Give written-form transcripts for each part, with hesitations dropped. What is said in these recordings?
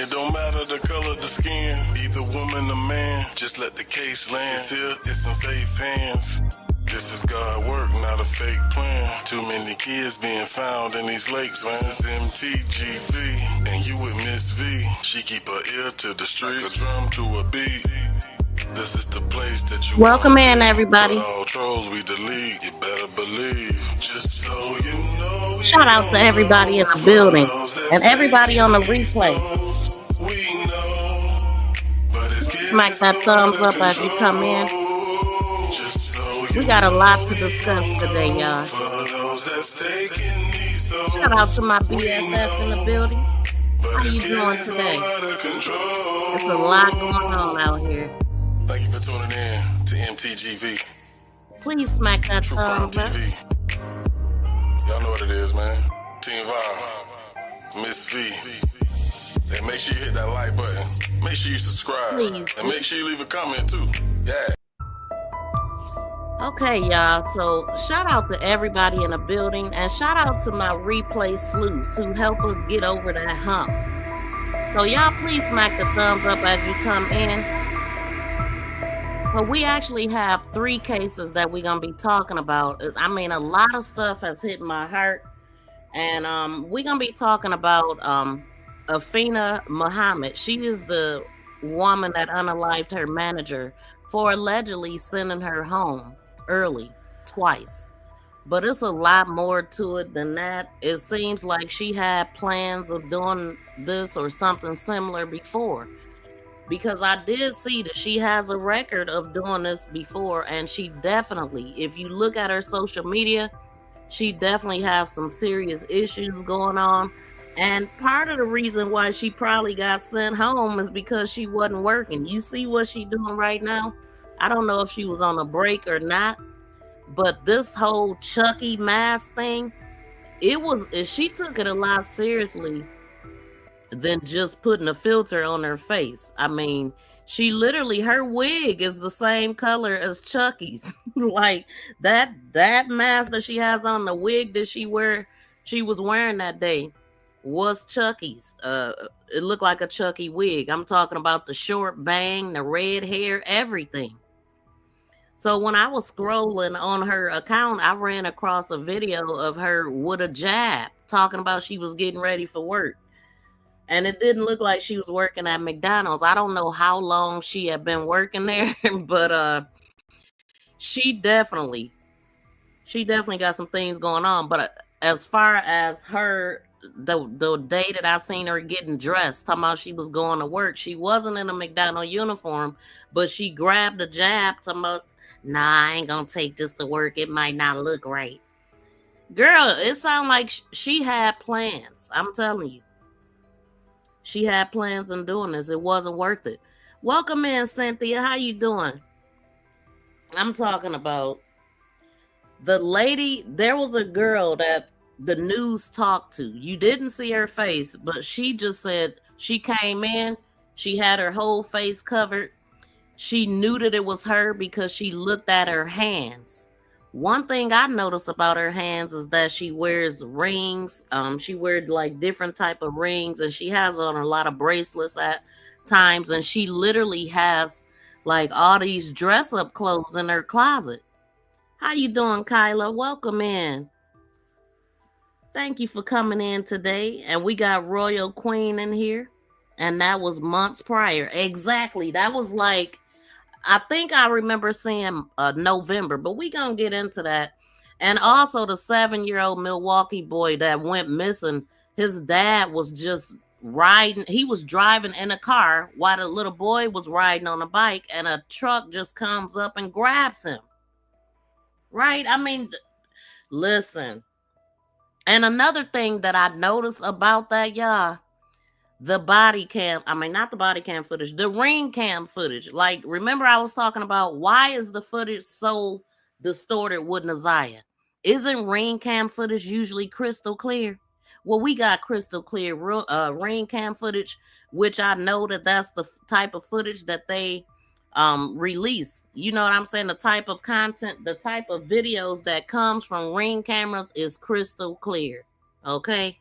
It don't matter the color of the skin, either woman or man. Just let the case land. It's here, it's in safe hands. This is God work, not a fake plan. Too many kids being found in these lakes, man. This is MTGV, and you with Miss V. She keep her ear to the street, like a drum to a beat. This is the place that you welcome in, everybody. But all trolls we delete, you better believe. Just so you know. Shout out to everybody in the building and everybody on the replay. We know, but it's Smack that thumbs up as you come in. We got a lot to discuss today, y'all. Shout out to my BFF in the building. How you doing today? There's a lot going on out here. Thank you for tuning in to MTGV. Please smack that thumbs up. Y'all know what it is, man. Team Vibe, Miss V. And make sure you hit that like button. Make sure you subscribe. Please. And make sure you leave a comment too. Yeah. Okay, y'all. So shout out to everybody in the building, and shout out to my replay sleuths who help us get over that hump. So y'all please smack the thumbs up as you come in. So we actually have 3 cases that we're gonna be talking about. I mean, a lot of stuff has hit my heart, and we're gonna be talking about Aphina Muhammad. She is the woman that unalived her manager for allegedly sending her home early twice. But it's a lot more to it than that. It seems like she had plans of doing this or something similar before, because I did see that she has a record of doing this before, and she definitely, if you look at her social media, she definitely has some serious issues going on. And part of the reason why she probably got sent home is because she wasn't working. You see what she's doing right now? I don't know if she was on a break or not, but this whole Chucky mask thing, she took it a lot seriously than just putting a filter on her face. I mean, she literally, her wig is the same color as Chucky's. Like that mask that she has on, the wig that she was wearing that day was Chucky's. It looked like a Chucky wig. I'm talking about the short bang, the red hair, everything. So when I was scrolling on her account, I ran across a video of her with a jab talking about she was getting ready for work. And it didn't look like she was working at McDonald's. I don't know how long she had been working there, but she definitely got some things going on. But as far as her, the day that I seen her getting dressed, talking about she was going to work, she wasn't in a McDonald uniform, but she grabbed a jab, talking about, nah, I ain't gonna take this to work. It might not look right. Girl, it sounded like she had plans. I'm telling you. She had plans on doing this. It wasn't worth it. Welcome in, Cynthia. How you doing? I'm talking about the lady. There was a girl that the news talked to. You didn't see her face, but she just said she came in. She had her whole face covered. She knew that it was her because she looked at her hands. One thing I noticed about her hands is that she wears rings. She wears like different type of rings, and she has on a lot of bracelets at times. And she literally has like all these dress up clothes in her closet. How you doing, Kyla? Welcome in. Thank you for coming in today. And we got Royal Queen in here, and that was months prior. Exactly. That was like, I think I remember seeing November, but we gonna get into that. And also the 7-year-old Milwaukee boy that went missing. His dad was just riding. He was driving in a car while the little boy was riding on a bike, and a truck just comes up and grabs him. Right? I mean, listen. And another thing that I noticed about that, y'all, the body cam, I mean, not the body cam footage, the ring cam footage. Like, remember I was talking about why is the footage so distorted with Naziah? Isn't ring cam footage usually crystal clear? Well, we got crystal clear ring cam footage, which I know that that's the type of footage that they release. You know what I'm saying? The type of content, the type of videos that comes from ring cameras is crystal clear. Okay.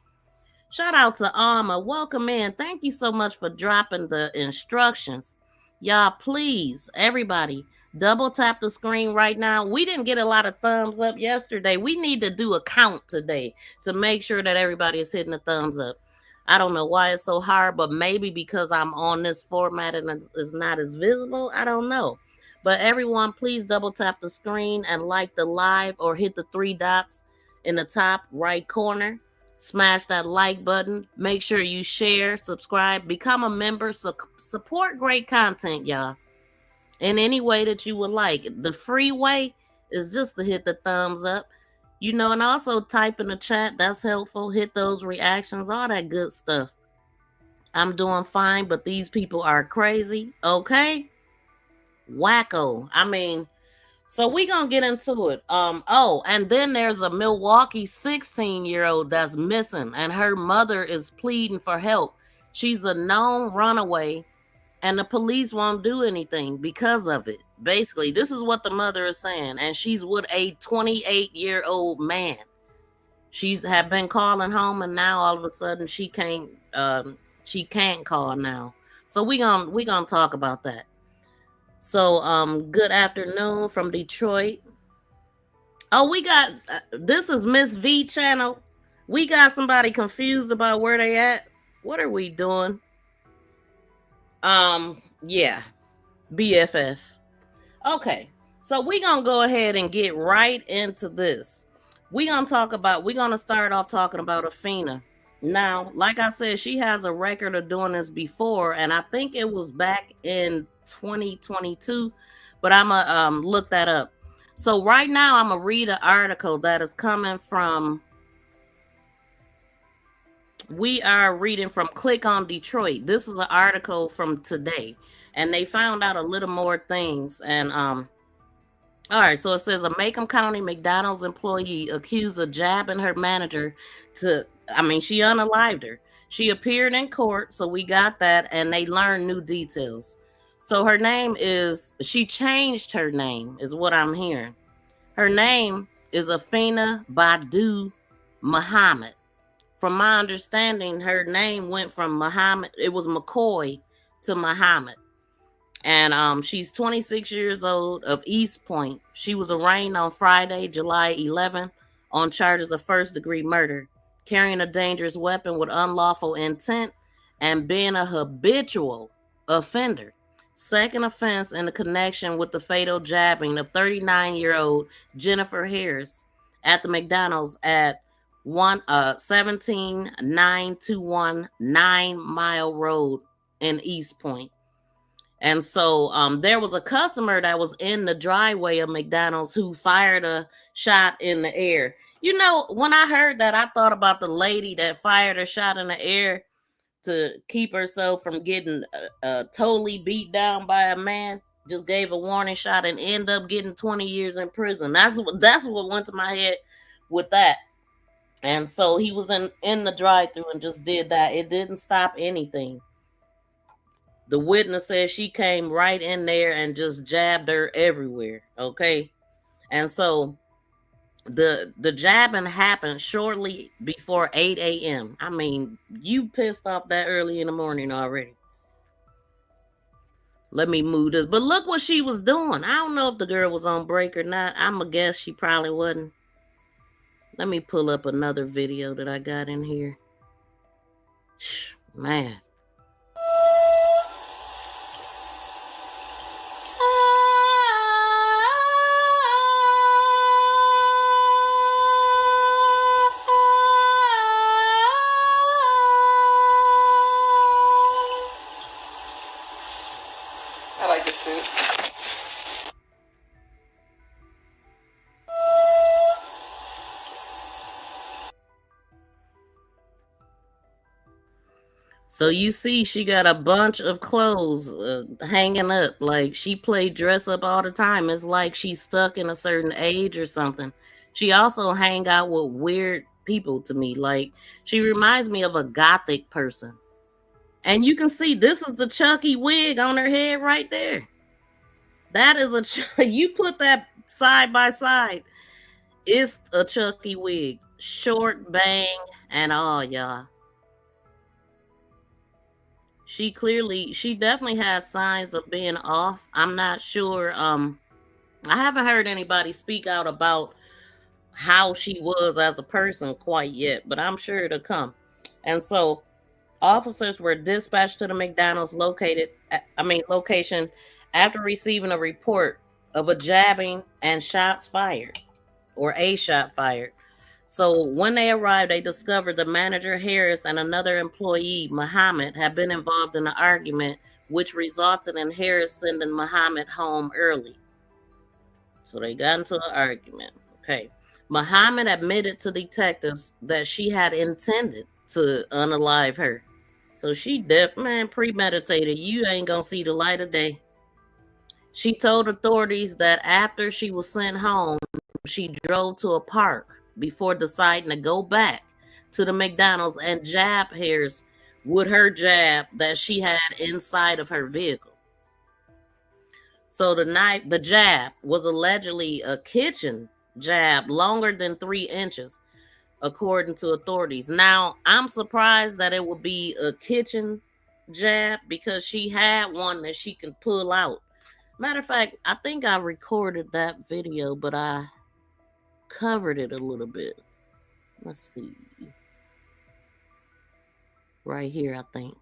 Shout out to Alma. Welcome in. Thank you so much for dropping the instructions. Y'all, please, everybody, double tap the screen right now. We didn't get a lot of thumbs up yesterday. We need to do a count today to make sure that everybody is hitting the thumbs up. I don't know why it's so hard, but maybe because I'm on this format and it's not as visible. I don't know. But everyone, please double tap the screen and like the live or hit the three dots in the top right corner. Smash that like button. Make sure you share, subscribe, become a member, support great content, y'all. In any way that you would like. The free way is just to hit the thumbs up. You know, and also type in the chat. That's helpful. Hit those reactions, all that good stuff. I'm doing fine, but these people are crazy. Okay? Wacko. I mean, so we gonna get into it. Oh, and then there's a Milwaukee 16-year-old that's missing, and her mother is pleading for help. She's a known runaway, and the police won't do anything because of it. Basically, this is what the mother is saying, and she's with a 28-year-old man. She's have been calling home, and now all of a sudden she can't call now. So we gonna talk about that. So good afternoon from Detroit. Oh, we got this is Miss V channel. We got somebody confused about where they at. What are we doing? Yeah, BFF. Okay, so we gonna go ahead and get right into this. We're gonna start off talking about Aphina. Now, like I said, she has a record of doing this before, and I think it was back in 2022, but I'm gonna look that up. So right now, I'm gonna read an article that is coming from. We are reading from Click on Detroit. This is an article from today, and they found out a little more things. And all right, so it says a Macomb County McDonald's employee accused of jabbing her manager she unalived her. She appeared in court, so we got that, and they learned new details. So she changed her name, is what I'm hearing. Her name is Aphina Muhammad. From my understanding, her name went from Muhammad, it was McCoy, to Muhammad. And she's 26 years old, of Eastpointe. She was arraigned on Friday, July 11th, on charges of first-degree murder, carrying a dangerous weapon with unlawful intent, and being a habitual offender. Second offense in the connection with the fatal jabbing of 39-year-old Jennifer Harris at the McDonald's at 17921 9 Mile Road in Eastpointe. And so there was a customer that was in the driveway of McDonald's who fired a shot in the air. You know, when I heard that, I thought about the lady that fired a shot in the air to keep herself from getting totally beat down by a man. Just gave a warning shot and ended up getting 20 years in prison. That's what went to my head with that. And so he was in the drive-thru and just did that. It didn't stop anything. The witness says she came right in there and just jabbed her everywhere. Okay. And so the jabbing happened shortly before 8 a.m. I mean, you pissed off that early in the morning already. Let me move this. But look what she was doing. I don't know if the girl was on break or not. I'm going to guess she probably wasn't. Let me pull up another video that I got in here. Man. I like the suit. So you see, she got a bunch of clothes hanging up. Like, she played dress up all the time. It's like she's stuck in a certain age or something. She also hang out with weird people to me. Like, she reminds me of a gothic person. And you can see this is the Chucky wig on her head right there. That is you put that side by side. It's a Chucky wig. Short bang and all, y'all. she definitely has signs of being off. I'm not sure. I haven't heard anybody speak out about how she was as a person quite yet, but I'm sure it'll come. And so officers were dispatched to the McDonald's location after receiving a report of a jabbing and shots fired, or a shot fired. So when they arrived, they discovered the manager Harris and another employee, Muhammad, had been involved in an argument, which resulted in Harris sending Muhammad home early. So they got into an argument. Okay. Muhammad admitted to detectives that she had intended to unalive her. So she premeditated. You ain't gonna see the light of day. She told authorities that after she was sent home, she drove to a park before deciding to go back to the McDonald's and jab Harris with her jab that she had inside of her vehicle. So the jab was allegedly a kitchen jab longer than 3 inches, according to authorities. Now, I'm surprised that it would be a kitchen jab because she had one that she can pull out. Matter of fact, I think I recorded that video, but I covered it a little bit. Let's see. Right here, I think.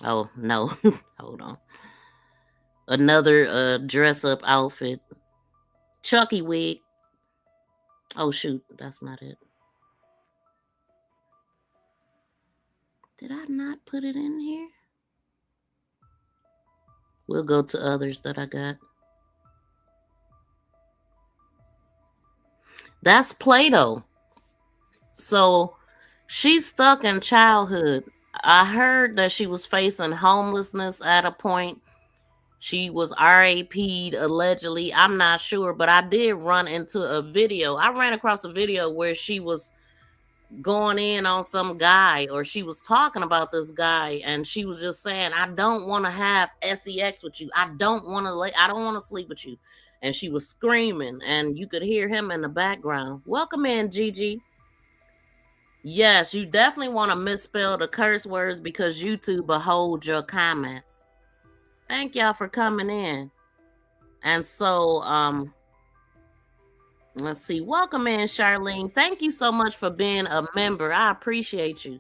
Oh, no. Hold on. Another dress up outfit. Chucky wig. Oh, shoot. That's not it. Did I not put it in here? We'll go to others that I got. That's Play-Doh. So she's stuck in childhood. I heard that she was facing homelessness at a point. She was RAP'd allegedly. I'm not sure, but I did run into a video. I ran across a video where she was going in on some guy, or she was talking about this guy, and she was just saying, I don't want to have sex with you. I don't want to sleep with you. And she was screaming, and you could hear him in the background. Welcome in, Gigi. Yes, you definitely want to misspell the curse words because YouTube will hold your comments. Thank y'all for coming in. And so, let's see. Welcome in, Charlene. Thank you so much for being a member. I appreciate you.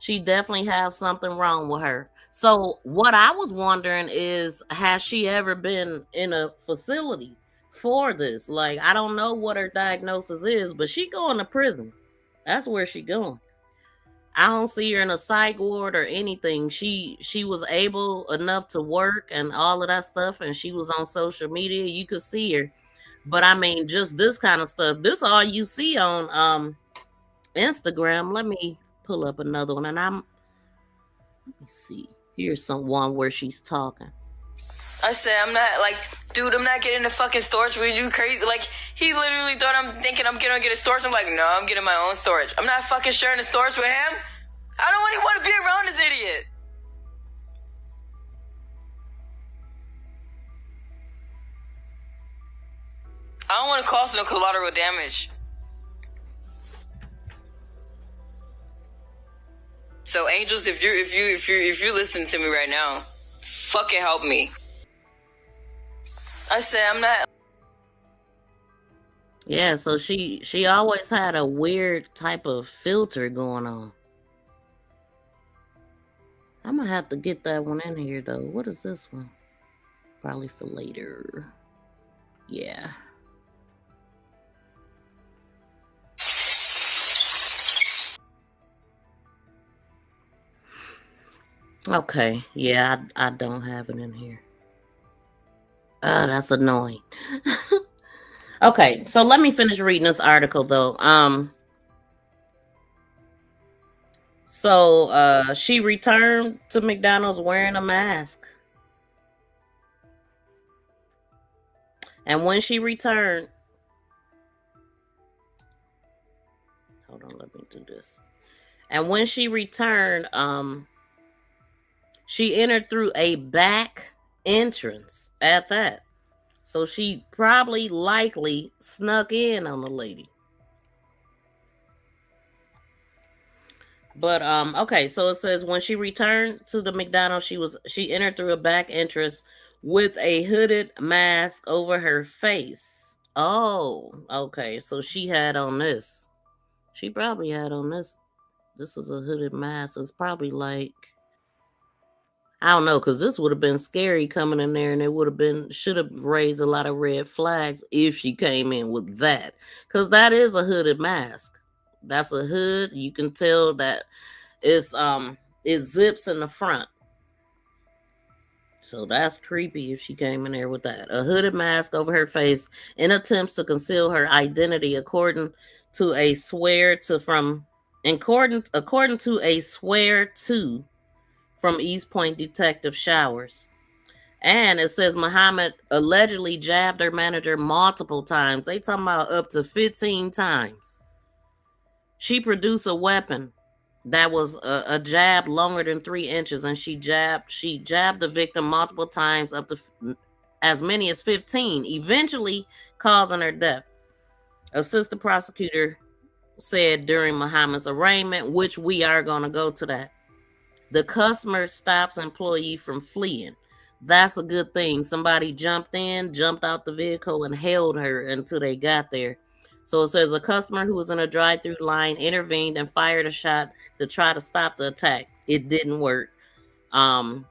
She definitely has something wrong with her. So what I was wondering is, has she ever been in a facility for this? Like, I don't know what her diagnosis is, but she going to prison. That's where she going. I don't see her in a psych ward or anything. She was able enough to work and all of that stuff, and she was on social media. You could see her. But I mean, just this kind of stuff. This all you see on Instagram. Let me pull up another one, and let me see. Here's one where she's talking. I said, I'm not, like, dude, I'm not getting a fucking storage. Were you crazy? Like, he literally thought I'm thinking I'm gonna get a storage. I'm like, no, I'm getting my own storage. I'm not fucking sharing a storage with him. I don't really want to be around this idiot. I don't want to cause no collateral damage. So, angels, if you listen to me right now, fucking help me. I said, I'm not. Yeah, so she always had a weird type of filter going on. I'm gonna have to get that one in here though. What is this one? Probably for later. Yeah. Okay. Yeah, I don't have it in here. That's annoying. Okay, so let me finish reading this article though. So she returned to McDonald's wearing a mask. And when she returned, hold on, let me do this. And when she returned, she entered through a back entrance at that. So she likely snuck in on the lady. But okay, so it says when she returned to the McDonald's, she entered through a back entrance with a hooded mask over her face. Oh, okay. So she had on this. She probably had on this. This is a hooded mask. It's probably like, I don't know, because this would have been scary coming in there, and it would have been, should have raised a lot of red flags if she came in with that, because that is a hooded mask. That's a hood. You can tell that it zips in the front. So that's creepy if she came in there with that. A hooded mask over her face in attempts to conceal her identity, according to a swear to from according to a swear to from Eastpointe Detective Showers. And it says Muhammad allegedly jabbed her manager multiple times. They talking about up to 15 times. She produced a weapon that was a jab longer than 3 inches, and she jabbed the victim multiple times, up to as many as 15, eventually causing her death. Assistant prosecutor said during Muhammad's arraignment, which we are going to go to that, the customer stops employee from fleeing. That's a good thing. Somebody jumped out the vehicle and held her until they got there. So it says a customer who was in a drive-through line intervened and fired a shot to try to stop the attack. It didn't work. And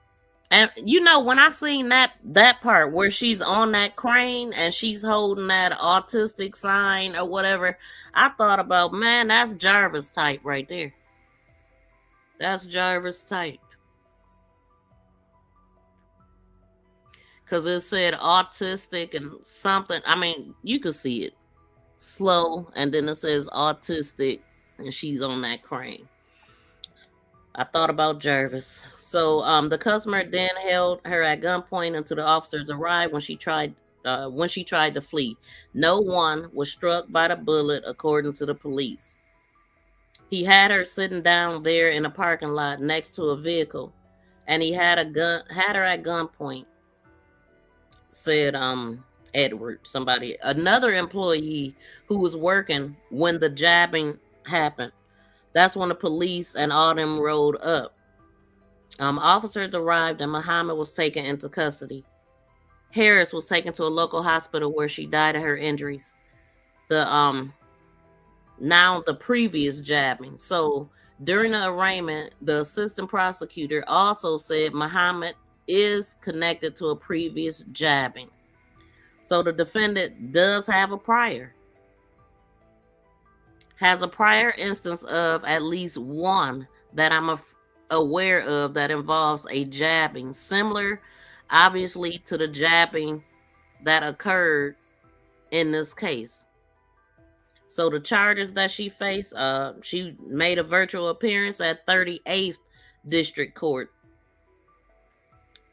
you know, when I seen that part where she's on that crane and she's holding that autistic sign or whatever, I thought about, man, that's Jarvis type right there. That's Jarvis type. Because it said autistic and something. I mean, you could see it. Slow, and then it says autistic, and she's on that crane. I thought about Jarvis. So the customer then held her at gunpoint until the officers arrived when she tried to flee. No one was struck by the bullet, according to the police. He had her sitting down there in a parking lot next to a vehicle, and he had her at gunpoint, said Edward, another employee who was working when the jabbing happened. That's when the police and all them rode up. Officers arrived and Muhammad was taken into custody. Harris was taken to a local hospital where she died of her injuries. The previous jabbing. So during the arraignment, the assistant prosecutor also said Muhammad is connected to a previous jabbing. So the defendant does have a prior. Has a prior instance of at least one that I'm aware of that involves a jabbing, similar, obviously, to the jabbing that occurred in this case. So the charges that she faced, she made a virtual appearance at 38th District Court,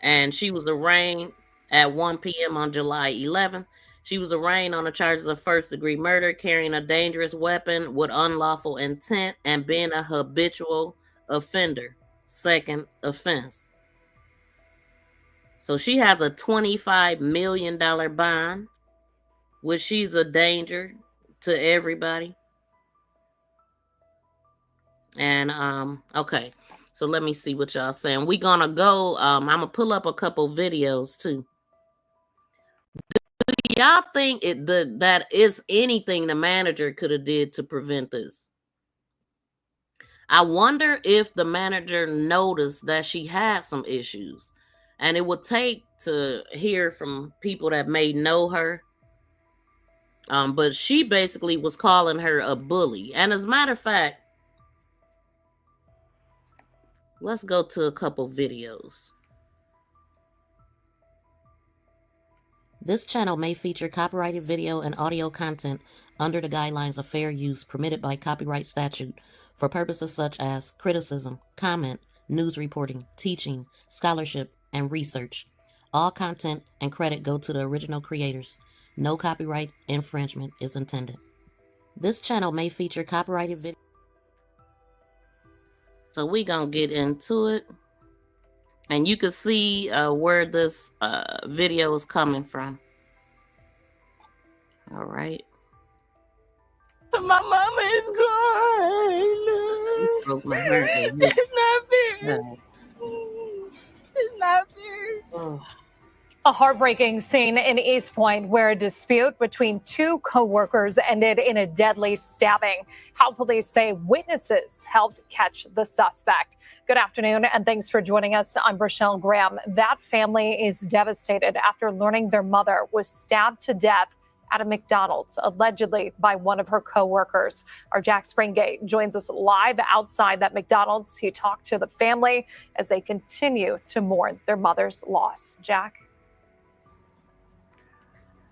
and she was arraigned at 1 p.m. on July 11th. She was arraigned on the charges of first-degree murder, carrying a dangerous weapon with unlawful intent, and being a habitual offender, second offense. So she has a $25 million bond, which she's a danger to everybody. And okay, so let me see what y'all saying. We're gonna go. I'm gonna pull up a couple videos too. Do y'all think that is anything the manager could have did to prevent this? I wonder if the manager noticed that she had some issues, and it would take to hear from people that may know her. But she basically was calling her a bully. And as a matter of fact, let's go to a couple videos. This channel may feature copyrighted video and audio content under the guidelines of fair use permitted by copyright statute for purposes such as criticism, comment, news reporting, teaching, scholarship, and research. All content and credit go to the original creators. No copyright infringement is intended. This channel may feature copyrighted video. So we gonna get into it. And you can see where this video is coming from. All right. My mama is gone. broke my heart. It's not fair. No. It's not fair. Oh. A heartbreaking scene in Eastpointe where a dispute between two co-workers ended in a deadly stabbing. How police say witnesses helped catch the suspect. Good afternoon and thanks for joining us. I'm Rochelle Graham. That family is devastated after learning their mother was stabbed to death at a McDonald's, allegedly by one of her co-workers. Our Jack Springate joins us live outside that McDonald's. He talked to the family as they continue to mourn their mother's loss. Jack?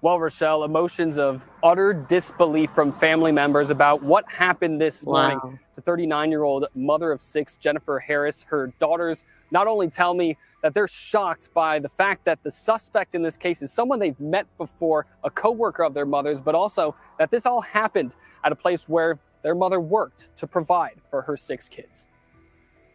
Well, Rochelle, emotions of utter disbelief from family members about what happened this morning to 39-year-old mother of 6, Jennifer Harris. Her daughters not only tell me that they're shocked by the fact that the suspect in this case is someone they've met before, a co-worker of their mother's, but also that this all happened at a place where their mother worked to provide for her 6 kids.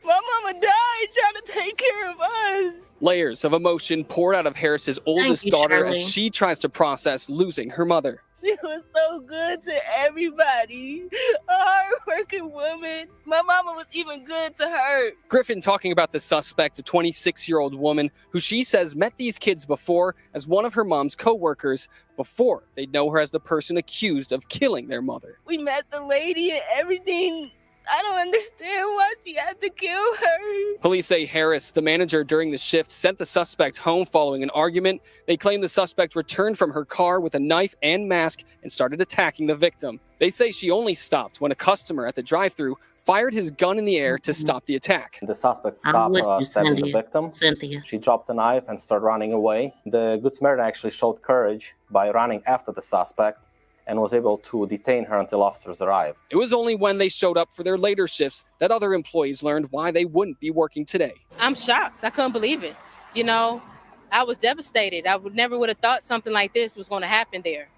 My mama died trying to take care of us. Layers of emotion poured out of Harris's oldest daughter Shirley. as she tries to process losing her mother. She was so good to everybody. A hard-working woman. My mama was even good to her. Griffin talking about the suspect, a 26-year-old woman who she says met these kids before as one of her mom's co-workers before they'd know her as the person accused of killing their mother. We met the lady and everything. I don't understand why she had to kill her. Police say Harris, the manager during the shift, sent the suspect home following an argument. They claim the suspect returned from her car with a knife and mask and started attacking the victim. They say she only stopped when a customer at the drive-thru fired his gun in the air to stop the attack. The suspect stopped stabbing the victim. Cynthia. She dropped the knife and started running away. The Good Samaritan actually showed courage by running after the suspect and was able to detain her until officers arrived. It was only when they showed up for their later shifts that other employees learned why they wouldn't be working today. I'm shocked. I couldn't believe it. You know, I was devastated. I never would have thought something like this was going to happen there.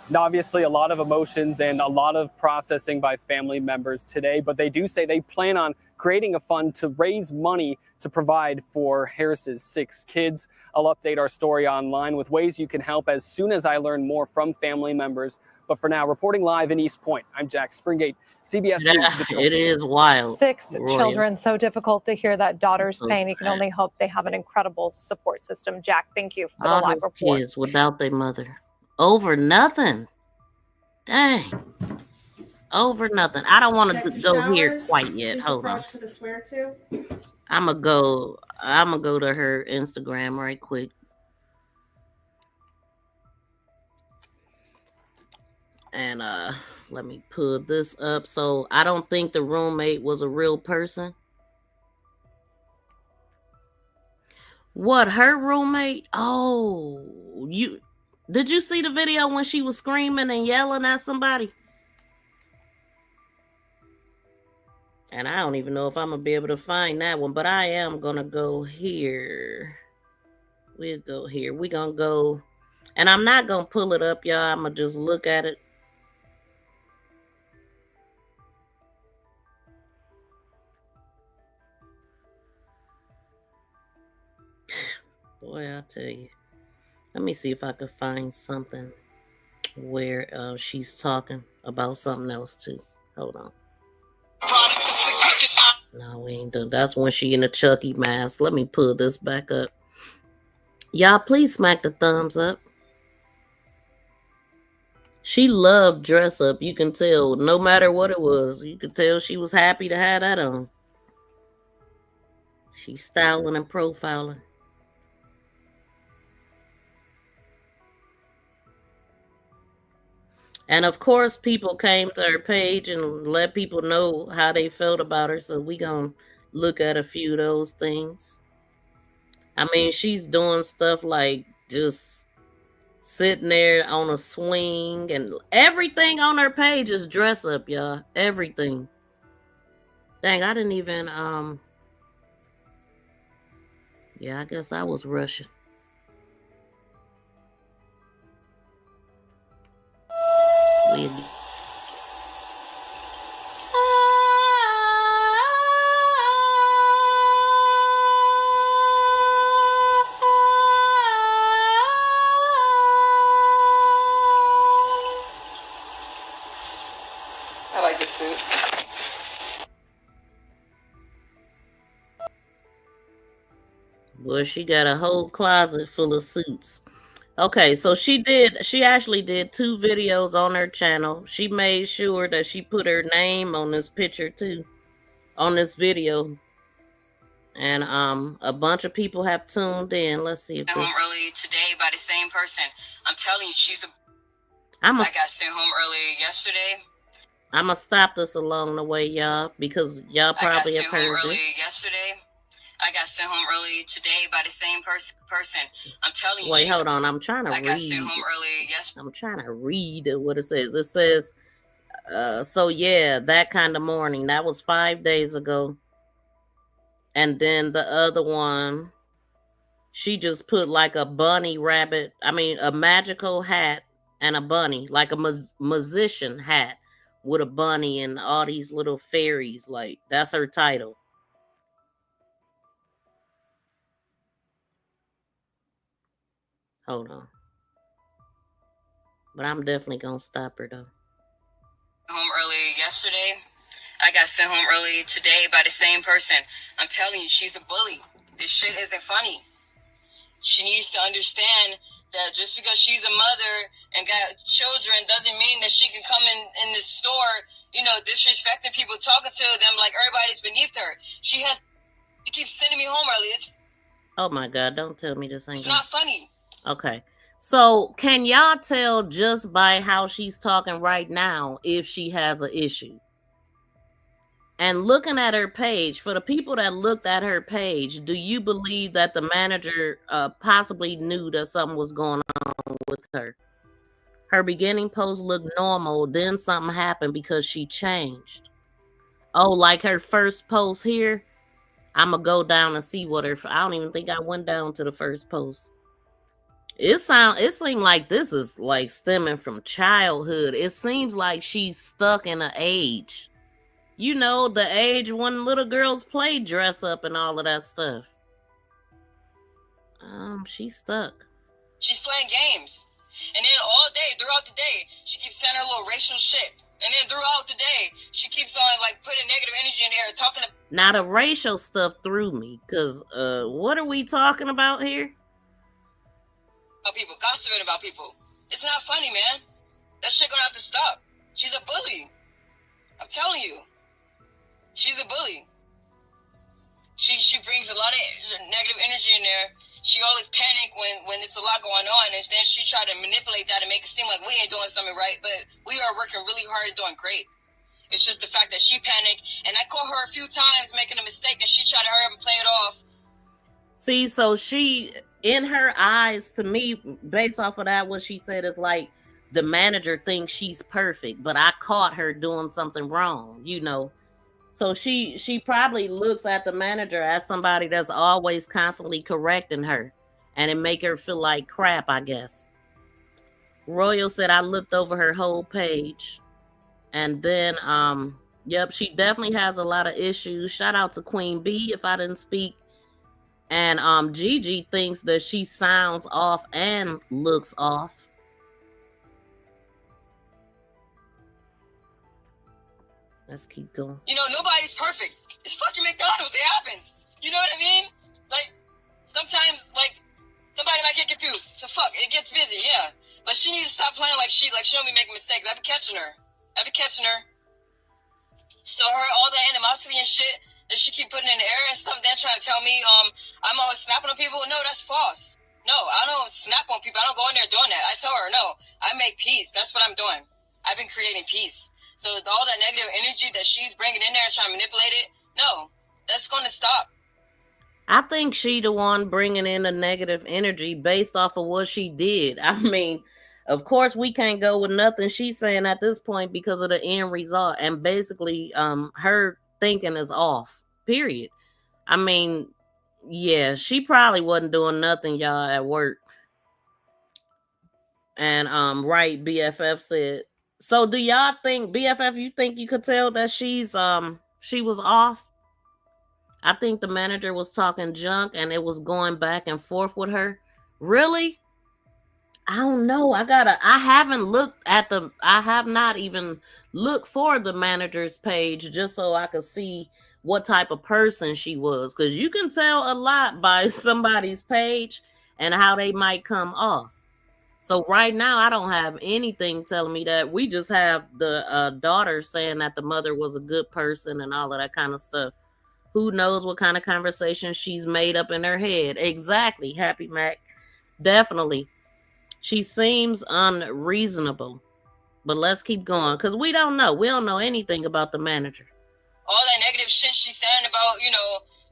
Now, obviously, a lot of emotions and a lot of processing by family members today, but they do say they plan on creating a fund to raise money to provide for Harris's 6 kids. I'll update our story online with ways you can help as soon as I learn more from family members. But for now, reporting live in Eastpointe, I'm Jack Springate, CBS News. Detroit. It is wild. 6 Royal. children, so difficult to hear that daughter's So pain. You can sad. only hope they have an incredible support system. Jack, thank you for the All live those report. kids without their mother. Over nothing. Dang. Over nothing. I don't want to go here quite yet. Hold on. I'm gonna go to her Instagram right quick. And let me pull this up. So I don't think the roommate was a real person. What, her roommate? Oh, did you see the video when she was screaming and yelling at somebody? And I don't even know if I'm going to be able to find that one, but I am going to go here. We'll go here. We're going to go, and I'm not going to pull it up, y'all. I'm going to just look at it. Boy, I'll tell you. Let me see if I could find something where she's talking about something else too. Hold on. No, we ain't done. That's when she in a Chucky mask. Let me pull this back up. Y'all, please smack the thumbs up. She loved dress up. You can tell, no matter what it was. You could tell she was happy to have that on. She's styling and profiling. And of course, people came to her page and let people know how they felt about her. So we gonna look at a few of those things. I mean, she's doing stuff like just sitting there on a swing, and everything on her page is dress up, y'all. Everything. Dang, I didn't even yeah, I guess I was rushing. Weird. I like this Well, she got a whole closet full of suits. Okay, so she actually did 2 videos on her channel. She made sure that she put her name on this picture too, on this video. And a bunch of people have tuned in. Let's see if this... home early today by the same person. I'm telling you, she's the... I got sent home early yesterday. I'm gonna stop this along the way, y'all, because y'all probably have heard this. Yesterday. I got sent home early today by the same person. I'm telling you. Wait, hold on. I'm trying to read. I got sent home early yesterday. I'm trying to read what it says. It says, so yeah, that kind of morning. That was 5 days ago. And then the other one, she just put like a bunny rabbit. I mean, a magical hat and a bunny, like a musician hat with a bunny and all these little fairies. Like, that's her title. Hold on. But I'm definitely gonna stop her though. Home early yesterday. I got sent home early today by the same person. I'm telling you, she's a bully. This shit isn't funny. She needs to understand that just because she's a mother and got children doesn't mean that she can come in this store, you know, disrespecting people, talking to them like everybody's beneath her. She keeps sending me home early. Oh my God, don't tell me this ain't... It's not funny. Okay. So can y'all tell just by how she's talking right now if she has an issue? And looking at her page, for the people that looked at her page, do you believe that the manager possibly knew that something was going on with her? Her beginning post looked normal, then something happened because she changed. Oh, like her first post here? I'm going to go down and see what her... I don't even think I went down to the first post. It seemed like this is like stemming from childhood. It seems like she's stuck in an age. You know, the age when little girls play dress up and all of that stuff. She's stuck. She's playing games. And then all day, throughout the day, she keeps saying her little racial shit. And then throughout the day, she keeps on like putting negative energy in there, talking to... Now the racial stuff threw me, because what are we talking about here? People gossiping about people. It's not funny, man. That shit gonna have to stop. She's a bully. I'm telling you. She's a bully. She brings a lot of negative energy in there. She always panic when there's a lot going on, and then she try to manipulate that and make it seem like we ain't doing something right, but we are working really hard and doing great. It's just the fact that she panicked, and I caught her a few times making a mistake, and she tried to hurry up and play it off. See, so she, in her eyes, to me, based off of that, what she said is like, the manager thinks she's perfect, but I caught her doing something wrong, you know. So she probably looks at the manager as somebody that's always constantly correcting her, and it make her feel like crap, I guess. Royal said, I looked over her whole page. And then, yep, she definitely has a lot of issues. Shout out to Queen B, if I didn't speak. And Gigi thinks that she sounds off and looks off. Let's keep going. You know, nobody's perfect. It's fucking McDonald's. It happens. You know what I mean? Like, sometimes, like, somebody might get confused. So fuck, it gets busy, yeah. But she needs to stop playing like she don't be making mistakes. I be catching her. So all that animosity and shit that she keep putting in the air and stuff, then trying to tell me I'm always snapping on people. No, that's false. No, I don't snap on people. I don't go in there doing that. I tell her, no, I make peace. That's what I'm doing. I've been creating peace. So all that negative energy that she's bringing in there and trying to manipulate it, no, that's going to stop. I think she the one bringing in the negative energy based off of what she did. I mean, of course, we can't go with nothing she's saying at this point because of the end result. And basically, her thinking is off, period. I mean, yeah, she probably wasn't doing nothing, y'all, at work. And right, BFF said. So do y'all think, BFF, you think you could tell that she was off? I think the manager was talking junk and it was going back and forth with her. Really? I don't know. I have not even looked for the manager's page just so I could see what type of person she was. Because you can tell a lot by somebody's page and how they might come off. So right now, I don't have anything telling me that. We just have the daughter saying that the mother was a good person and all of that kind of stuff. Who knows what kind of conversation she's made up in her head. Exactly, Happy Mac. Definitely. She seems unreasonable. But let's keep going because we don't know. We don't know anything about the manager. All that negative shit she's saying about,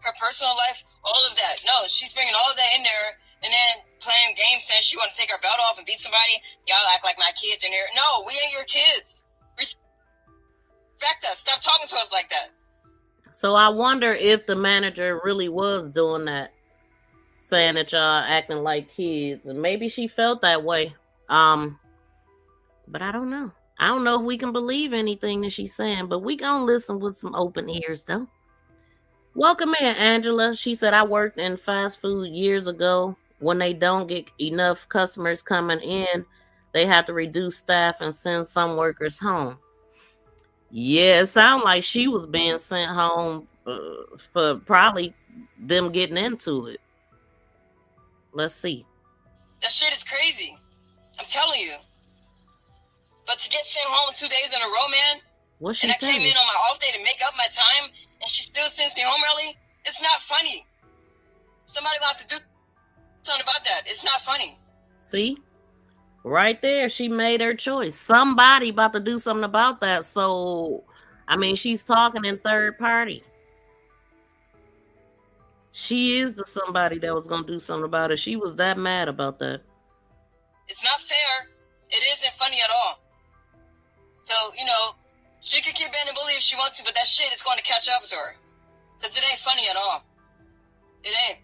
her personal life, all of that. No, she's bringing all of that in there and then playing games saying she want to take her belt off and beat somebody. Y'all act like my kids in here. No, we ain't your kids. Respect us. Stop talking to us like that. So I wonder if the manager really was doing that, saying that y'all acting like kids, and maybe she felt that way. But I don't know. I don't know if we can believe anything that she's saying, but we gonna listen with some open ears though. Welcome in, Angela. She said, I worked in fast food years ago. When they don't get enough customers coming in, they have to reduce staff and send some workers home. Yeah, it sounds like she was being sent home for probably them getting into it. Let's see. That shit is crazy. I'm telling you. But to get sent home 2 days in a row, man, What's she and I telling came you? in on my off day to make up my time, and she still sends me home early, it's not funny. Somebody will have to do something about that. It's not funny. See? Right there, she made her choice. Somebody about to do something about that. So, I mean, she's talking in third party. She is the somebody that was going to do something about it. She was that mad about that. It's not fair. It isn't funny at all. So, she could keep being a bully if she wants to, but that shit is going to catch up to her. Because it ain't funny at all. It ain't.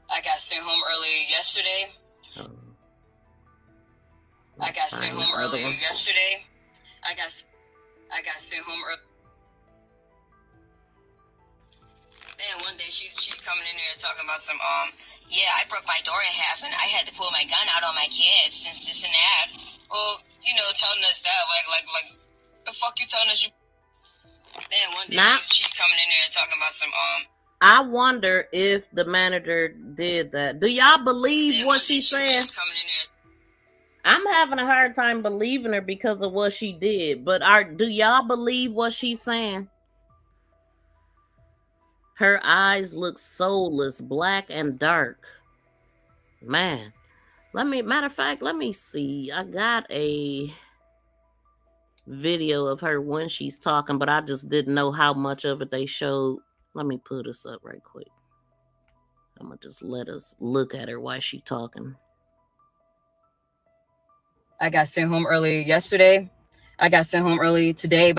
I got sent home earlier yesterday. I got sent home earlier yesterday. I got sent home early. Then one day she coming in there talking about some yeah, I broke my door in half and I had to pull my gun out on my kids since this and that. Well, telling us that like the fuck you telling us you. Then one day she coming in there talking about some I wonder if the manager did that. Do y'all believe what she's saying? I'm having a hard time believing her because of what she did. But do y'all believe what she's saying? Her eyes look soulless, black and dark. Man, matter of fact, let me see. I got a video of her when she's talking, but I just didn't know how much of it they showed. Let me put this up right quick. I'm gonna just let us look at her while she's talking. I got sent home early yesterday. I got sent home early today.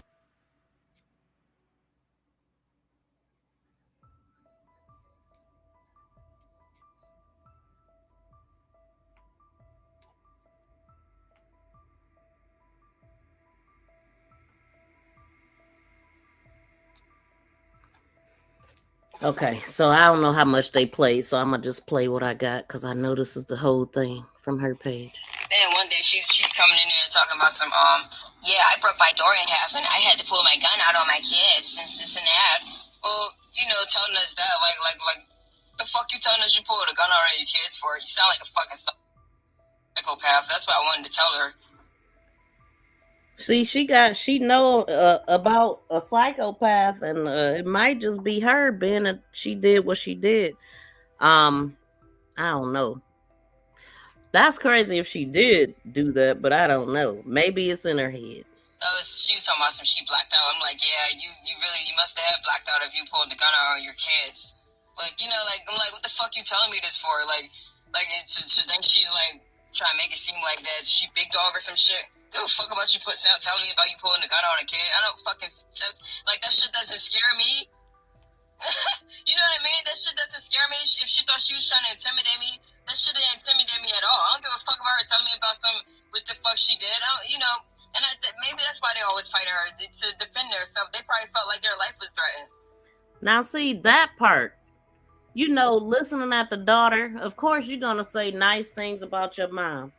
Okay, so I don't know how much they played, so I'm gonna just play what I got because I know this is the whole thing from her page. Then one day she coming in there talking about some yeah, I broke my door in half and I had to pull my gun out on my kids since this and that. Well, telling us that like the fuck you telling us you pulled a gun out on your kids for? You sound like a fucking psychopath. That's what I wanted to tell her. See, she know about a psychopath, and it might just be her being she did what she did. I don't know. That's crazy if she did do that, but I don't know. Maybe it's in her head. She was talking about some she blacked out. I'm like, yeah, you must have had blacked out if you pulled the gun out on your kids. Like, I'm like, what the fuck you telling me this for? Like to think she's like trying to make it seem like that she big dog or some shit. Give a fuck about you telling me about you pulling the gun out on a kid. I don't fucking like that shit doesn't scare me. You know what I mean? That shit doesn't scare me. If she thought she was trying to intimidate me, that shit didn't intimidate me at all. I don't give a fuck about her telling me about what the fuck she did. And maybe that's why they always fight her to defend themselves. They probably felt like their life was threatened. Now, see that part. you know, listening at the daughter, of course you're gonna say nice things about your mom.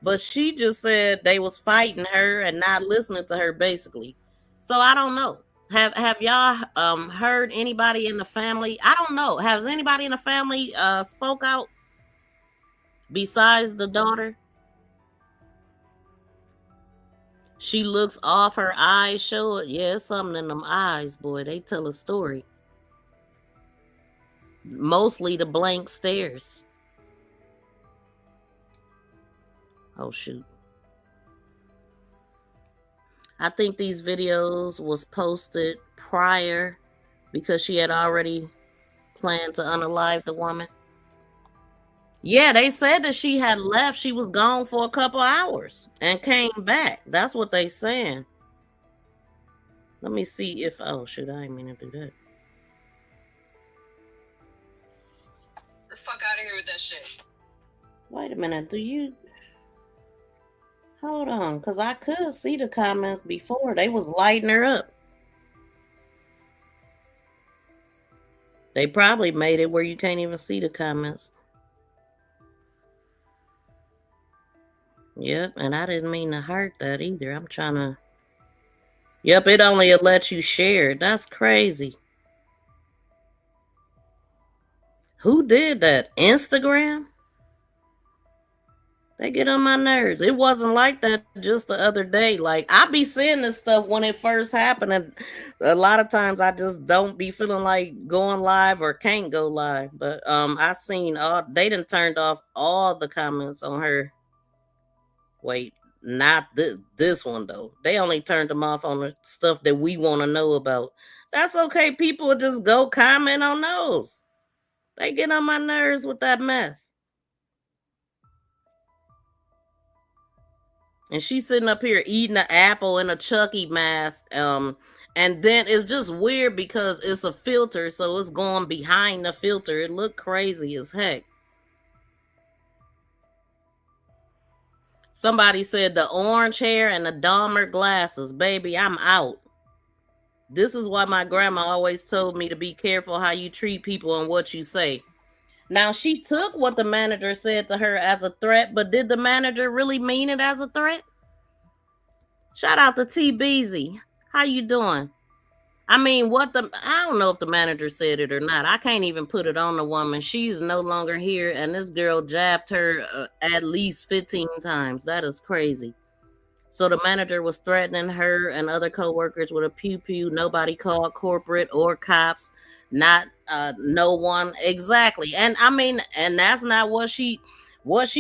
But she just said they was fighting her and not listening to her, basically. So I don't know. Have y'all heard anybody in the family? I don't know. Has anybody in the family spoke out besides the daughter? She looks off, her eyes show it. Yeah, it's something in them eyes, boy. They tell a story. Mostly the blank stares. Oh shoot. I think these videos was posted prior because she had already planned to unalive the woman. Yeah, they said that she had left. She was gone for a couple hours and came back. That's what they saying. Let me see if, oh shoot, I didn't mean to do that. The fuck out of here with that shit. Wait a minute, do you, hold on, because I could see the comments before. They was lighting her up. They probably made it where you can't even see the comments. Yep, and I didn't mean to hurt that either. I'm trying to... Yep, it only lets you share. That's crazy. Who did that? Instagram? They get on my nerves. It wasn't like that just the other day. Like, I be seeing this stuff when it first happened, and a lot of times I just don't be feeling like going live or can't go live. But I seen all, they done turned off all the comments on her. Wait, not this one though. They only turned them off on the stuff that we want to know about. That's okay. People will just go comment on those. They get on my nerves with that mess. And she's sitting up here eating an apple in a Chucky mask. And then it's just weird because it's a filter, so it's going behind the filter. It looked crazy as heck. Somebody said the orange hair and the Dahmer glasses. Baby, I'm out. This is why my grandma always told me to be careful how you treat people and what you say. Now, she took what the manager said to her as a threat, but did the manager really mean it as a threat? Shout out to T. Beezy. How you doing? I mean, I don't know if the manager said it or not. I can't even put it on the woman. She's no longer here, and this girl jabbed her at least 15 times. That is crazy. So the manager was threatening her and other co-workers with a pew-pew. Nobody called corporate or cops. Not no one. Exactly. And I mean, and that's not what she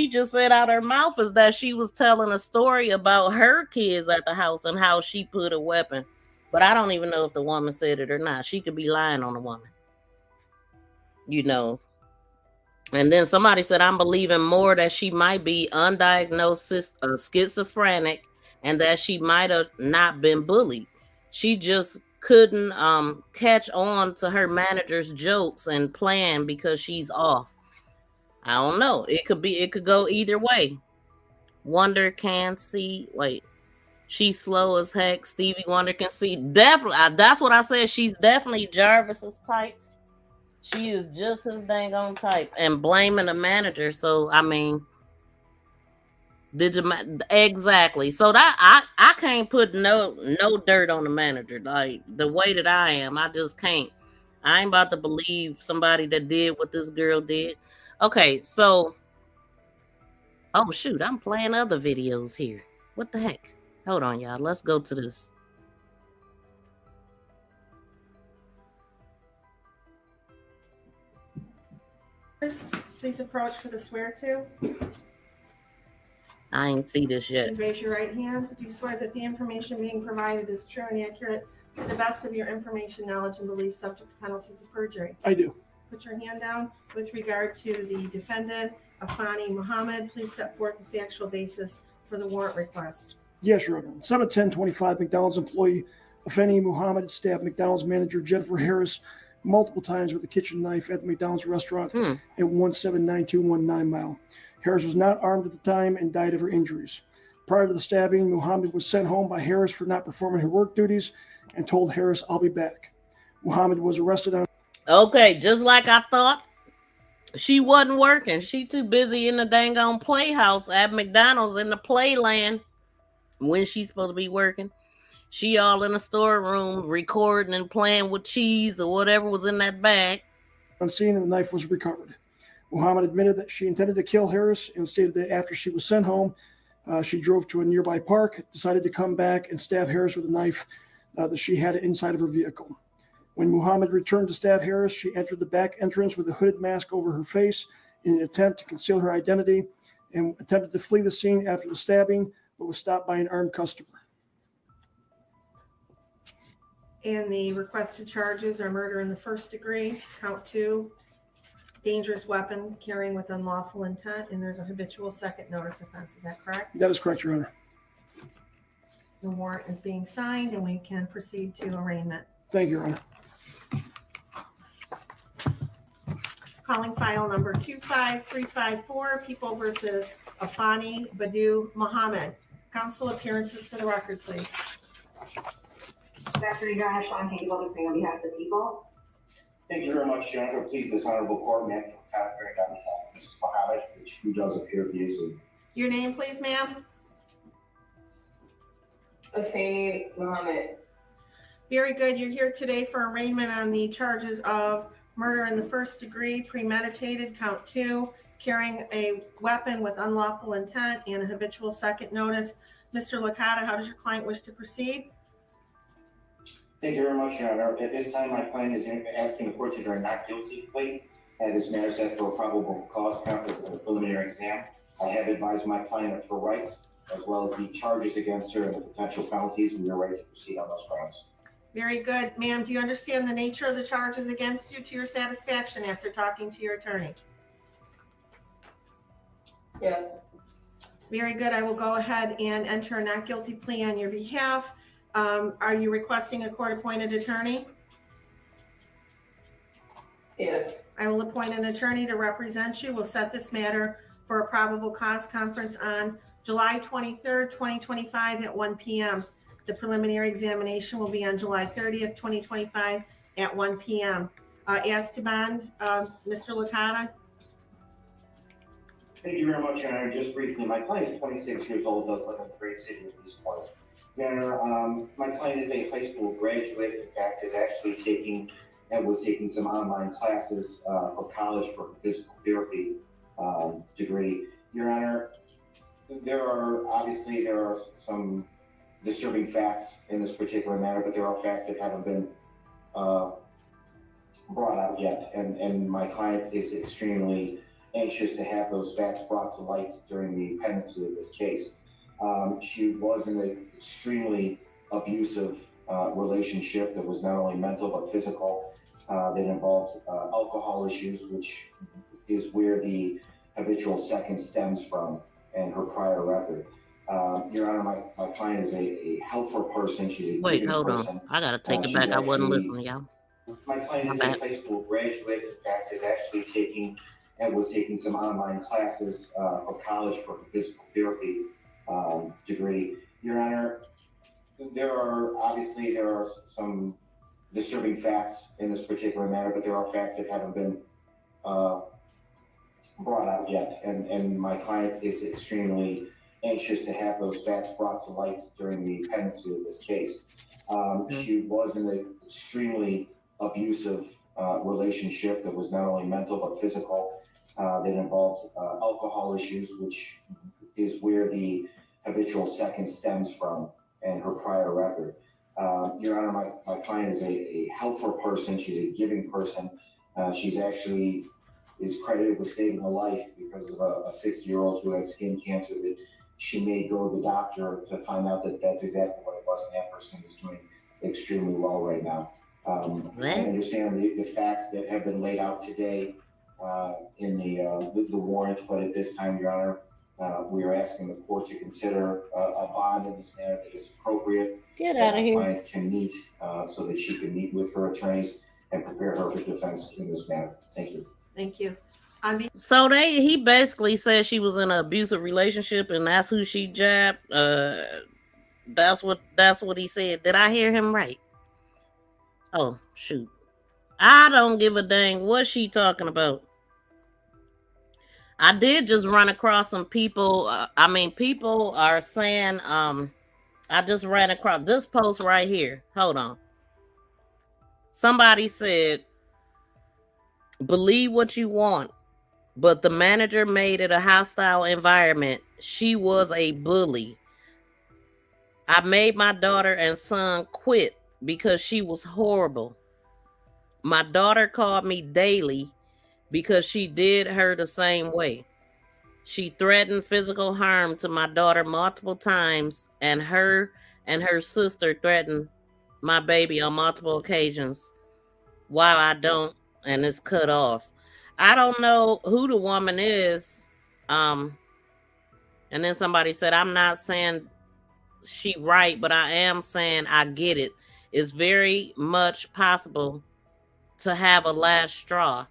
just said out her mouth, is that she was telling a story about her kids at the house and how she put a weapon. But I don't even know if the woman said it or not. She could be lying on the woman. You know. And then somebody said, I'm believing more that she might be undiagnosed schizophrenic and that she might have not been bullied. She just couldn't catch on to her manager's jokes and plan because she's off. I don't know. It could go either way. Wonder can see. Wait. She's slow as heck. Stevie Wonder can see. Definitely. That's what I said. She's definitely Jarvis's type. She is just his dang on type. And blaming the manager. So, I mean, exactly. So that I can't put no dirt on the manager. Like, the way that I am, I just can't. I ain't about to believe somebody that did what this girl did. Okay, so, oh shoot, I'm playing other videos here. What the heck? Hold on, y'all. Let's go to this. Please approach for the swear to. I ain't see this yet. Please raise your right hand. Do you swear that the information being provided is true and accurate to the best of your information, knowledge, and belief, subject to penalties of perjury? I do. Put your hand down. With regard to the defendant, Aphina Muhammad, please set forth the factual basis for the warrant request. Yes, Your Honor. 7/10/25, McDonald's employee Afeni Muhammad stabbed McDonald's manager Jennifer Harris multiple times with a kitchen knife at the McDonald's restaurant at 179219 Mile. Harris was not armed at the time and died of her injuries. Prior to the stabbing, Muhammad was sent home by Harris for not performing her work duties and told Harris, "I'll be back." Muhammad was arrested on... Okay, just like I thought, she wasn't working. She too busy in the dang on playhouse at McDonald's in the playland when she's supposed to be working. She all in the storeroom recording and playing with cheese or whatever was in that bag. On scene, and the knife was recovered. Muhammad admitted that she intended to kill Harris and stated that after she was sent home, she drove to a nearby park, decided to come back and stab Harris with a knife that she had inside of her vehicle. When Muhammad returned to stab Harris, she entered the back entrance with a hooded mask over her face in an attempt to conceal her identity and attempted to flee the scene after the stabbing, but was stopped by an armed customer. And the requested charges are murder in the first degree, count 2, dangerous weapon carrying with unlawful intent, and there's a habitual second notice offense. Is that correct? That is correct, Your Honor. The warrant is being signed, and we can proceed to arraignment. Thank you, Your Honor. Calling file number 25354, People versus Afeni Muhammad. Counsel appearances for the record, please. Good afternoon, Your Honor. Sean Haney, on behalf of the people. Thank you very much, Jennifer. Please, this honorable court, ma'am, bearing on behalf of Mrs. Muhammad, who does appear to be asleep. Your name, please, ma'am. Afeni Muhammad. Very good. You're here today for arraignment on the charges of murder in the first degree, premeditated, count 2, carrying a weapon with unlawful intent, and a habitual second notice. Mr. Licata, how does your client wish to proceed? Thank you very much, Your Honor. At this time, my client is asking the court to enter a not guilty plea. This matter set for a probable cause conference of the preliminary exam. I have advised my client of her rights, as well as the charges against her and the potential penalties. We are ready to proceed on those grounds. Very good. Ma'am, do you understand the nature of the charges against you to your satisfaction after talking to your attorney? Yes. Very good. I will go ahead and enter a not guilty plea on your behalf. Are you requesting a court-appointed attorney? Yes. I will appoint an attorney to represent you. We'll set this matter for a probable cause conference on July 23rd, 2025 at 1 p.m. The preliminary examination will be on July 30th, 2025 at 1 p.m. As to bond, Mr. Licata. Thank you very much, Your Honor. Just briefly, my client is 26 years old, does live in the great city of Eastpointe. Your Honor, my client is a high school graduate. In fact, is actually was taking some online classes for college for a physical therapy degree. Your Honor, there are some disturbing facts in this particular matter, but there are facts that haven't been brought out yet, and my client is extremely anxious to have those facts brought to light during the pendency of this case. She was in an extremely abusive relationship that was not only mental but physical, that involved alcohol issues, which is where the habitual second stems from, and her prior record. Your Honor, my client is a helpful person. She's a Wait, giving hold person. on. I gotta take it back. I wasn't listening, y'all. My client is a high school graduate. In fact, is actually was taking some online classes for college for a physical therapy degree. Your Honor, there are some disturbing facts in this particular matter, but there are facts that haven't been brought out yet, and my client is extremely anxious to have those facts brought to light during the pendency of this case. She was in an extremely abusive relationship that was not only mental but physical, that involved alcohol issues, which is where the habitual second stems from, and her prior record. Your Honor, my client is a helpful person. She's a giving person. She's actually is credited with saving a life because of a 60-year-old who had skin cancer that she may go to the doctor to find out that that's exactly what it was, and that person is doing extremely well right now. I understand the facts that have been laid out today in the warrant, but at this time, Your Honor, we are asking the court to consider a bond in this manner that is appropriate. Get out of here. My client can meet so that she can meet with her attorneys and prepare her for defense in this matter. Thank you. Thank you. So he basically said she was in an abusive relationship, and that's who she jabbed. That's what he said. Did I hear him right? Oh shoot, I don't give a dang what she talking about. I did just run across some people. People are saying, I just ran across this post right here. Hold on. Somebody said, believe what you want, but the manager made it a hostile environment. She was a bully. I made my daughter and son quit because she was horrible. My daughter called me daily because she did her the same way. She threatened physical harm to my daughter multiple times, and her sister threatened my baby on multiple occasions. While I don't, and it's cut off. I don't know who the woman is. And then somebody said, I'm not saying she right, but I am saying I get it. It's very much possible to have a last straw,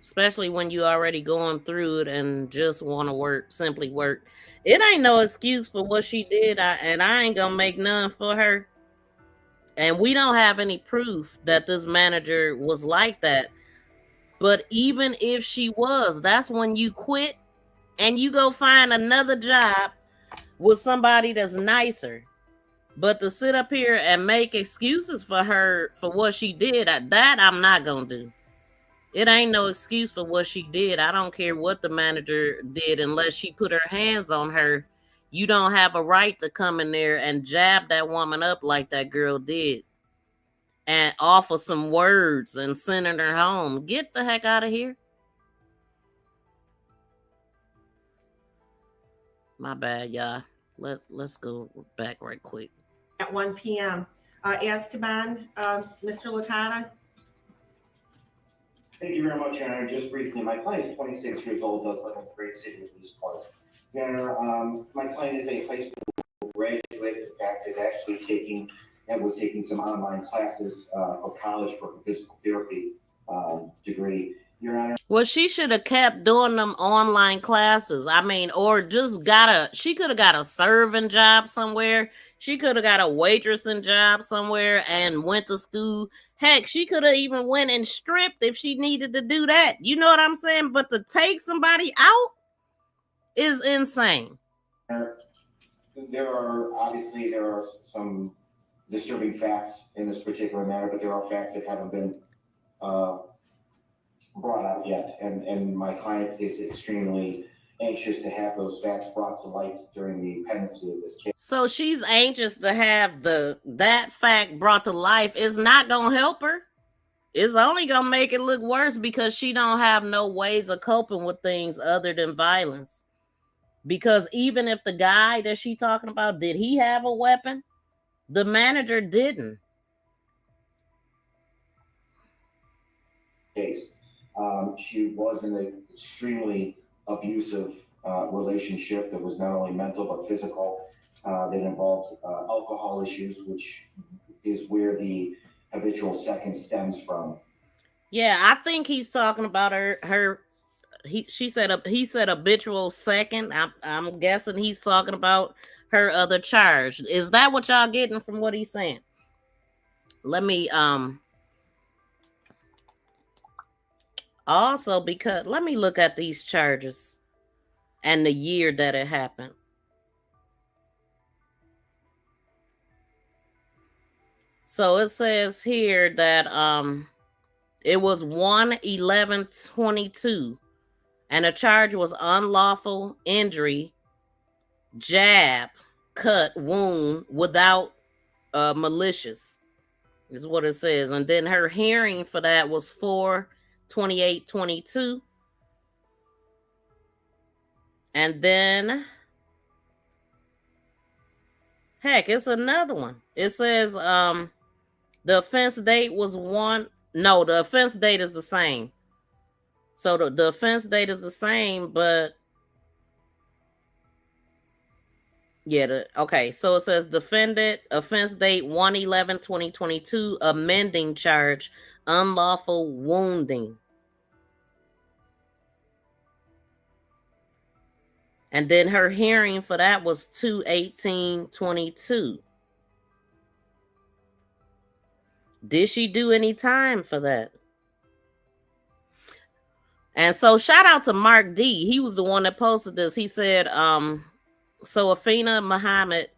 especially when you already going through it and just want to simply work. It ain't no excuse for what she did, and I ain't gonna make none for her. And we don't have any proof that this manager was like that. But even if she was, that's when you quit and you go find another job with somebody that's nicer. But to sit up here and make excuses for her for what she did, that I'm not gonna do. It ain't no excuse for what she did. I don't care what the manager did unless she put her hands on her. You don't have a right to come in there and jab that woman up like that girl did and offer some words and sending her home. Get the heck out of here. My bad, y'all. Let's go back right quick. At 1 p.m. Esteban, Mr. Latata. Thank you very much, Your Honor. Just briefly, my client is 26 years old, does live in the great city of Eastpointe. Your Honor, my client is a high school graduate. In fact, is actually was taking some online classes for college for a physical therapy degree. Your Honor. Well, she should have kept doing them online classes. Or just she could have got a serving job somewhere. She could have got a waitressing job somewhere and went to school. Heck, she could have even went and stripped if she needed to do that. You know what I'm saying? But to take somebody out is insane. There are some disturbing facts in this particular matter, but there are facts that haven't been brought out yet, and my client is extremely anxious to have those facts brought to light during the pendency of this case. So she's anxious to have that fact brought to life. Is not gonna help her. It's only gonna make it look worse because she don't have no ways of coping with things other than violence. Because even if the guy that she talking about, did he have a weapon? The manager didn't. Case. She was in an extremely abusive relationship that was not only mental but physical, that involved alcohol issues, which is where the habitual second stems from. Yeah, I think he's talking about he said habitual second. I'm guessing he's talking about her other charge. Is that what y'all getting from what he's saying? Let me also, because let me look at these charges and the year that it happened. So it says here that it was 1/11/22 and the charge was unlawful injury, jab, cut, wound without malicious is what it says. And then her hearing for that was 4/28/22. And then heck, it's another one. It says the offense date was the offense date is the same. So the offense date is the same, but yeah, okay. So it says defendant, offense date 1/11/2022, amending charge, unlawful wounding. And then her hearing for that was 2/18/22. Did she do any time for that? And so shout out to Mark D. He was the one that posted this. He said, so Aphina Muhammad,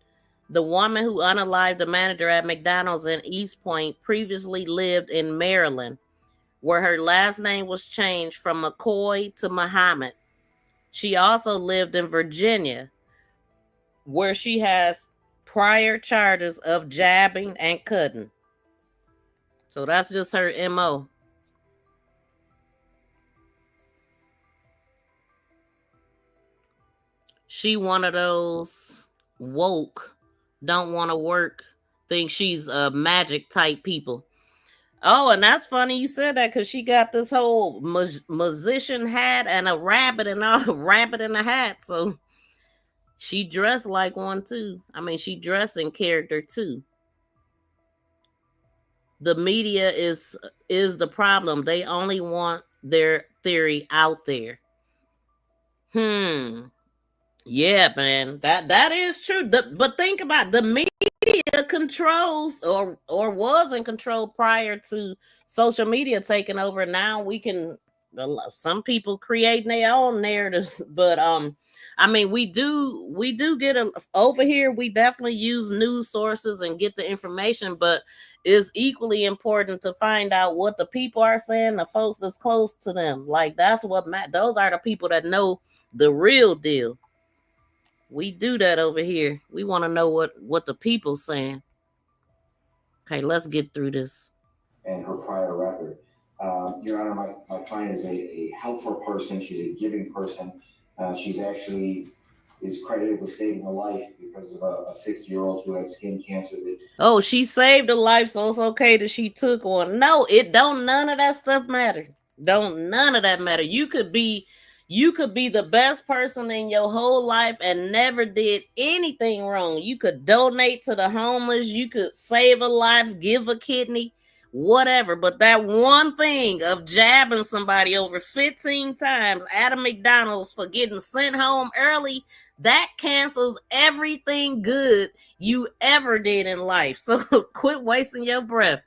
the woman who unalived the manager at McDonald's in Eastpointe, previously lived in Maryland, where her last name was changed from McCoy to Muhammad. She also lived in Virginia, where she has prior charges of jabbing and cutting. So that's just her MO. She one of those woke, don't want to work, think she's a magic type people. Oh, and that's funny you said that, because she got this whole musician hat and a rabbit and all, rabbit in a hat. So she dressed like one too. I mean, she dressed in character too. The media is the problem. They only want their theory out there. Yeah, man, that is true. But think about it. The media controls or was in control prior to social media taking over. Now we can, some people creating their own narratives, but I mean, we do get over here. We definitely use news sources and get the information, but it's equally important to find out what the people are saying, the folks that's close to them. Like, that's what those are the people that know the real deal. We do that over here. We want to know what the people's saying. Okay, let's get through this. And her prior record. Your Honor, my client is a helpful person. She's a giving person. She's actually is credited with saving a life because of a 60-year-old who had skin cancer. Oh, she saved a life, so it's okay that she took one. No, it don't. None of that stuff matter. Don't none of that matter. You could be the best person in your whole life and never did anything wrong. You could donate to the homeless. You could save a life, give a kidney, whatever. But that one thing of jabbing somebody over 15 times at a McDonald's for getting sent home early, that cancels everything good you ever did in life. So quit wasting your breath.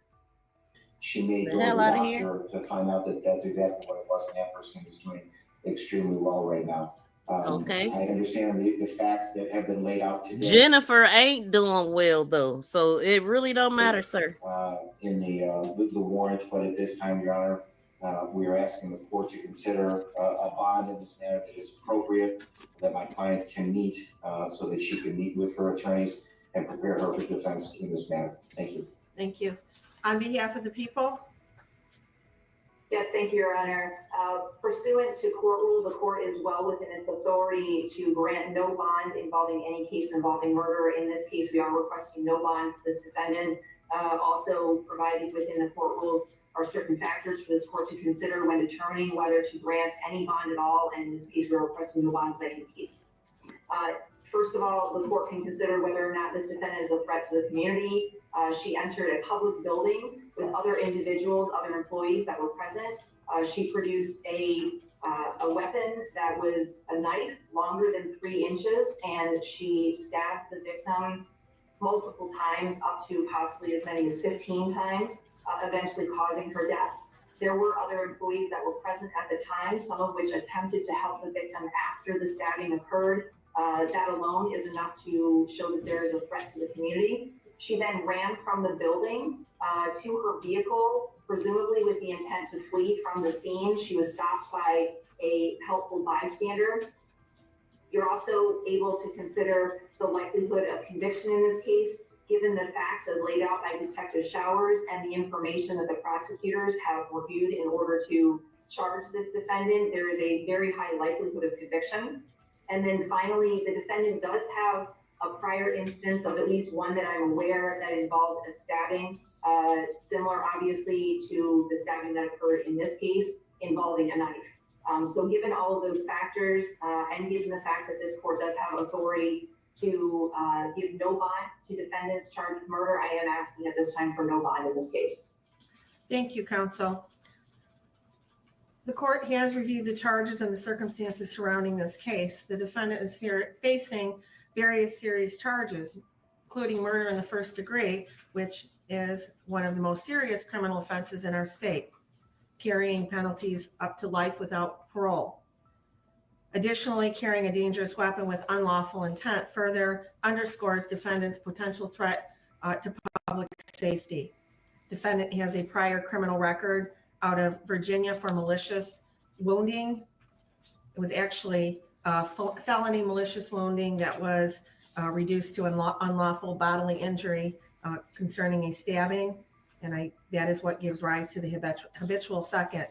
She may go to the doctor to find out that that's exactly what it was, and that person is doing extremely well right now. Okay. I understand the facts that have been laid out today. Jennifer ain't doing well though, so it really don't matter, sir. In the warrant, but at this time, Your Honor, we are asking the court to consider a bond in this manner that is appropriate, that my client can meet, so that she can meet with her attorneys and prepare her for defense in this manner. Thank you. Thank you. On behalf of the people. Yes, thank you, Your Honor. Pursuant to court rule, the court is well within its authority to grant no bond involving any case involving murder. In this case, we are requesting no bond for this defendant. Also provided within the court rules are certain factors for this court to consider when determining whether to grant any bond at all. And in this case, we are requesting no bond as I indicate. First of all, the court can consider whether or not this defendant is a threat to the community. She entered a public building with other individuals, other employees that were present. She produced a weapon that was a knife longer than 3 inches, and she stabbed the victim multiple times, up to possibly as many as 15 times, eventually causing her death. There were other employees that were present at the time, some of which attempted to help the victim after the stabbing occurred. That alone is enough to show that there is a threat to the community. She then ran from the building to her vehicle, presumably with the intent to flee from the scene. She was stopped by a helpful bystander. You're also able to consider the likelihood of conviction in this case, given the facts as laid out by Detective Showers and the information that the prosecutors have reviewed in order to charge this defendant. There is a very high likelihood of conviction. And then finally, the defendant does have a prior instance of at least one that I'm aware that involved a stabbing, similar obviously to the stabbing that occurred in this case involving a knife. So given all of those factors and given the fact that this court does have authority to give no bond to defendants charged with murder, I am asking at this time for no bond in this case. Thank you, counsel. The court has reviewed the charges and the circumstances surrounding this case. The defendant is facing various serious charges, including murder in the first degree, which is one of the most serious criminal offenses in our state, carrying penalties up to life without parole. Additionally, carrying a dangerous weapon with unlawful intent further underscores defendant's potential threat to public safety. Defendant has a prior criminal record out of Virginia for malicious wounding. It was actually felony malicious wounding that was reduced to unlawful bodily injury concerning a stabbing. And that is what gives rise to the habitual second.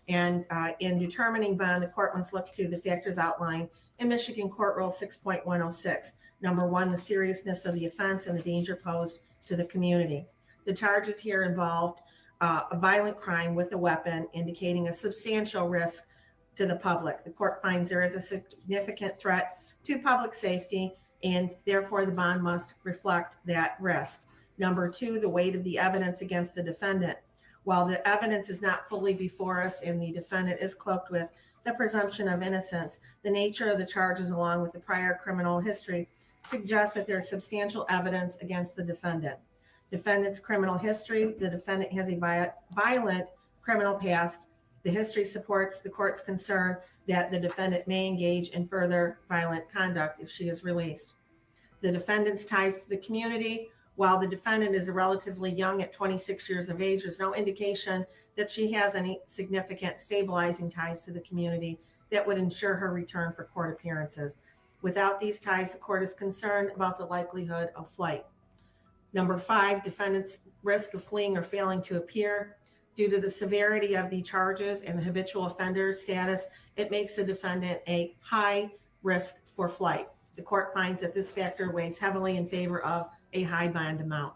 And in determining bond, the court must look to the factors outlined in Michigan Court Rule 6.106. Number one, the seriousness of the offense and the danger posed to the community. The charges here involved a violent crime with a weapon, indicating a substantial risk to the public. The court finds there is a significant threat to public safety, and therefore the bond must reflect that risk. Number two, the weight of the evidence against the defendant. While the evidence is not fully before us and the defendant is cloaked with the presumption of innocence, the nature of the charges along with the prior criminal history suggests that there's substantial evidence against the defendant. Defendant's criminal history: the defendant has a violent criminal past. The history supports the court's concern that the defendant may engage in further violent conduct if she is released. The defendant's ties to the community: while the defendant is relatively young at 26 years of age, there's no indication that she has any significant stabilizing ties to the community that would ensure her return for court appearances. Without these ties, the court is concerned about the likelihood of flight. Number five, defendant's risk of fleeing or failing to appear. Due to the severity of the charges and the habitual offender status, it makes the defendant a high risk for flight. The court finds that this factor weighs heavily in favor of a high bond amount.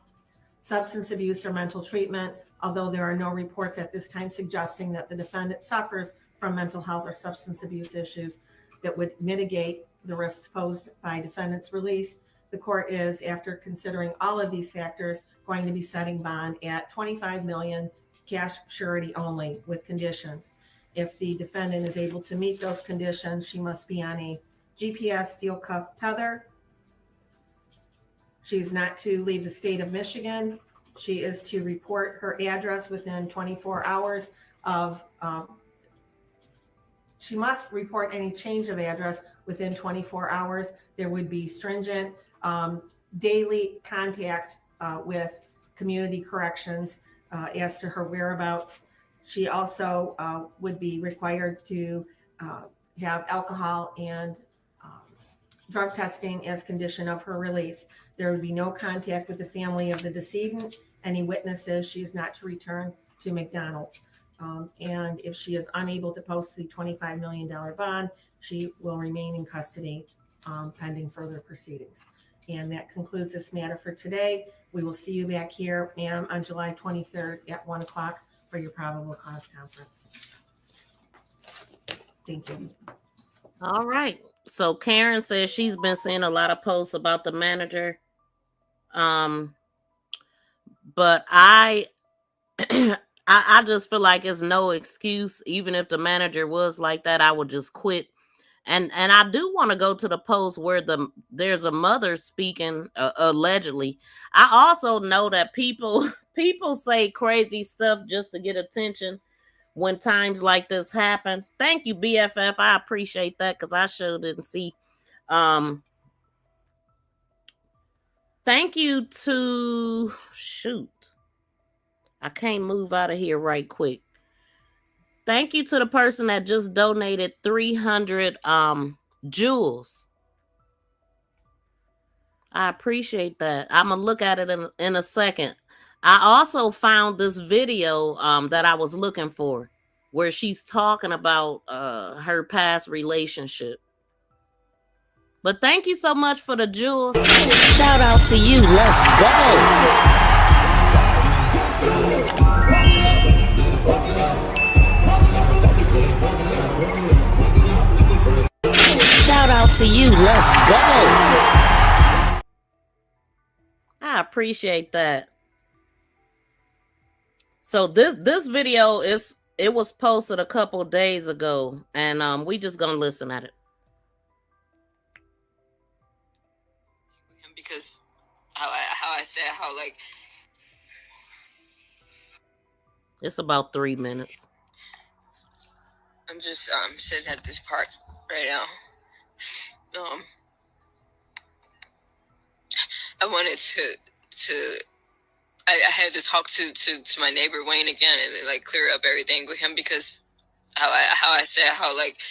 Substance abuse or mental treatment: although there are no reports at this time suggesting that the defendant suffers from mental health or substance abuse issues that would mitigate the risks posed by defendant's release, the court is, after considering all of these factors, going to be setting bond at $25 million cash surety only with conditions. If the defendant is able to meet those conditions, she must be on a GPS steel cuff tether. She's not to leave the state of Michigan. She is to report her address within 24 hours of, she must report any change of address within 24 hours. There would be stringent daily contact with community corrections as to her whereabouts. She also would be required to have alcohol and drug testing as condition of her release. There would be no contact with the family of the decedent. Any witnesses, she is not to return to McDonald's. And if she is unable to post the $25 million bond, she will remain in custody pending further proceedings. And that concludes this matter for today. We will see you back here, ma'am, on July 23rd at 1 o'clock for your probable cause conference. Thank you. All right. So Karen says she's been seeing a lot of posts about the manager. But I just feel like it's no excuse. Even if the manager was like that, I would just quit. And I do want to go to the post where there's a mother speaking allegedly. I also know that people say crazy stuff just to get attention when times like this happen. Thank you, BFF. I appreciate that because I sure didn't see. Thank you to I can't move out of here right quick. Thank you to the person that just donated 300 jewels. I appreciate that. I'm gonna look at it in a second. I also found this video that I was looking for where she's talking about her past relationship. But thank you so much for the jewels. Shout out to you. Let's go. Shout out to you. Let's go. I appreciate that. So this video it was posted a couple days ago, and we just gonna listen at it. Because how I said how like It's about 3 minutes. I'm just sitting at this park right now. I wanted to I had to talk to my neighbor Wayne again and like clear up everything with him, because how I said how like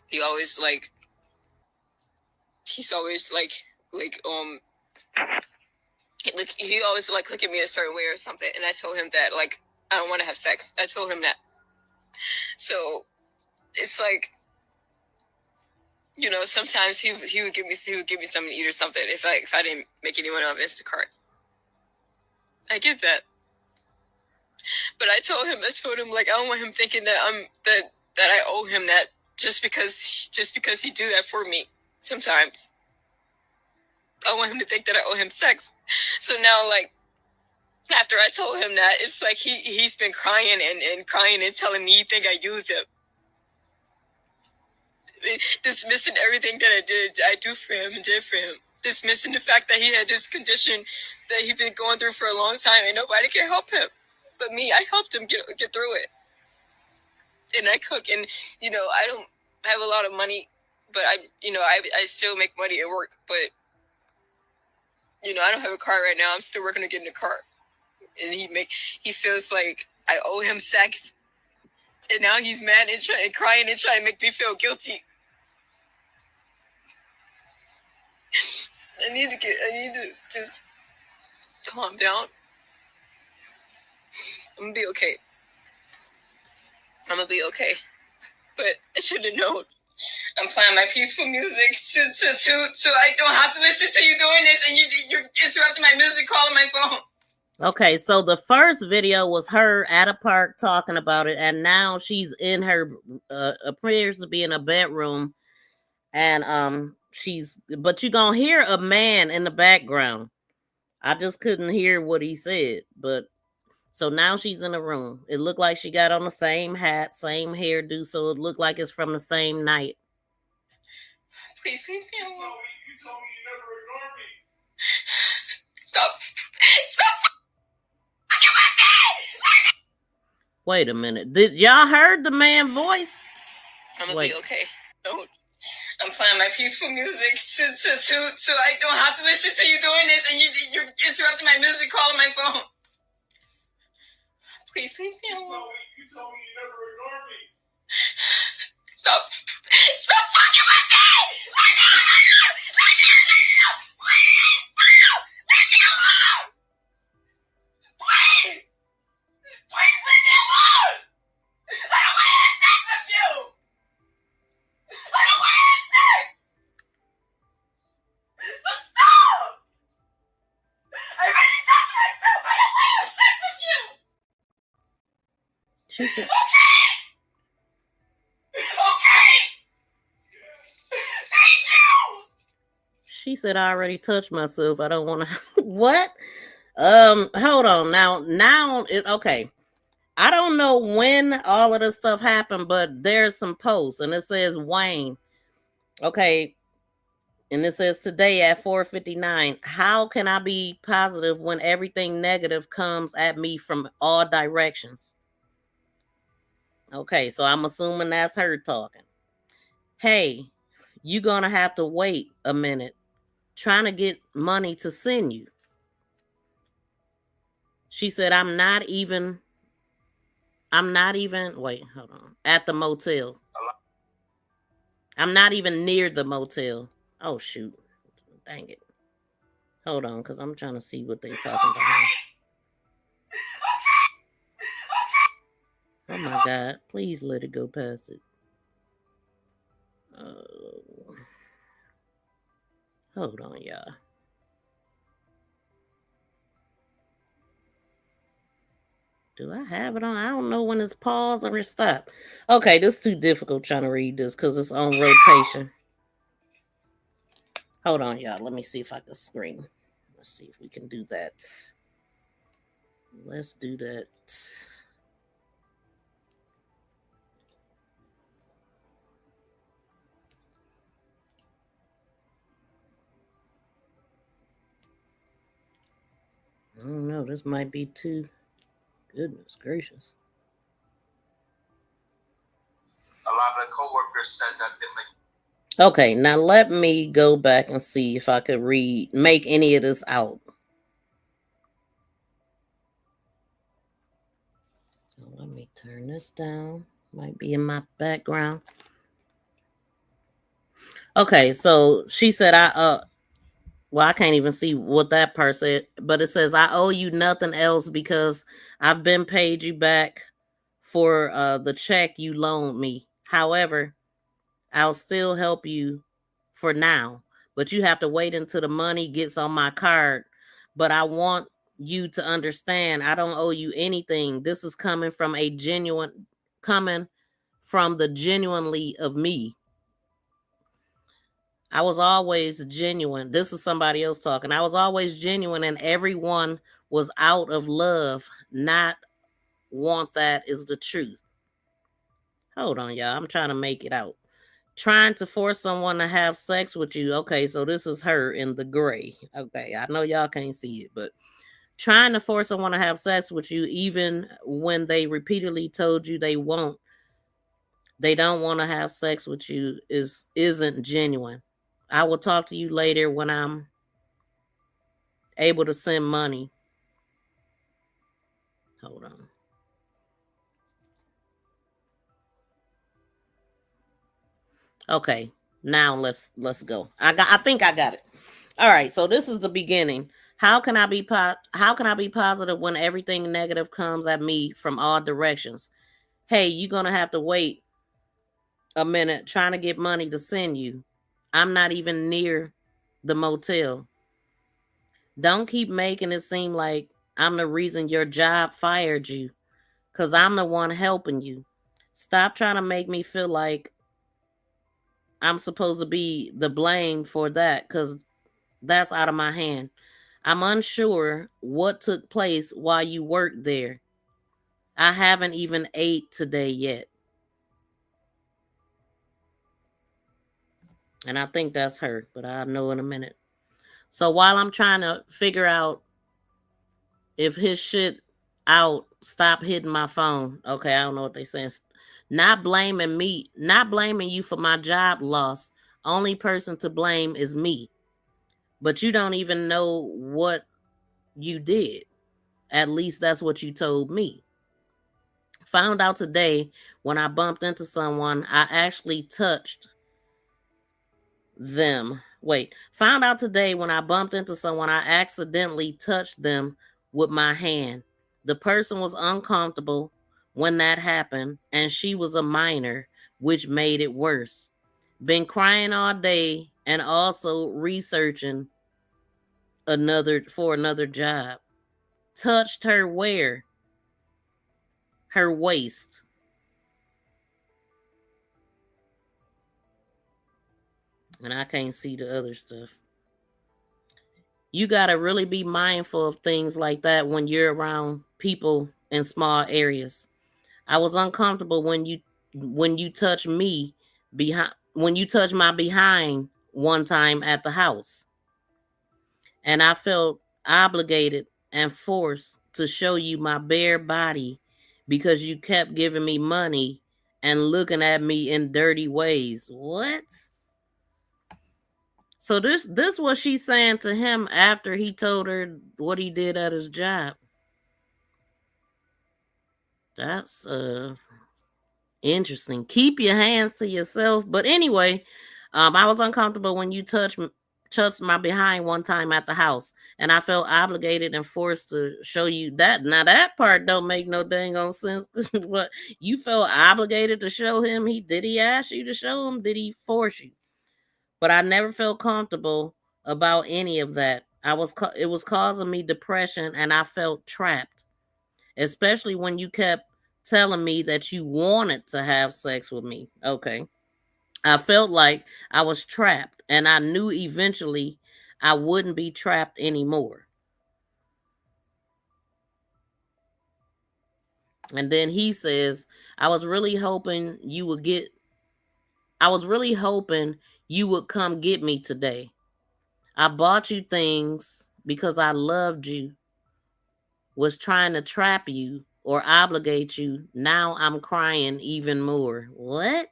he always like he's always like he always like look at me a certain way or something, and I told him that like I don't want to have sex. I told him that. So it's like, you know, sometimes he would give me something to eat or something if I didn't make anyone on Instacart. I get that, but I told him like I don't want him thinking that that I owe him that just because he do that for me. Sometimes I want him to think that I owe him sex. So now, like, after I told him that, it's like he's been crying and crying and telling me he think I use him, dismissing everything that I do for him and did for him, dismissing the fact that he had this condition that he'd been going through for a long time and nobody can help him but me. I helped him get through it, and I cook, and you know, I don't have a lot of money, but I still make money at work, but you know, I don't have a car right now. I'm still working to get in a car, and he feels like I owe him sex, and now he's mad and crying and trying to make me feel guilty. I need to just calm down. I'm gonna be okay. But I should have known. I'm playing my peaceful music so I don't have to listen to you doing this, and you're interrupting my music, calling my phone. Okay, so the first video was her at a park talking about it, and now she's in her appears to be in a bedroom, and but you're gonna hear a man in the background. I just couldn't hear what he said, but so now she's in a room. It looked like she got on the same hat, same hairdo, so it looked like it's from the same night. Please leave me alone. You told me you never ignored me. Stop. Wait a minute. Did y'all heard the man's voice? I'm gonna be okay. Don't. I'm playing my peaceful music so I don't have to listen to you doing this, and you're interrupting my music, calling my phone. Please leave me alone. You told me you never ignored me. Stop fucking with me! Let me alone! Please! Please leave me alone! I don't want to have sex with you! I don't want to have sex! So stop! I already told myself I don't want to have sex with you! She said, okay. Thank you. She said, I already touched myself. I don't want to. What? Hold on. Now, okay. I don't know when all of this stuff happened, but there's some posts, and it says Wayne. Okay. And it says today at 4:59, how can I be positive when everything negative comes at me from all directions? Okay, so I'm assuming that's her talking. Hey, you're going to have to wait a minute trying to get money to send you. She said, I'm not even, wait, hold on, at the motel. I'm not even near the motel. Oh, shoot. Dang it. Hold on, because I'm trying to see what they're talking about. Oh, my God. Please let it go past it. Hold on, y'all. Do I have it on? I don't know when it's pause or stop. Okay, this is too difficult trying to read this because it's on rotation. Hold on, y'all. Let me see if I can screen. Let's see if we can do that. Let's do that. I don't know. This might be too. Goodness gracious. A lot of the coworkers said that they make. Okay, now let me go back and see if I could make any of this out. So let me turn this down. Might be in my background. Okay, so she said well, I can't even see what that part said, but it says I owe you nothing else because I've been paid you back for the check you loaned me. However, I'll still help you for now, but you have to wait until the money gets on my card. But I want you to understand I don't owe you anything. This is coming from the genuinely of me. I was always genuine. This is somebody else talking. I was always genuine, and everyone was out of love, not want. That is the truth. Hold on, y'all. I'm trying to make it out. Trying to force someone to have sex with you. Okay, so this is her in the gray. Okay, I know y'all can't see it, but trying to force someone to have sex with you, even when they repeatedly told you they don't want to have sex with you, isn't genuine. I will talk to you later when I'm able to send money. Hold on. Okay, now let's go. I think I got it. All right, so this is the beginning. How can I be positive when everything negative comes at me from all directions? Hey, you're going to have to wait a minute trying to get money to send you. I'm not even near the motel. Don't keep making it seem like I'm the reason your job fired you, because I'm the one helping you. Stop trying to make me feel like I'm supposed to be the blame for that, because that's out of my hand. I'm unsure what took place while you worked there. I haven't even ate today yet. And I think that's her, but I'll know in a minute. So while I'm trying to figure out if his shit out, stop hitting my phone. Okay, I don't know what they saying. Not blaming you for my job loss. Only person to blame is me. But you don't even know what you did. At least that's what you told me. Found out today when I bumped into someone, I actually touched them. Found out today when I bumped into someone, I accidentally touched them with my hand. The person was uncomfortable when that happened, and she was a minor, which made it worse. Been crying all day and also researching another job. Touched her where? Her waist. And I can't see the other stuff. You got to really be mindful of things like that when you're around people in small areas. I was uncomfortable when you touched me when you touched my behind one time at the house. And I felt obligated and forced to show you my bare body because you kept giving me money and looking at me in dirty ways. What? So this what she's saying to him after he told her what he did at his job. That's interesting. Keep your hands to yourself. But anyway, I was uncomfortable when you touched my behind one time at the house, and I felt obligated and forced to show you that. Now that part don't make no dang on sense. But you felt obligated to show him. Did he ask you to show him? Did he force you? But I never felt comfortable about any of that. It was causing me depression, and I felt trapped, especially when you kept telling me that you wanted to have sex with me. Okay. I felt like I was trapped, and I knew eventually I wouldn't be trapped anymore. And then he says, I was really hoping you would come get me today. I bought you things because I loved you, was trying to trap you, or obligate you. Now I'm crying even more. What?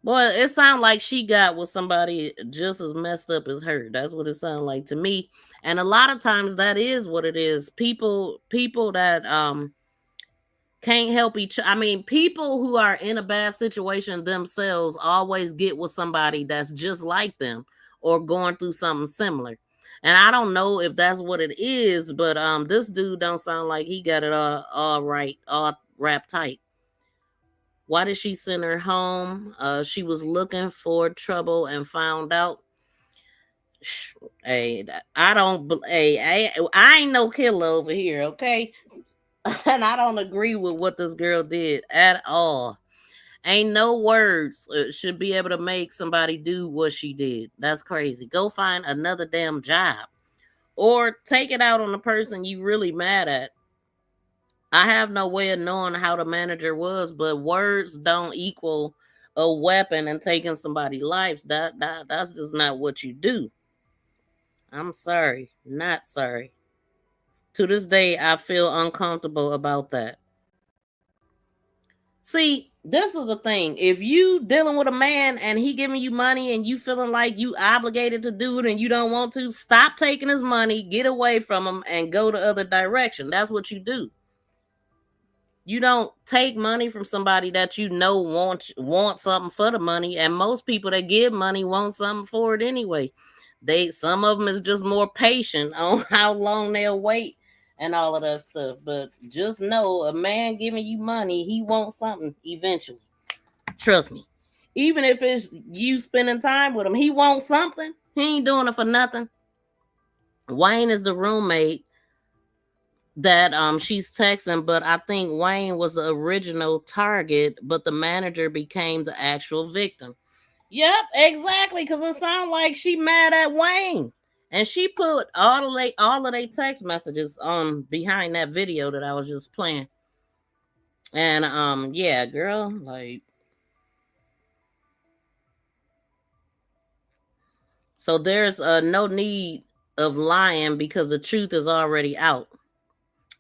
Boy, it sounds like she got with somebody just as messed up as her. That's what it sounds like to me. And a lot of times that is what it is. People that can't help each. I mean, people who are in a bad situation themselves always get with somebody that's just like them or going through something similar. And I don't know if that's what it is, but this dude don't sound like he got it all right, all wrapped tight. Why did she send her home? She was looking for trouble and found out. Hey, I don't. Hey, I ain't no killer over here, okay? And I don't agree with what this girl did at all. Ain't no words should be able to make somebody do what she did. That's crazy. Go find another damn job or take it out on the person you really mad at. I have no way of knowing how the manager was, but words don't equal a weapon and taking somebody's life. That's just not what you do. I'm sorry, not sorry. To this day, I feel uncomfortable about that. See, this is the thing. If you dealing with a man and he giving you money and you feeling like you obligated to do it and you don't want to, stop taking his money, get away from him, and go the other direction. That's what you do. You don't take money from somebody that you know want something for the money, and most people that give money want something for it anyway. Some of them is just more patient on how long they'll wait and all of that stuff. But just know, a man giving you money, he wants something eventually. Trust me. Even if it's you spending time with him, he wants something. He ain't doing it for nothing. Wayne is the roommate that she's texting, but I think Wayne was the original target, but the manager became the actual victim. Yep, exactly, because it sounds like she mad at Wayne. And she put all of their text messages behind that video that I was just playing. And yeah, girl, like, so there's no need of lying because the truth is already out.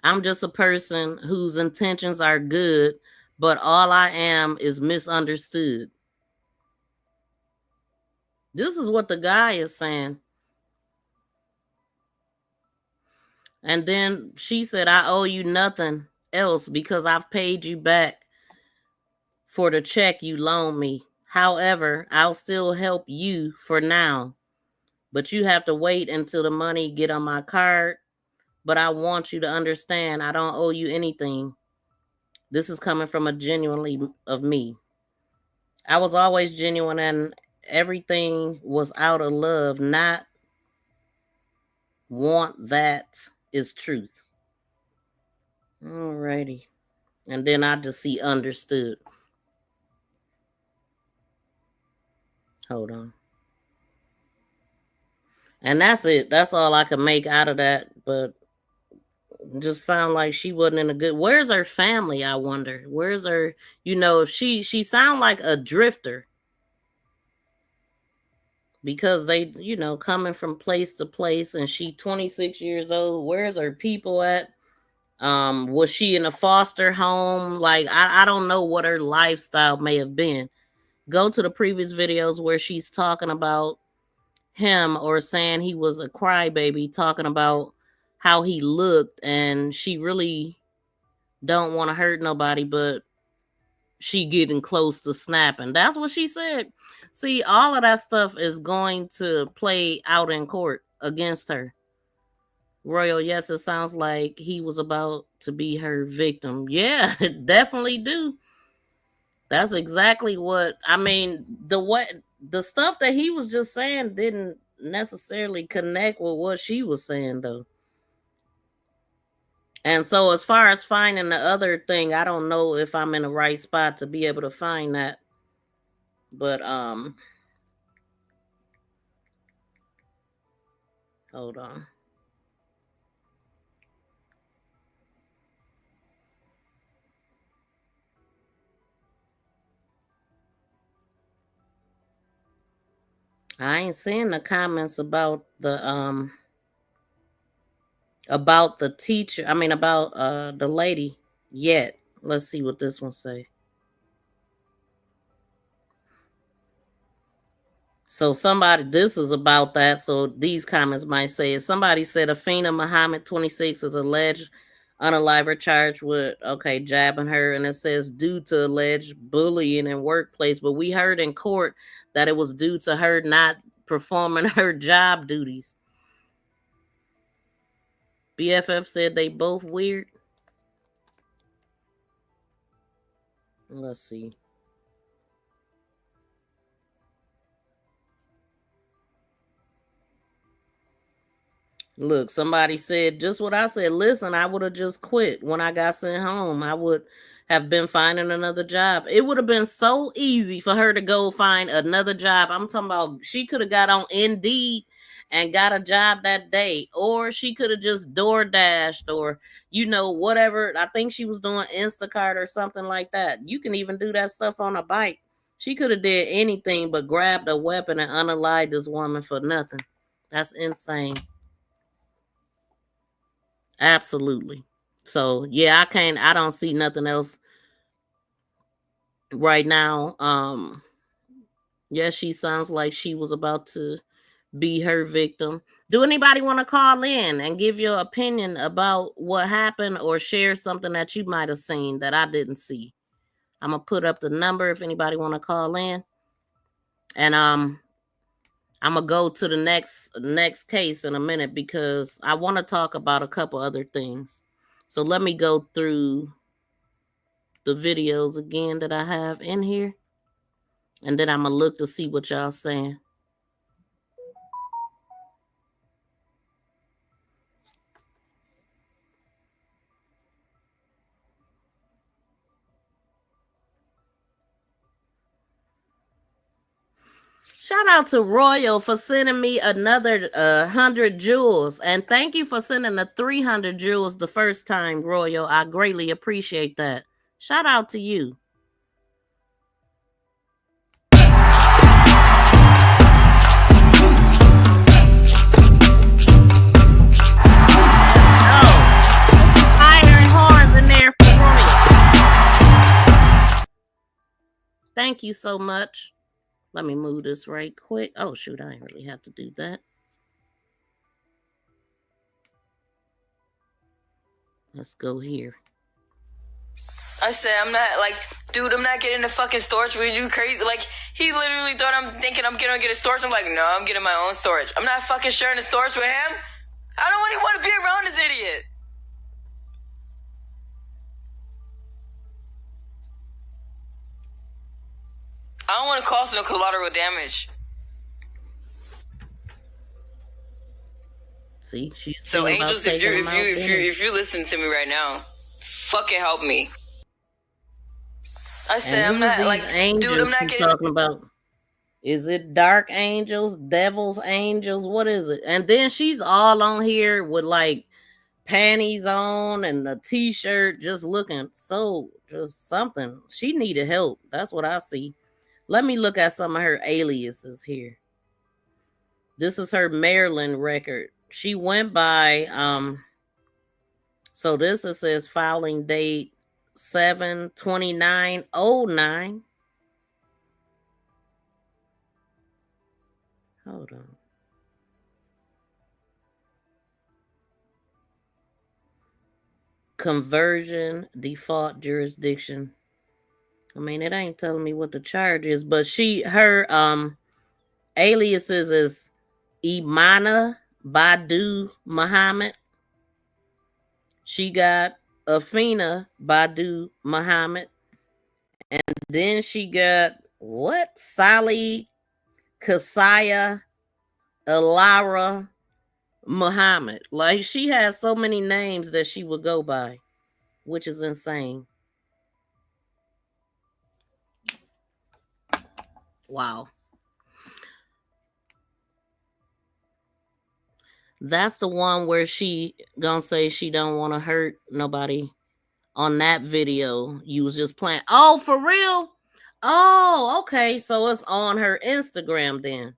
I'm just a person whose intentions are good, but all I am is misunderstood. This is what the guy is saying. And then she said, I owe you nothing else because I've paid you back for the check you loaned me. However, I'll still help you for now. But you have to wait until the money get on my card. But I want you to understand I don't owe you anything. This is coming from a genuinely of me. I was always genuine and everything was out of love, not want. That is truth. Alrighty. And then I just see understood. Hold on. And that's it. That's all I can make out of that. But just sound like she wasn't in a good. Where's her family? I wonder. Where's her? If she sound like a drifter. Because they, coming from place to place, and she 26 years old. Where's her people at? Was she in a foster home? Like, I don't know what her lifestyle may have been. Go to the previous videos where she's talking about him or saying he was a crybaby, talking about how he looked, and she really don't want to hurt nobody, but she getting close to snapping. That's what she said. See, all of that stuff is going to play out in court against her. Royal, yes, it sounds like he was about to be her victim. Yeah, definitely do. That's exactly what I mean. The stuff that he was just saying didn't necessarily connect with what she was saying, though. And so as far as finding the other thing, I don't know if I'm in the right spot to be able to find that. But hold on. I ain't seeing the comments about the about the teacher. I mean, about the lady yet. Let's see what this one say. So somebody, this is about that. So these comments might say, somebody said Aphina Muhammad, 26, is alleged unalive charged with, okay, jabbing her. And it says due to alleged bullying in workplace. But we heard in court that it was due to her not performing her job duties. BFF said they both weird. Let's see. Look, somebody said just what I said. Listen, I would have just quit when I got sent home. I would have been finding another job. It would have been so easy for her to go find another job. I'm talking about she could have got on Indeed and got a job that day, or she could have just door dashed, or whatever. I think she was doing Instacart or something like that. You can even do that stuff on a bike. She could have did anything but grabbed a weapon and unalived this woman for nothing. That's insane. Absolutely. So yeah, I don't see nothing else right now. Yeah, she sounds like she was about to be her victim. Do anybody want to call in and give your opinion about what happened, or share something that you might have seen that I didn't see? I'm gonna put up the number if anybody want to call in. And I'm gonna go to the next case in a minute, because I want to talk about a couple other things. So let me go through the videos again that I have in here, and then I'm gonna look to see what y'all saying. Shout out to Royal for sending me another 100 jewels, and thank you for sending the 300 jewels the first time, Royal. I greatly appreciate that. Shout out to you. Thank you so much. Let me move this right quick. Oh, shoot, I didn't really have to do that. Let's go here. I said, I'm not getting the fucking storage. Were you crazy? Like, he literally thought I'm thinking I'm gonna get a storage. I'm like, no, I'm getting my own storage. I'm not fucking sharing the storage with him. I don't really want to be around this idiot. I don't want to cause no collateral damage. See, she's so Angels. If you listen to me right now, fucking help me. I said, I'm not like, dude, I'm not getting talking about. Is it dark angels, devil's angels? What is it? And then she's all on here with like panties on and a t-shirt, just looking so just something. She needed help. That's what I see. Let me look at some of her aliases here. This is her Maryland record. She went by so this says filing date 7/29/09. Hold on. Conversion default jurisdiction. I mean, it ain't telling me what the charge is, but her aliases is Imana Badu Muhammad. She got Aphina Badu Muhammad. And then she got what? Sally Kasaya Alara Muhammad. Like, she has so many names that she would go by, which is insane. Wow. That's the one where she gonna say she don't want to hurt nobody. On that video, you was just playing. Oh, for real? Oh, okay. So it's on her Instagram then.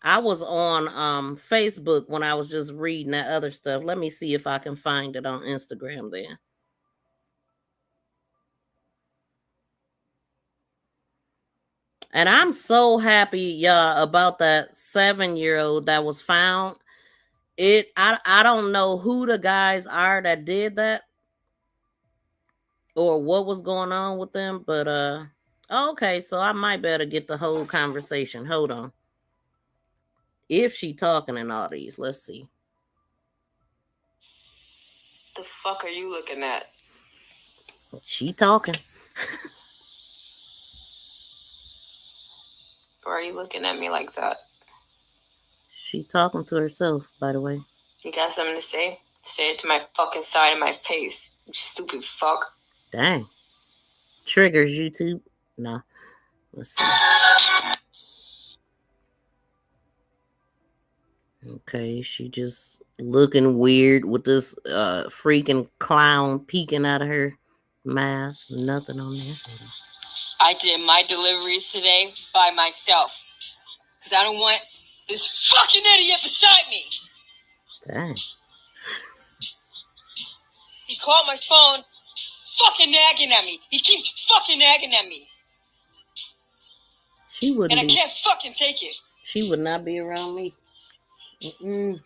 I was on Facebook when I was just reading that other stuff. Let me see if I can find it on Instagram then. And I'm so happy, y'all, about that 7-year-old that was found. I don't know who the guys are that did that or what was going on with them, but okay, so I might better get the whole conversation. Hold on. If she talking in all these, let's see. The fuck are you looking at? She talking. Or are you looking at me like that? She talking to herself, by the way. You got something to say? Say it to my fucking side of my face, you stupid fuck. Dang. Triggers YouTube. No. Let's see. Okay, she just looking weird with this freaking clown peeking out of her mask. Nothing on there. I did my deliveries today by myself. Because I don't want this fucking idiot beside me. Dang. He called my phone fucking nagging at me. He keeps fucking nagging at me. She wouldn't And I can't fucking take it. She would not be around me. I don't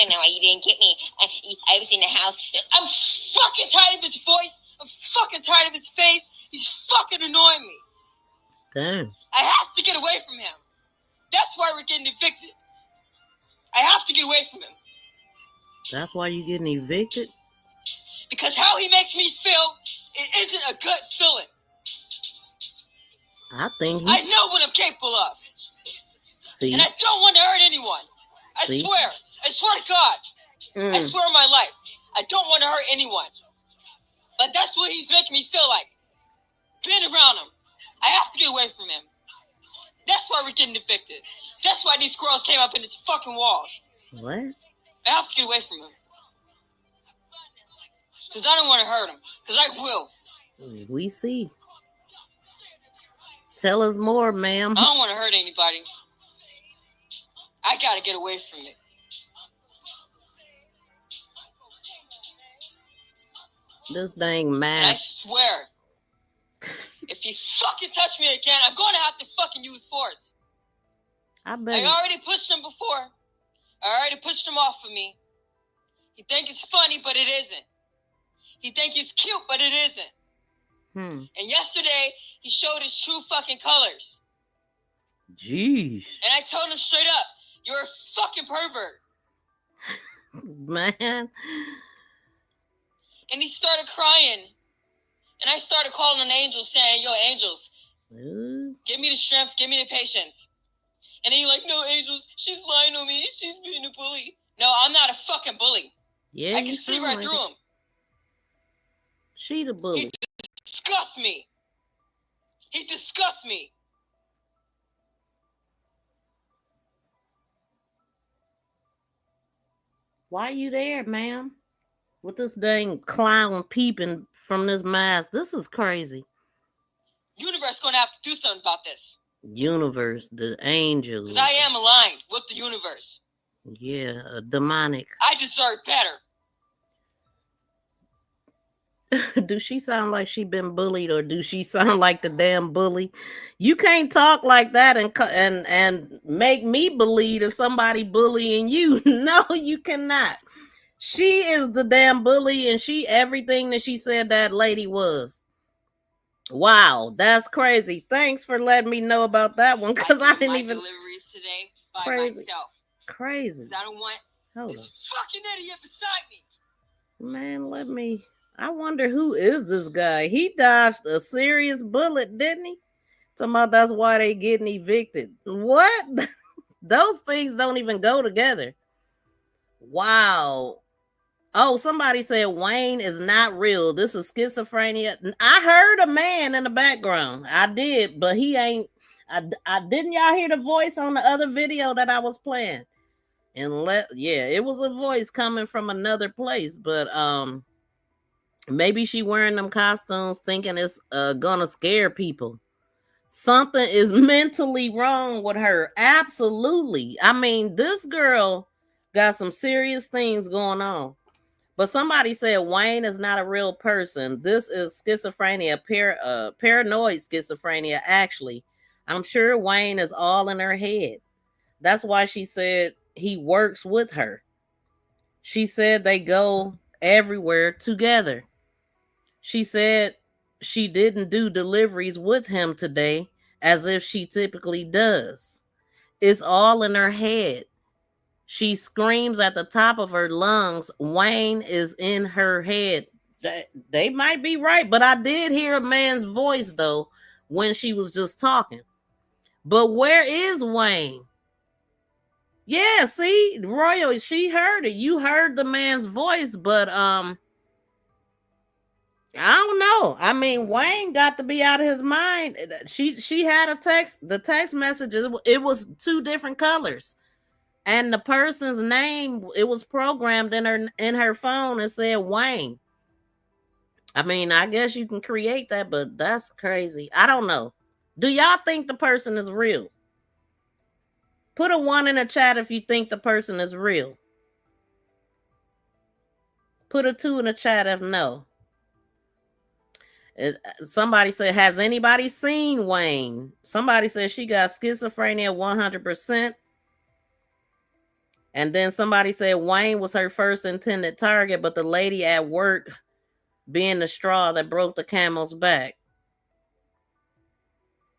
know why you didn't get me. I was in the house. I'm fucking tired of his voice. I'm fucking tired of his face. He's fucking annoying me. Damn. I have to get away from him. That's why we're getting evicted. I have to get away from him. That's why you getting evicted? Because how he makes me feel, it isn't a good feeling. I think I know what I'm capable of. See? And I don't want to hurt anyone. See? I swear to God. I swear on my life. I don't want to hurt anyone. But that's what he's making me feel like. Being around him. I have to get away from him. That's why we're getting evicted. That's why these squirrels came up in his fucking walls. What? I have to get away from him. Because I don't want to hurt him. Because I will. We see. Tell us more, ma'am. I don't want to hurt anybody. I gotta get away from it. This dang And I mask. swear, if you fucking touch me again, I'm gonna have to fucking use force. I I already pushed him before. I already pushed him off of me. He think it's funny, but it isn't. He think he's cute, but it isn't. And yesterday, he showed his true fucking colors. Jeez. And I told him straight up, you're a fucking pervert. Man. And he started crying. And I started calling on angels saying, yo, angels, give me the strength, give me the patience. And then you're like, no, angels, she's lying on me. She's being a bully. No, I'm not a fucking bully. Yeah, I can see right through him. She the bully. He disgusts me. He disgusts me. Why you there, ma'am? With this dang clown peeping from this mask. This is crazy. Universe gonna have to do something about this. Universe, the angels. Because I am aligned with the universe. Yeah, demonic. I deserve better. Do she sound like she been bullied, or do she sound like the damn bully? You can't talk like that and make me believe that somebody bullying you. No, you cannot. She is the damn bully, and she everything that she said that lady was. Wow, that's crazy. Thanks for letting me know about that one, because I didn't even. Deliveries today by Crazy. myself. Crazy. Because I don't want this fucking idiot beside me. Man, let me. I wonder who is this guy. He dodged a serious bullet, didn't he? Talking about that's why they getting evicted. What? Those things don't even go together. Wow. Oh, somebody said Wayne is not real. This is schizophrenia. I heard a man in the background. I did, but he ain't. I didn't y'all hear the voice on the other video that I was playing? And yeah, it was a voice coming from another place, but maybe she wearing them costumes thinking it's gonna scare people. Something is mentally wrong with her. Absolutely. I mean, this girl got some serious things going on. But somebody said Wayne is not a real person. This is schizophrenia, paranoid schizophrenia, actually. I'm sure Wayne is all in her head. That's why she said he works with her. She said they go everywhere together. She said she didn't do deliveries with him today as if she typically does. It's all in her head. She screams at the top of her lungs. Wayne is in her head. They might be right, but I did hear a man's voice, though, when she was just talking. But where is Wayne? Yeah, see, Royal, she heard it. You heard the man's voice, but I don't know. I mean, Wayne got to be out of his mind. She had a text, the text messages, it was 2 different colors. And the person's name, it was programmed in her phone and said Wayne. I mean, I guess you can create that, but that's crazy. I don't know. Do y'all think the person is real? Put a 1 in the chat if you think the person is real. Put a 2 in the chat if no. Somebody said, has anybody seen Wayne? Somebody said she got schizophrenia 100%. And then somebody said Wayne was her first intended target, but the lady at work being the straw that broke the camel's back.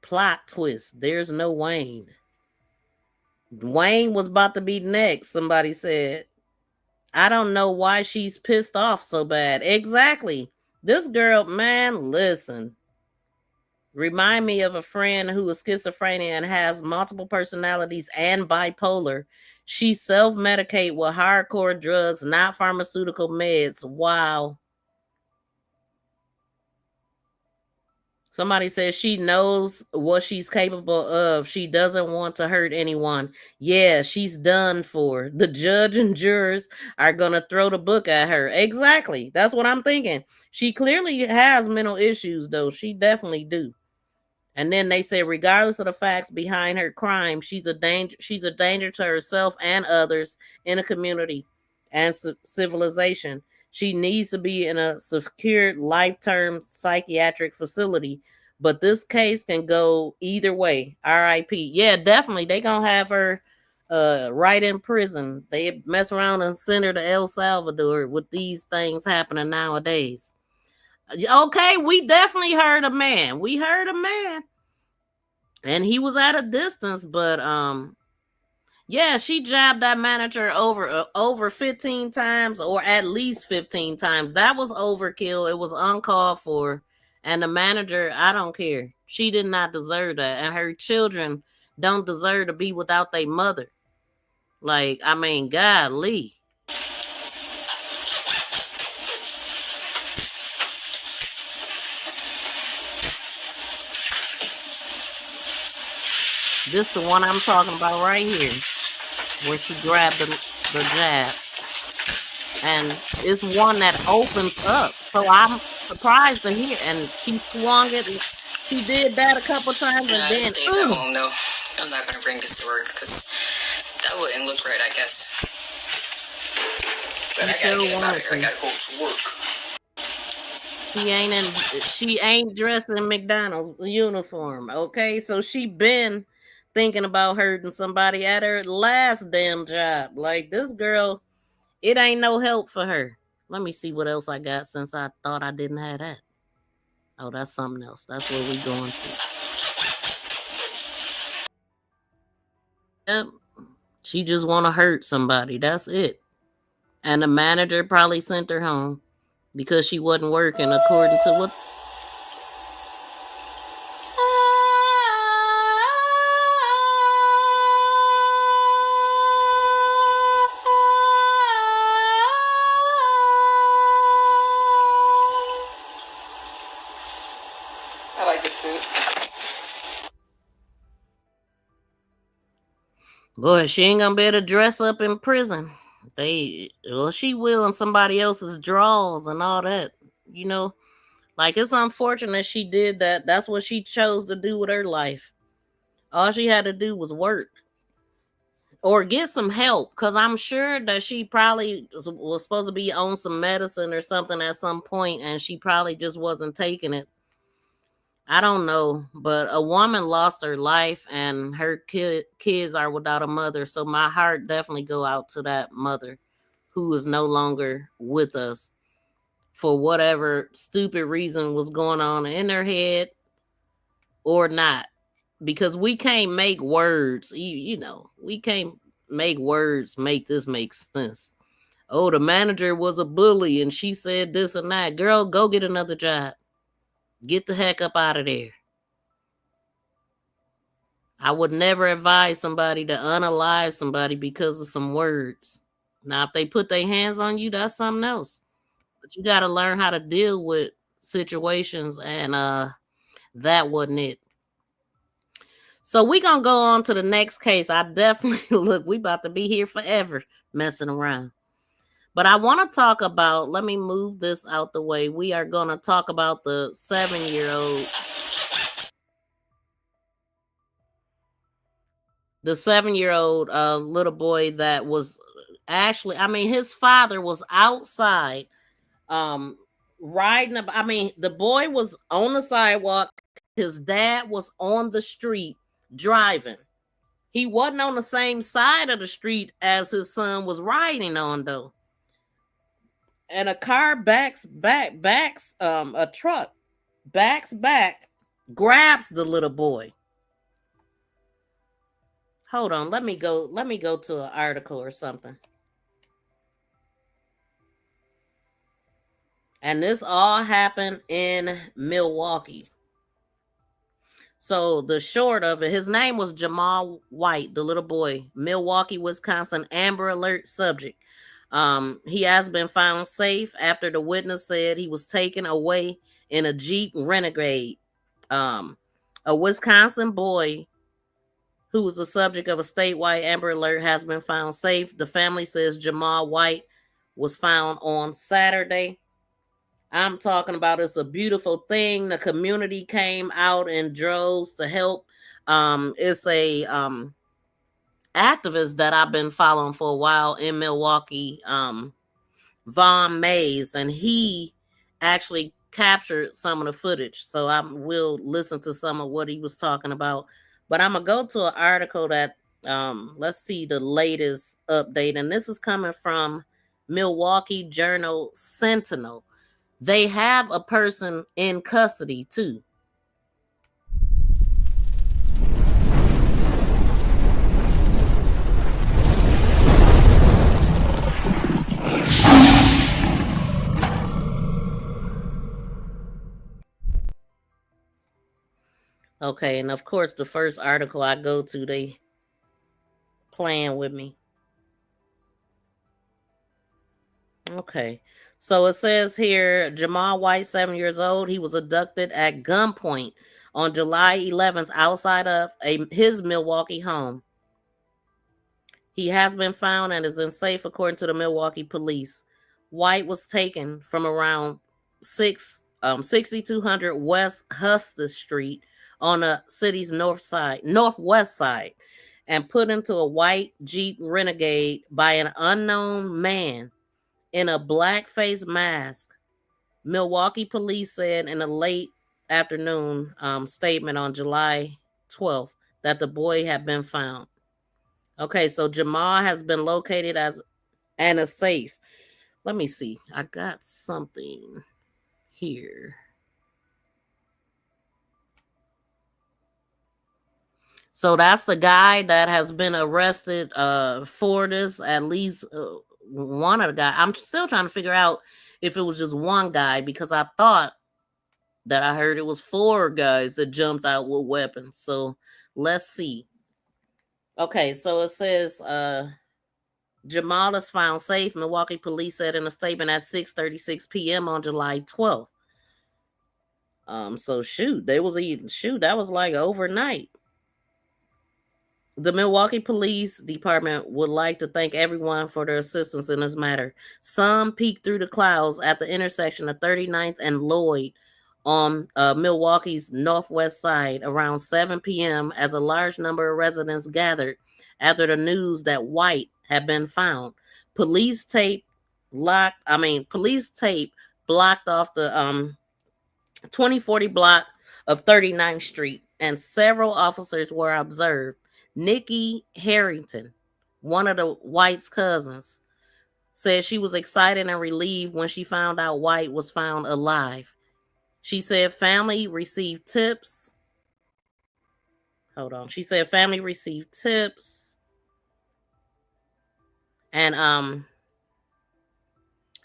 Plot twist. There's no Wayne. Wayne was about to be next, somebody said. I don't know why she's pissed off so bad. Exactly. This girl, man, listen. Remind me of a friend who is schizophrenia and has multiple personalities and bipolar. She self-medicate with hardcore drugs, not pharmaceutical meds. Wow. Somebody says she knows what she's capable of. She doesn't want to hurt anyone. Yeah, she's done for. The judge and jurors are going to throw the book at her. Exactly. That's what I'm thinking. She clearly has mental issues, though. She definitely do. And then they say, regardless of the facts behind her crime, she's a danger to herself and others in a community and civilization. She needs to be in a secured life-term psychiatric facility. But this case can go either way. R.I.P. Yeah, definitely. They gonna have her right in prison. They mess around and send her to El Salvador with these things happening nowadays. Okay, we definitely heard a man. We heard a man. And he was at a distance, but yeah, she jabbed that manager over 15 times, or at least 15 times. That was overkill. It was uncalled for. And the manager, I don't care. She did not deserve that. And her children don't deserve to be without their mother. Like, I mean, golly. This the one I'm talking about right here, where she grabbed the jab. And it's one that opens up. So I'm surprised to hear. And she swung it. And she did that a couple times. And then stays at home, though. I'm not going to bring this to work because that wouldn't look right, I guess. But I gotta get out of here. I gotta go to work. She ain't dressed in McDonald's uniform. Okay, so she been thinking about hurting somebody at her last damn job. Like, this girl, it ain't no help for her. Let me see what else I got since I thought I didn't have that. Oh, that's something else. That's where we going to. Yep. She just want to hurt somebody. That's it. And the manager probably sent her home because she wasn't working according to what. I like the suit. Boy, she ain't gonna be able to dress up in prison. She will in somebody else's drawers and all that, you know. Like, it's unfortunate she did that. That's what she chose to do with her life. All she had to do was work or get some help, because I'm sure that she probably was supposed to be on some medicine or something at some point, and she probably just wasn't taking it. I don't know, but a woman lost her life and her kids are without a mother. So my heart definitely go out to that mother who is no longer with us for whatever stupid reason was going on in their head or not. Because we can't make words, you know, we can't make words make this make sense. Oh, the manager was a bully and she said this and that. Girl, go get another job. Get the heck up out of there. I would never advise somebody to unalive somebody because of some words. Now, if they put their hands on you, that's something else. But you got to learn how to deal with situations, and that wasn't it. So we're going to go on to the next case. I definitely, look, we about to be here forever messing around. But I want to talk about, let me move this out the way. We are going to talk about the 7-year-old. The 7-year-old little boy that was actually, I mean, his father was outside riding. I mean, the boy was on the sidewalk. His dad was on the street driving. He wasn't on the same side of the street as his son was riding on, though. And a car a truck backs back, grabs the little boy. Hold on, let me go to an article or something. And this all happened in Milwaukee. So the short of it, his name was Jamal White, the little boy, Milwaukee, Wisconsin, Amber Alert subject. He has been found safe after the witness said he was taken away in a Jeep Renegade. A Wisconsin boy who was the subject of a statewide Amber Alert has been found safe. The family says Jamal White was found on Saturday. I'm talking about, it's a beautiful thing. The community came out in droves to help. It's a activist that I've been following for a while in Milwaukee, Von Mays, and he actually captured some of the footage. So I will listen to some of what he was talking about. But I'm going to go to an article that, let's see the latest update. And this is coming from Milwaukee Journal Sentinel. They have a person in custody, too. Okay, and of course, the first article I go to, they playing with me. Okay, so it says here, Jamal White, 7 years old, he was abducted at gunpoint on July 11th outside of his Milwaukee home. He has been found and is in safe, according to the Milwaukee police. White was taken from around 6200 West Huston Street on the city's northwest side, and put into a white Jeep Renegade by an unknown man in a black face mask. Milwaukee police said in a late afternoon statement on July 12th that the boy had been found. Okay, so Jamal has been located and is safe. Let me see. I got something here. So that's the guy that has been arrested for this. At least one of the guys. I'm still trying to figure out if it was just one guy, because I thought that I heard it was 4 guys that jumped out with weapons. So let's see. Okay, so it says Jamal is found safe. Milwaukee police said in a statement at 6:36 p.m. on July 12th. So that was like overnight. The Milwaukee Police Department would like to thank everyone for their assistance in this matter. Some peeked through the clouds at the intersection of 39th and Lloyd on Milwaukee's northwest side around 7 p.m. as a large number of residents gathered after the news that White had been found. Police tape blocked off the 2040 block of 39th Street, and several officers were observed. Nikki Harrington, one of the White's cousins, said she was excited and relieved when she found out White was found alive. She said family received tips. Hold on. She said family received tips and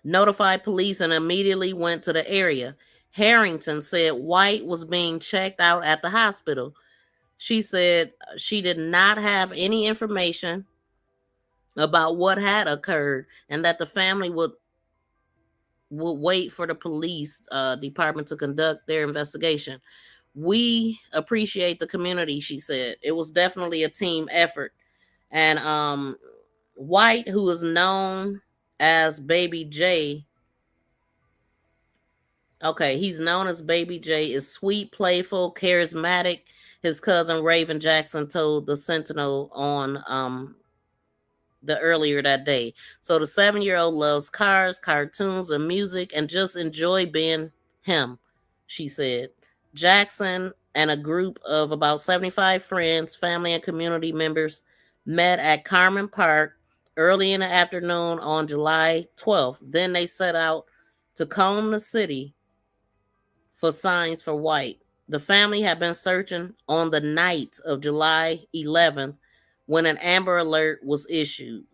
notified police and immediately went to the area. Harrington said White was being checked out at the hospital. She said she did not have any information about what had occurred and that the family would wait for the police department to conduct their investigation. We appreciate the community, she said. It was definitely a team effort. And White, who is known as Baby J, he's known as Baby J, is sweet, playful, charismatic. His cousin Raven Jackson told the Sentinel on the earlier that day. So the 7-year-old loves cars, cartoons, and music, and just enjoy being him, she said. Jackson and a group of about 75 friends, family, and community members met at Carmen Park early in the afternoon on July 12th. Then they set out to comb the city for signs for White. The family had been searching on the night of July 11th when an Amber Alert was issued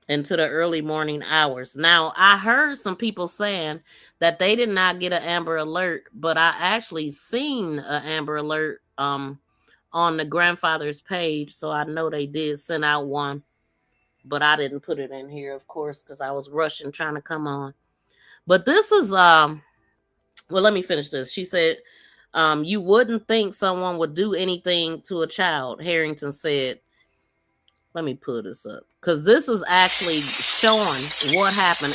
into the early morning hours. Now, I heard some people saying that they did not get an Amber Alert, but I actually seen an Amber Alert on the grandfather's page, so I know they did send out one, but I didn't put it in here, of course, because I was rushing trying to come on. But this is well, let me finish this. She said, you wouldn't think someone would do anything to a child, Harrington said. Let me pull this up because this is actually showing what happened.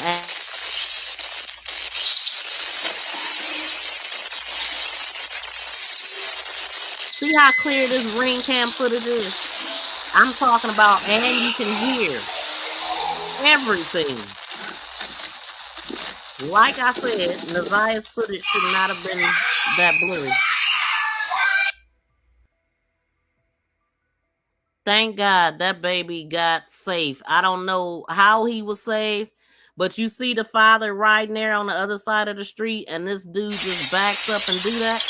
See how clear this ring cam footage is? I'm talking about, and you can hear everything. Like I said, Nazia's footage should not have been that blurry. Thank God that baby got safe. I don't know how he was saved, but you see the father riding there on the other side of the street, and this dude just backs up and do that.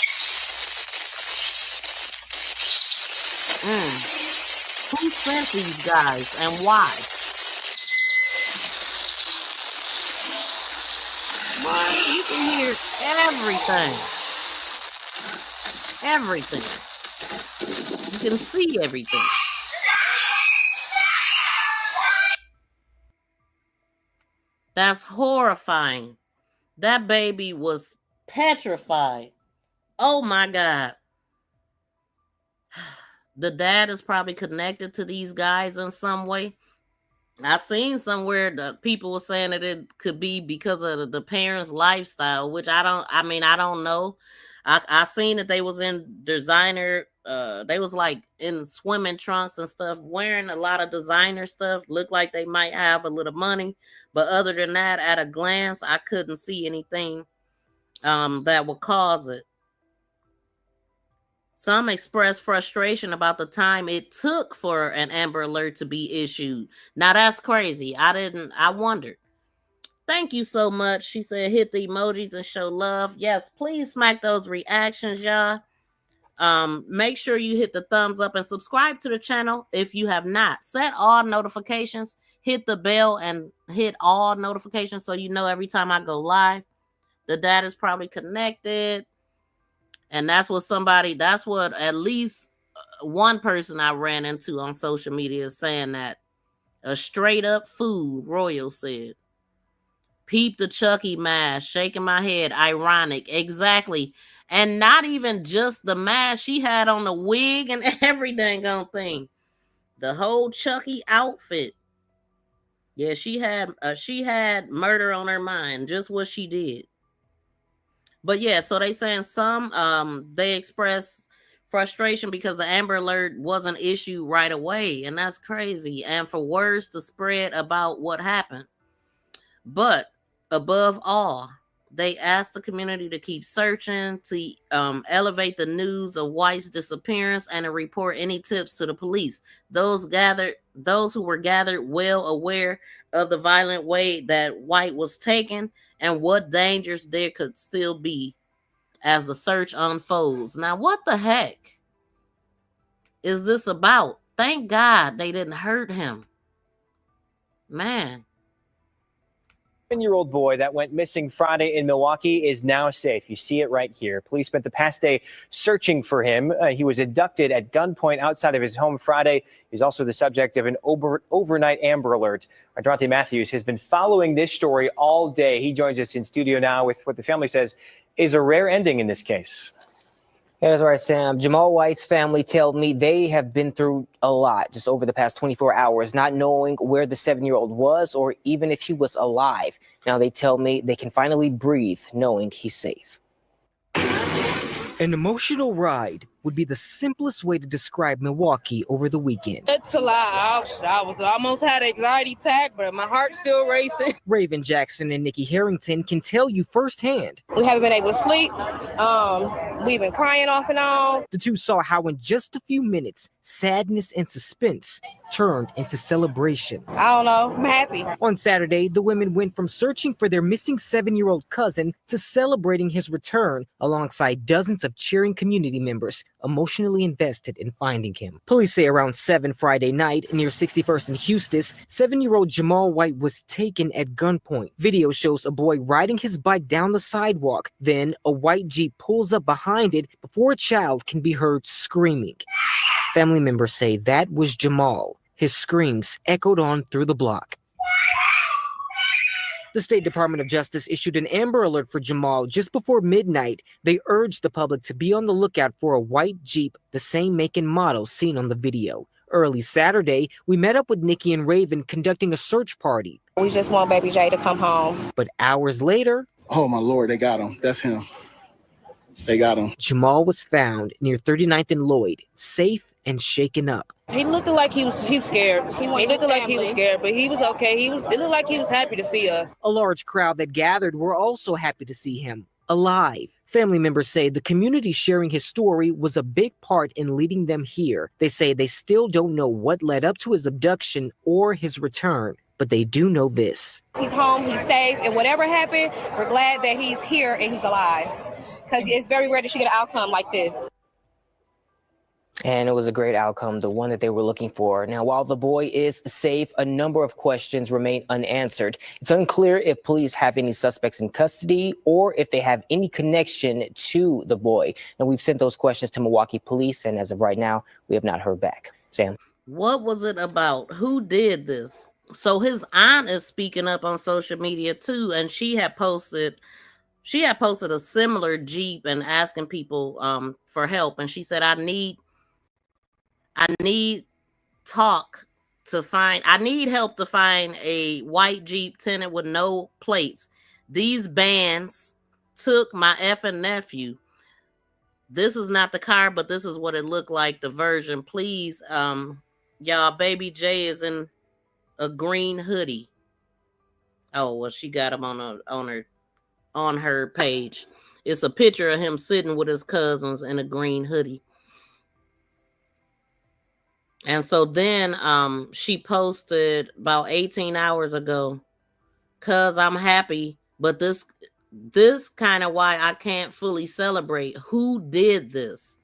Who sent these guys and why? Boy, you can hear everything. Everything. You can see everything. That's horrifying. That baby was petrified. Oh my God. The dad is probably connected to these guys in some way. I seen somewhere that people were saying that it could be because of the parents' lifestyle, which I don't know. I seen that they was in designer, they was like in swimming trunks and stuff, wearing a lot of designer stuff, looked like they might have a little money. But other than that, at a glance, I couldn't see anything that would cause it. Some expressed frustration about the time it took for an Amber Alert to be issued. Now that's crazy. I wondered. Thank you so much. She said, hit the emojis and show love. Yes, please smack those reactions, y'all. Make sure you hit the thumbs up and subscribe to the channel if you have not. Set all notifications. Hit the bell and hit all notifications so you know every time I go live. The dad is probably connected. And that's what at least one person I ran into on social media is saying that. A straight up fool, Royal said. Peep the Chucky mask, shaking my head, ironic. Exactly. And not even just the mask. She had on the wig and everything on thing. The whole Chucky outfit. Yeah, she had murder on her mind, just what she did. But yeah, so they saying some they express frustration because the Amber Alert wasn't issued right away, and that's crazy. And for words to spread about what happened. But above all, they asked the community to keep searching, to elevate the news of White's disappearance, and to report any tips to the police. Those who were gathered, well aware of the violent way that White was taken and what dangers there could still be as the search unfolds. Now, what the heck is this about? Thank God they didn't hurt him. Man. 7-year-old boy that went missing Friday in Milwaukee is now safe. You see it right here. Police spent the past day searching for him. He was abducted at gunpoint outside of his home Friday. He's also the subject of an overnight Amber Alert. Our Durante Matthews has been following this story all day. He joins us in studio now with what the family says is a rare ending in this case. Yeah, that's right, Sam. Jamal White's family tell me they have been through a lot just over the past 24 hours, not knowing where the 7-year-old was or even if he was alive. Now they tell me they can finally breathe knowing he's safe. An emotional ride would be the simplest way to describe Milwaukee over the weekend. It's a lot. I was almost had an anxiety attack, but my heart's still racing. Raven Jackson and Nikki Harrington can tell you firsthand. We haven't been able to sleep. We've been crying off and on. The two saw how in just a few minutes, sadness and suspense turned into celebration. I don't know. I'm happy. On Saturday, the women went from searching for their missing 7-year-old cousin to celebrating his return alongside dozens of cheering community members emotionally invested in finding him. Police say around 7 Friday night near 61st and Eustis, 7-year-old Jamal White was taken at gunpoint. Video shows a boy riding his bike down the sidewalk. Then a white Jeep pulls up behind it before a child can be heard screaming. Family members say that was Jamal. His screams echoed on through the block. The State Department of Justice issued an Amber Alert for Jamal just before midnight. They urged the public to be on the lookout for a white Jeep, the same make and model seen on the video. Early Saturday, we met up with Nikki and Raven conducting a search party. We just want baby Jay to come home. But hours later... Oh my Lord, they got him. That's him. They got him. Jamal was found near 39th and Lloyd, safe and shaken up. He looked like he was scared. He looked like he was scared, but he was okay. It looked like he was happy to see us. A large crowd that gathered were also happy to see him alive. Family members say the community sharing his story was a big part in leading them here. They say they still don't know what led up to his abduction or his return, but they do know this. He's home, he's safe, and whatever happened, we're glad that he's here and he's alive. Because it's very rare that you get an outcome like this. And it was a great outcome, the one that they were looking for. Now, while the boy is safe, a number of questions remain unanswered. It's unclear if police have any suspects in custody or if they have any connection to the boy. And we've sent those questions to Milwaukee police, and as of right now, we have not heard back. Sam? What was it about? Who did this? So his aunt is speaking up on social media too, and she had posted a similar Jeep and asking people for help. And she said, I need help to find a white Jeep tinted with no plates. These bands took my effing nephew. This is not the car, but this is what it looked like, the version. Please, y'all, baby Jay is in a green hoodie. Oh, well, she got him on her page. It's a picture of him sitting with his cousins in a green hoodie. And so then she posted about 18 hours ago, cuz I'm happy, but this kind of why I can't fully celebrate. Who did this?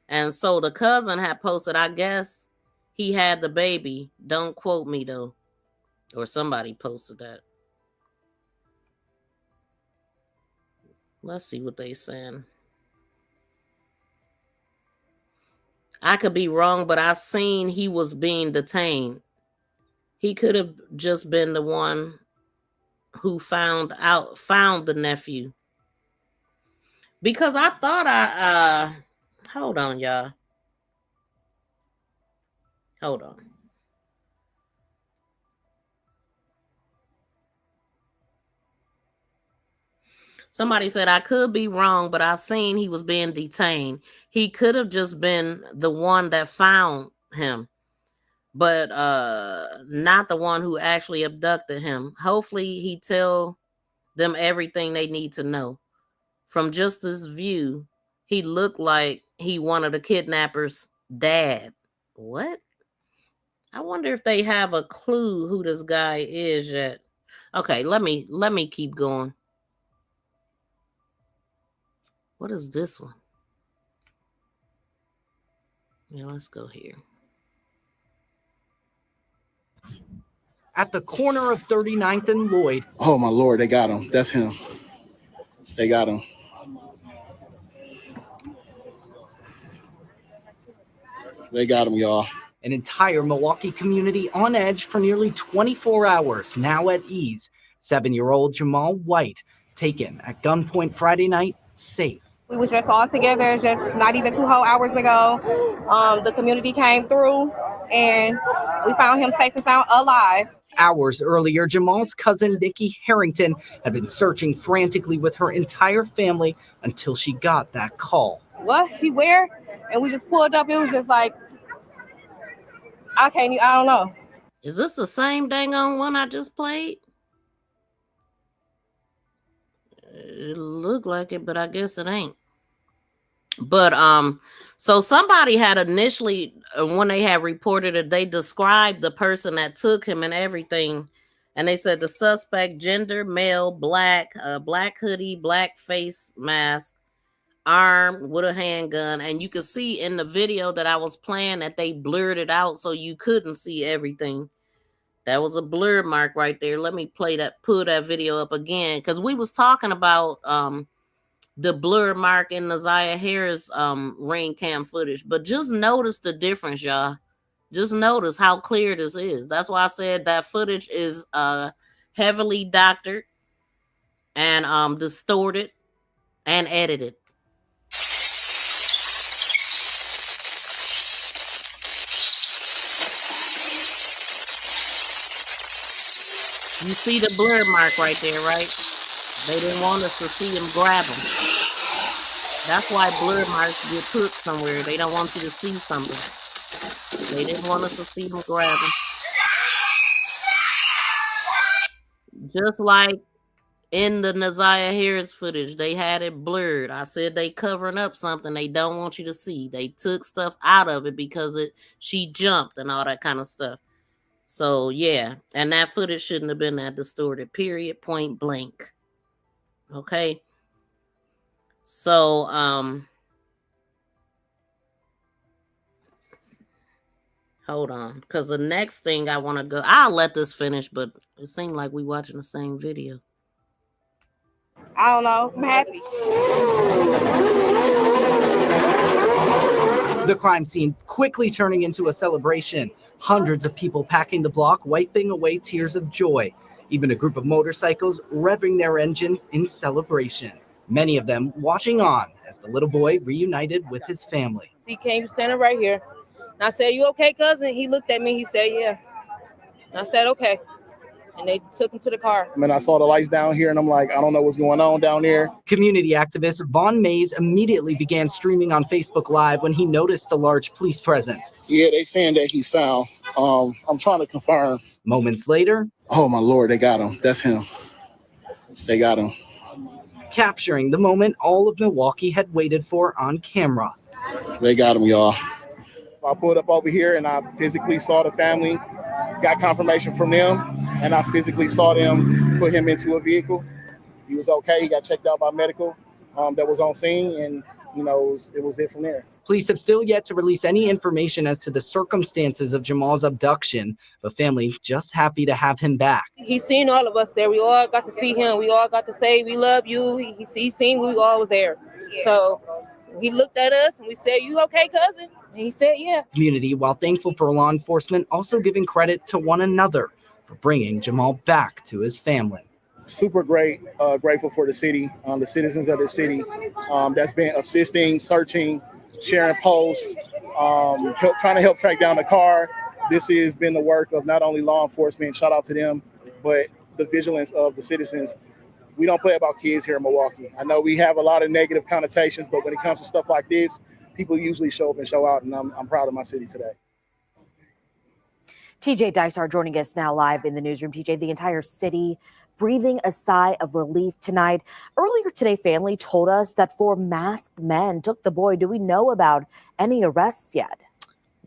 And so the cousin had posted, I guess he had the baby. Don't quote me though. Or somebody posted that. Let's see what they saying. I could be wrong, but I seen he was being detained. He could have just been the one who found the nephew. Because I thought hold on, y'all. Hold on. Somebody said, I could be wrong, but I seen he was being detained. He could have just been the one that found him, but not the one who actually abducted him. Hopefully he tell them everything they need to know. From just this view, he looked like he one of the kidnappers' dad. What? I wonder if they have a clue who this guy is yet. Okay, let me keep going. What is this one? Yeah, let's go here. At the corner of 39th and Lloyd. Oh my Lord, they got him. That's him. They got him. They got him, y'all. An entire Milwaukee community on edge for nearly 24 hours, now at ease. 7-year-old Jamal White, taken at gunpoint Friday night, safe. We was just all together, just not even 2 whole hours ago. The community came through and we found him safe and sound, alive. Hours earlier, Jamal's cousin, Nikki Harrington, had been searching frantically with her entire family until she got that call. What? He where? And we just pulled up. It was just like, I don't know. Is this the same dang on one I just played? It looked like it, but I guess it ain't. But so somebody had initially, when they had reported it, they described the person that took him and everything, and they said the suspect, gender male, black, black hoodie, black face mask, armed with a handgun. And you could see in the video that I was playing that they blurred it out so you couldn't see everything. That was a blur mark right there. Let me pull that video up again, because we was talking about the blur mark in Isaiah Harris ring cam footage. But just notice the difference, y'all. Just notice how clear this is. That's why I said that footage is heavily doctored and distorted and edited. You see the blur mark right there, right? They didn't want us to see him grab him. That's why blur marks get put somewhere. They don't want you to see something. They didn't want us to see him grab him. Just like in the Isaiah Harris footage, they had it blurred. I said they covering up something they don't want you to see. They took stuff out of it because she jumped and all that kind of stuff. So yeah, and that footage shouldn't have been that distorted, period, point blank. Okay. So hold on, because the next thing I want to go, I'll let this finish, but it seemed like we watching the same video. I don't know. I'm happy. The crime scene quickly turning into a celebration. Hundreds of people packing the block, wiping away tears of joy. Even a group of motorcycles revving their engines in celebration. Many of them watching on as the little boy reunited with his family. He came standing right here. And I said, "You okay, cousin?" He looked at me. He said, "Yeah." And I said, "Okay." And they took him to the car. I mean, I saw the lights down here and I'm like, I don't know what's going on down there. Community activist Vaughn Mays immediately began streaming on Facebook Live when he noticed the large police presence. Yeah, they saying that he's found. I'm trying to confirm. Moments later. Oh my Lord, they got him. That's him. They got him. Capturing the moment all of Milwaukee had waited for on camera. They got him, y'all. I pulled up over here and I physically saw the family, got confirmation from them, and I physically saw them put him into a vehicle. He was okay. He got checked out by medical that was on scene, and it was it from there. Police have still yet to release any information as to the circumstances of Jamal's abduction, but family just happy to have him back. He's seen all of us there. We all got to see him. We all got to say, "We love you." He seen we all was there. Yeah. So he looked at us and we said, "You okay, cousin?" And he said, "Yeah." Community, while thankful for law enforcement, also giving credit to one another for bringing Jamal back to his family. Super great, grateful for the city, the citizens of the city that's been assisting, searching, sharing posts, trying to help track down the car. This has been the work of not only law enforcement, shout out to them, but the vigilance of the citizens. we don't play about kids here in Milwaukee. I know we have a lot of negative connotations, but when it comes to stuff like this, people usually show up and show out, and I'm proud of my city today. TJ Dysart joining us now live in the newsroom. TJ, the entire city breathing a sigh of relief tonight. Earlier today, family told us that 4 masked men took the boy. Do we know about any arrests yet?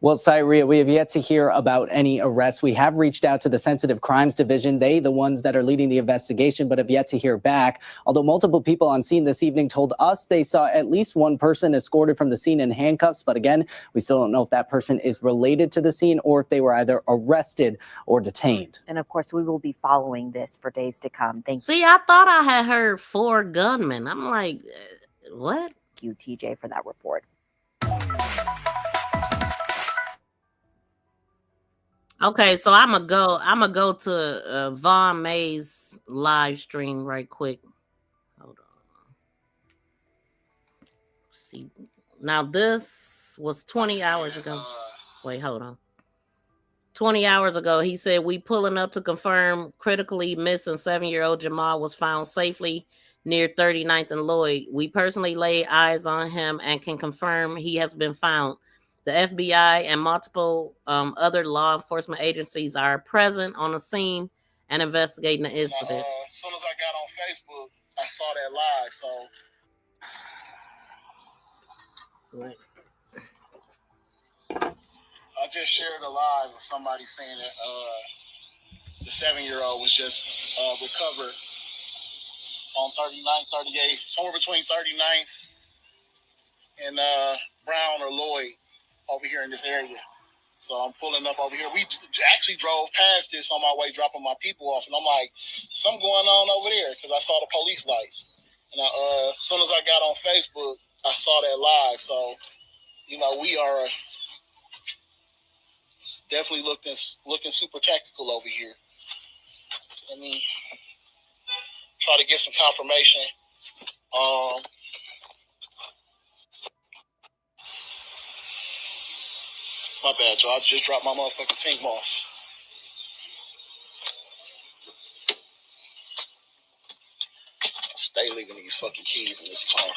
Well, Cyria, we have yet to hear about any arrests. We have reached out to the Sensitive Crimes Division, the ones that are leading the investigation, but have yet to hear back. Although multiple people on scene this evening told us they saw at least one person escorted from the scene in handcuffs. But again, we still don't know if that person is related to the scene or if they were either arrested or detained. And of course, we will be following this for days to come. Thank See, I thought I had heard 4 gunmen. I'm like, what? you, TJ, for that report. Okay, so I'm gonna go to Vaughn May's live stream right quick. Hold on. See, now this was 20 hours ago. Wait, hold on. 20 hours ago, he said, we pulling up to confirm critically missing 7-year-old Jamal was found safely near 39th and Lloyd. We personally laid eyes on him and can confirm he has been found. The FBI and multiple other law enforcement agencies are present on the scene and investigating the incident. As soon as I got on Facebook, I saw that live. So, right. I just shared a live of somebody saying that the 7-year-old was just recovered on 39th, 38th, somewhere between 39th and Brown or Lloyd over here in this area. So I'm pulling up over here. We actually drove past this on my way dropping my people off, and I'm like, something going on over there because I saw the police lights. And as soon as I got on Facebook, I saw that live. So, you know, we are definitely looking super tactical over here. Let me try to get some confirmation. My bad, y'all. I just dropped my motherfucking team off. Stay leaving these fucking keys in this car.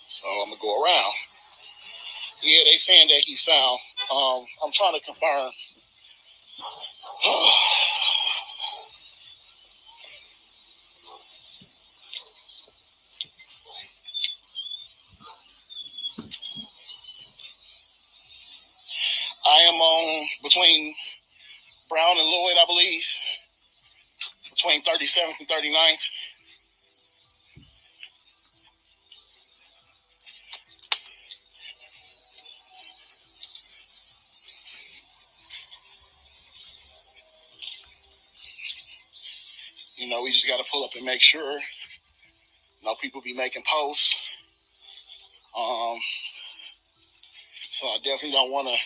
So I'm gonna go around. Yeah, they saying that he's found. I'm trying to confirm. I am on between Brown and Lloyd, I believe, between 37th and 39th. You know, we just got to pull up and make sure. You know, people be making posts. So I definitely don't want to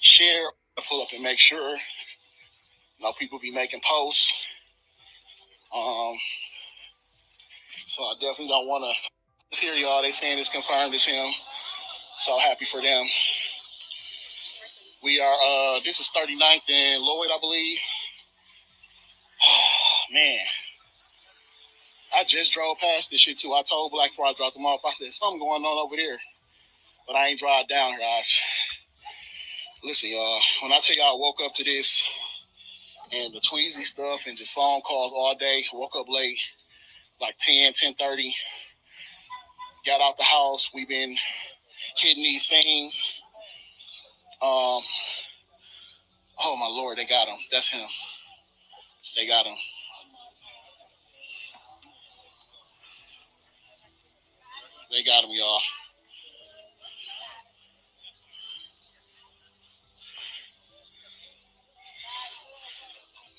share. Pull up and make sure. You know, people be making posts. So I definitely don't want to hear y'all. They saying it's confirmed it's him. So happy for them. We are, this is 39th and Lloyd, I believe. Man, I just drove past this shit too. I told Black before I dropped him off, I said, something going on over there. But I ain't drive down here. Listen, y'all, when I tell y'all I woke up to this and the Tweezy stuff and just phone calls all day, woke up late, like 10:30, got out the house. We've been hitting these scenes. Oh my Lord, they got him. That's him. They got him. They got him, y'all.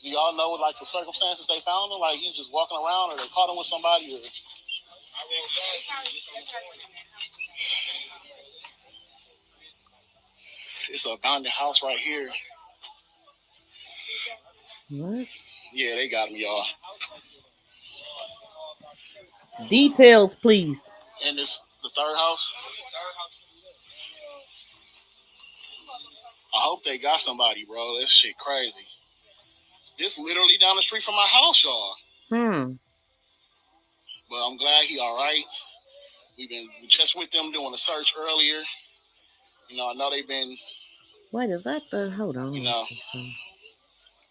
Do y'all know, like, the circumstances they found him? Like, he just walking around, or they caught him with somebody? Or... It's an abandoned house right here. What? Yeah, they got him, y'all. Details, please. And this the third house. I hope they got somebody, bro. This shit crazy. This literally down the street from my house, y'all. But I'm glad he all right. We've been just with them doing a search earlier. You know, I know they've been. Wait, is that the? Hold on. You know.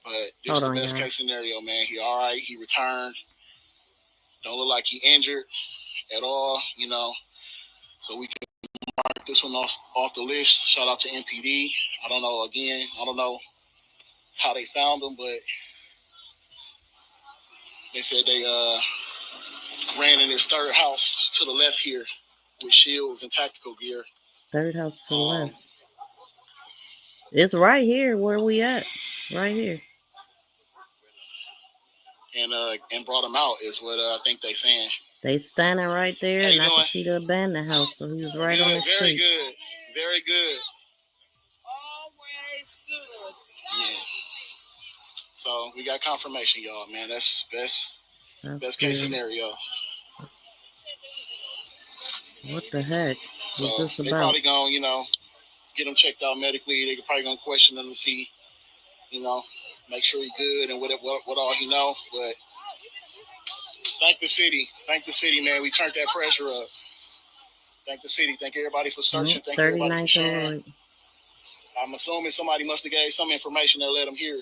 But this Hold is the on, best y'all. case scenario, man. He all right. He returned. Don't look like he injured at all, you know. So we can mark this one off the list. Shout out to MPD. I don't know how they found him, but they said they ran in his third house to the left here with shields and tactical gear. Third house to the left. It's right here where we at. Right here. And brought him out is what I think they saying. They standing right there, and I can see the abandoned house, so he was right good, on the very street. Good, very good. Yeah. So we got confirmation, y'all. Man, that's best case scenario. What the heck? So What's this they about? probably gonna, you know, get him checked out medically. They probably gonna question him to see, you know, make sure he's good and what all he know. But thank the city, man. We turned that pressure up. Thank the city. Thank everybody for searching. Thank everybody for sharing. I'm assuming somebody must have gave some information that let him hear.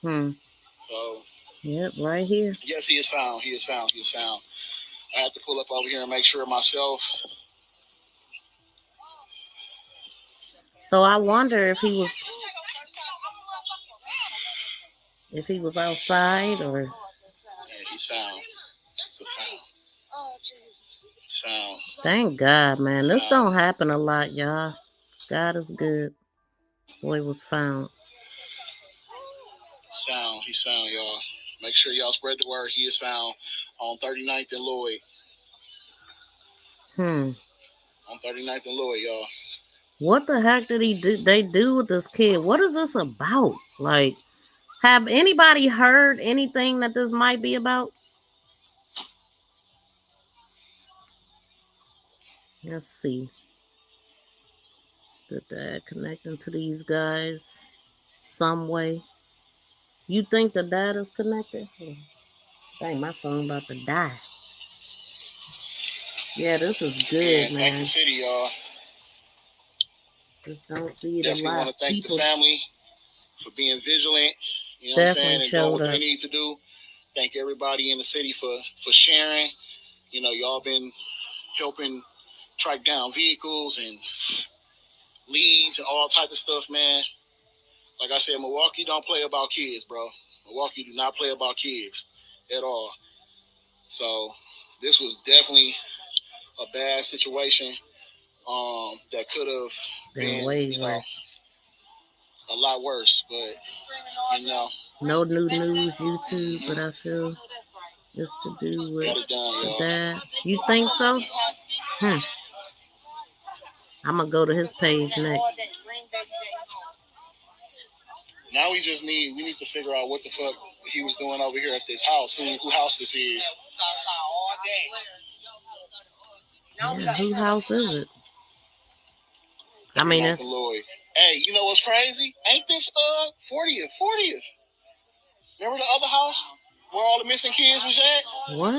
So. Yep, right here. Yes, he is found. He is found. I had to pull up over here and make sure myself. So I wonder if he was outside or. Yeah, he's found. It's a found. It's found. Thank God, man. This don't happen a lot, y'all. God is good. Boy was found. He's found, y'all. Make sure y'all spread the word. He is found on 39th and Lloyd. On 39th and Lloyd, y'all. What the heck did they do with this kid? What is this about? Like, have anybody heard anything that this might be about? Let's see. The dad connecting to these guys some way. You think the dad is connected? Dang, my phone about to die. Yeah, this is good, man. Thank the city, y'all. Just don't see it Definitely a lot. Want to thank the family for being vigilant. You know what I'm saying? And doing what they need to do. Thank everybody in the city for sharing. You know, y'all been helping track down vehicles and leads and all type of stuff, man. Like I said, Milwaukee don't play about kids, bro. Milwaukee do not play about kids at all. So this was definitely a bad situation that could have been way worse. A lot worse, but you know. No new news, YouTube, but I feel it's to do with that. You think so? I'm gonna go to his page next. Now we need to figure out what the fuck he was doing over here at this house. Who house this is? Yeah, whose house is it? I mean, it's... Hey, you know what's crazy? Ain't this 40th? Remember the other house where all the missing kids was at? What?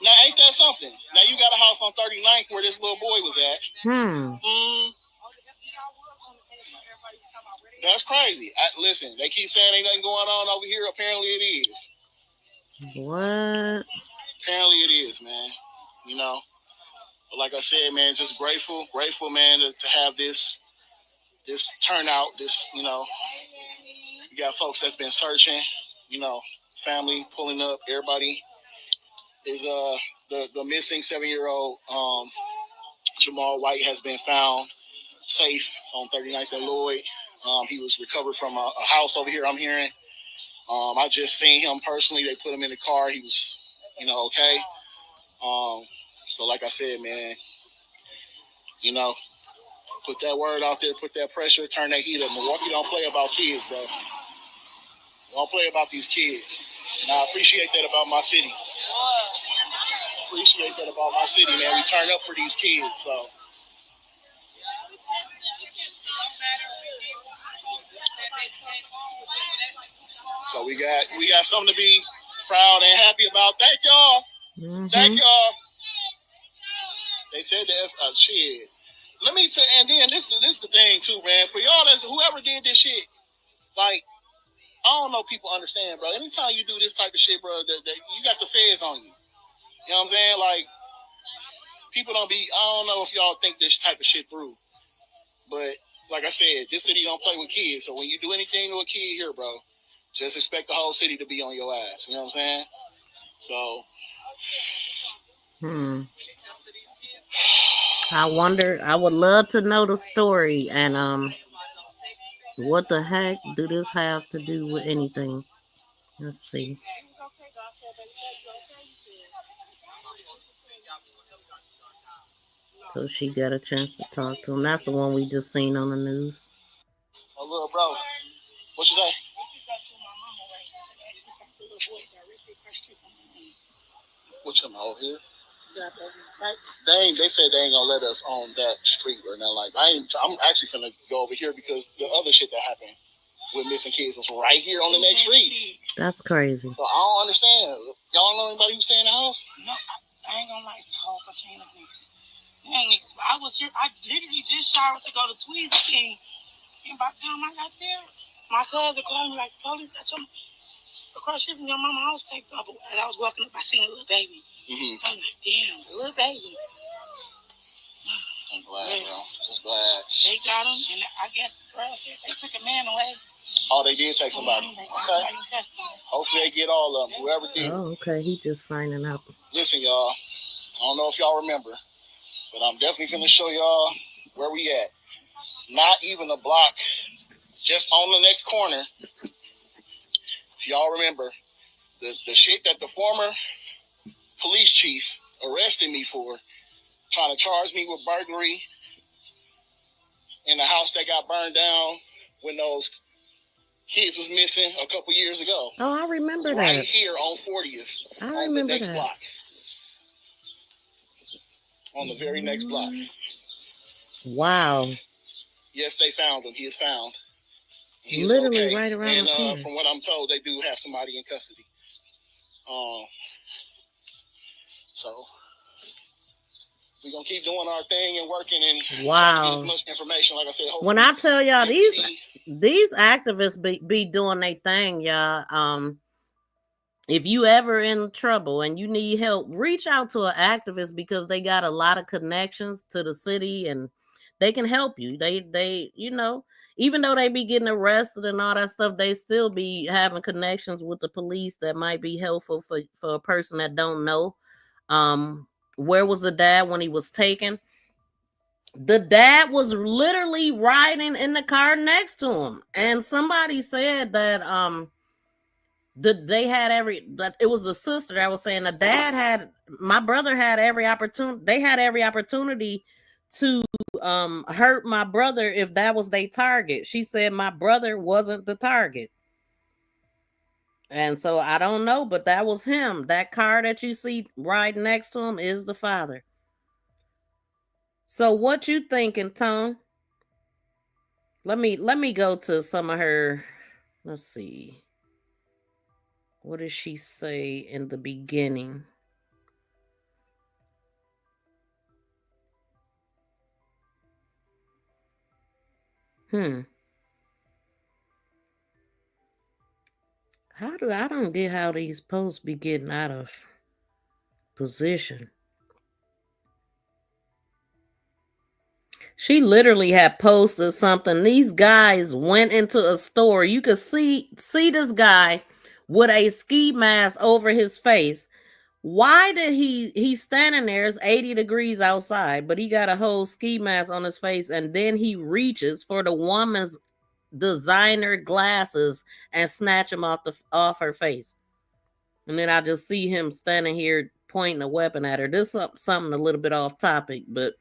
Now ain't that something? Now you got a house on 39th where this little boy was at. That's crazy. Listen, they keep saying ain't nothing going on over here. Apparently it is. What? Apparently it is, man. You know. But like I said, man, just grateful, man, to have this turnout. This, you know, you got folks that's been searching. You know, family pulling up. Everybody is the missing 7-year-old Jamal White has been found safe on 39th and Lloyd. He was recovered from a house over here, I'm hearing. I just seen him personally. They put him in the car. He was, you know, okay. So like I said, man, you know, Put that word out there, put that pressure, turn that heat up. Milwaukee don't play about kids, bro. Don't play about these kids. And I appreciate that about my city. Appreciate that about my city, man. We turn up for these kids, so. So we got something to be proud and happy about. Thank y'all. Thank y'all. They said that shit. Let me tell you, and then this is the thing too, man. For y'all, that's whoever did this shit, like, I don't know, people understand, bro. Anytime you do this type of shit, bro, that you got the feds on you. You know what I'm saying? Like, people don't be, I don't know if y'all think this type of shit through. But like I said, this city don't play with kids. So when you do anything to a kid here, bro, just expect the whole city to be on your ass. You know what I'm saying? So. I wonder, I would love to know the story, and what the heck do this have to do with anything? Let's see. So she got a chance to talk to him. That's the one we just seen on the news. Oh, little bro. What you say? What you over here? They said they ain't gonna let us on that street or nothing like that. I'm actually gonna go over here because the other shit that happened with missing kids is right here on the next street. That's crazy. So I don't understand. Y'all know anybody who stay in the house? No, I ain't gonna lie, it's a whole bunch of niggas. Niggas. I was here. I literally just showered to go to Tweezy King. And by the time I got there, my cousin called me like, the police got your across here from your mama's house taped up. As I was walking up, I seen a little baby. I'm like, damn, a little baby. I'm glad, bro. Just glad. They got him, and I guess they took a man away. Oh, they did take somebody. Okay. Hopefully they get all of them. Whoever did. Oh, okay. He just finding out. Listen, y'all. I don't know if y'all remember, but I'm definitely finna show y'all where we at. Not even a block, just on the next corner. If y'all remember, the shit that the former police chief arrested me for, trying to charge me with burglary in the house that got burned down when those kids was missing a couple years ago. Oh, I remember that. Right here on 40th. I on remember the next that. block. On the very next block. Wow. Yes, they found him. He is found. He is Literally okay. right around and the corner. from what I'm told, they do have somebody in custody. So we're gonna keep doing our thing and working and trying to get as much information. Like I said, hopefully. When I tell y'all these activists be doing their thing, y'all. If you ever in trouble and you need help, reach out to an activist because they got a lot of connections to the city and they can help you. They you know, even though they be getting arrested and all that stuff, they still be having connections with the police that might be helpful for a person that don't know. Where was the dad when he was taken? The dad was literally riding in the car next to him, and somebody said that it was the sister that was saying the dad had, my brother had every opportunity. They had every opportunity to hurt my brother if that was their target. She said my brother wasn't the target. And so I don't know, but that was him. That car that you see right next to him is the father. So what you thinking, Tone? Let me go to some of her. Let's see. What does she say in the beginning? I don't get how these posts be getting out of position. She literally had posted something. These guys went into a store. You could see this guy with a ski mask over his face. Why did he's standing there? It's 80 degrees outside, but he got a whole ski mask on his face, and then he reaches for the woman's designer glasses and snatch them off her face. And then I just see him standing here pointing a weapon at her. This is something a little bit off topic, but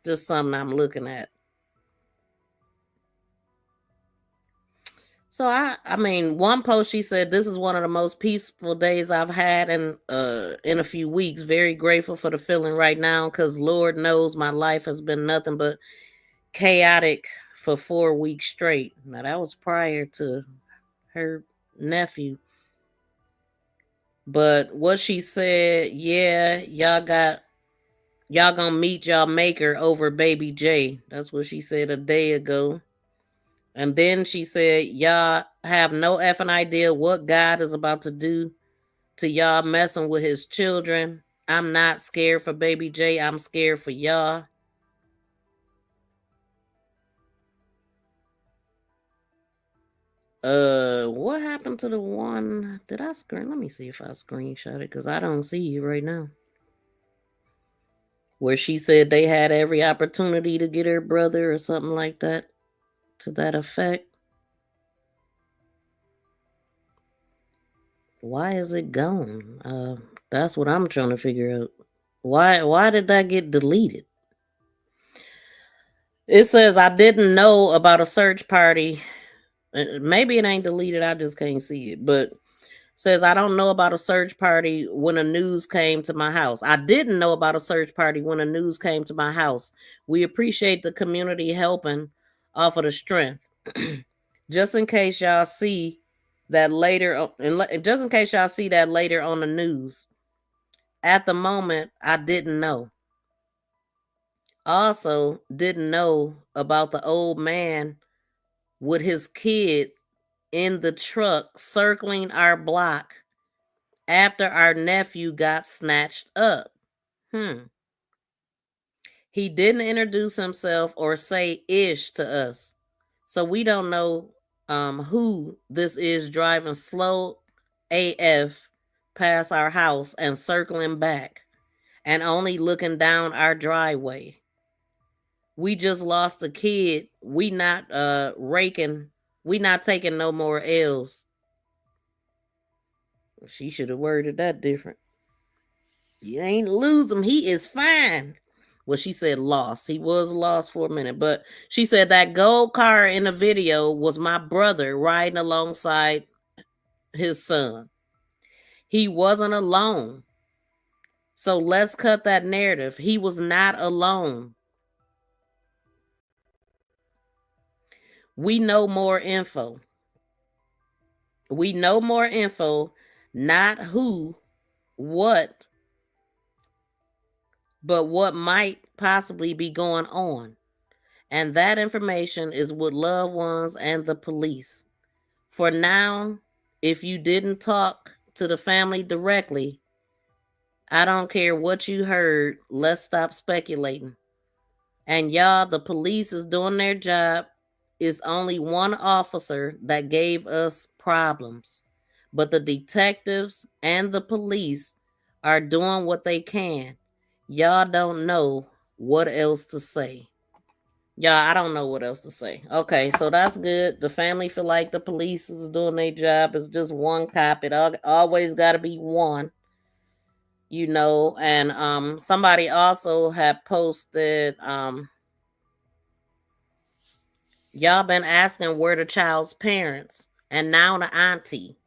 just something I'm looking at. So I mean, one post she said, "This is one of the most peaceful days I've had in a few weeks. Very grateful for the feeling right now, because Lord knows my life has been nothing but chaotic for 4 weeks straight." Now that was prior to her nephew. But what she said, yeah, y'all gonna meet y'all maker over baby J. That's what she said a day ago. And then she said, y'all have no effing idea what God is about to do to y'all messing with his children. I'm not scared for baby J. I'm scared for y'all. What happened to the one? Did I screen? Let me see if I screenshot it, because I don't see you right now. Where she said they had every opportunity to get her brother or something like that, to that effect. Why is it gone? That's what I'm trying to figure out. Why did that get deleted? It says I didn't know about a search party. Maybe it ain't deleted, I just can't see it. But says I don't know about a search party when the news came to my house. I didn't know about a search party when the news came to my house. We appreciate the community helping off of the strength. Just in case y'all see that later, just in case y'all see that later on the news. At the moment, I didn't know. Also, didn't know about the old man with his kids in the truck circling our block after our nephew got snatched up. He didn't introduce himself or say ish to us. So we don't know who this is driving slow AF past our house and circling back and only looking down our driveway. We just lost a kid. We not taking no more L's. She should have worded that different. You ain't lose him. He is fine. Well, she said lost. He was lost for a minute. But she said that gold car in the video was my brother riding alongside his son. He wasn't alone. So let's cut that narrative. He was not alone. We know more info. We know more info, not who, what, but what might possibly be going on. And that information is with loved ones and the police. For now, if you didn't talk to the family directly, I don't care what you heard. Let's stop speculating. And y'all, the police is doing their job. It's only one officer that gave us problems. But the detectives and the police are doing what they can. Y'all don't know what else to say. Y'all, I don't know what else to say. Okay, so that's good. The family feel like the police is doing their job. It's just one cop. It always got to be one. You know, and somebody also had posted y'all been asking where the child's parents, and now the auntie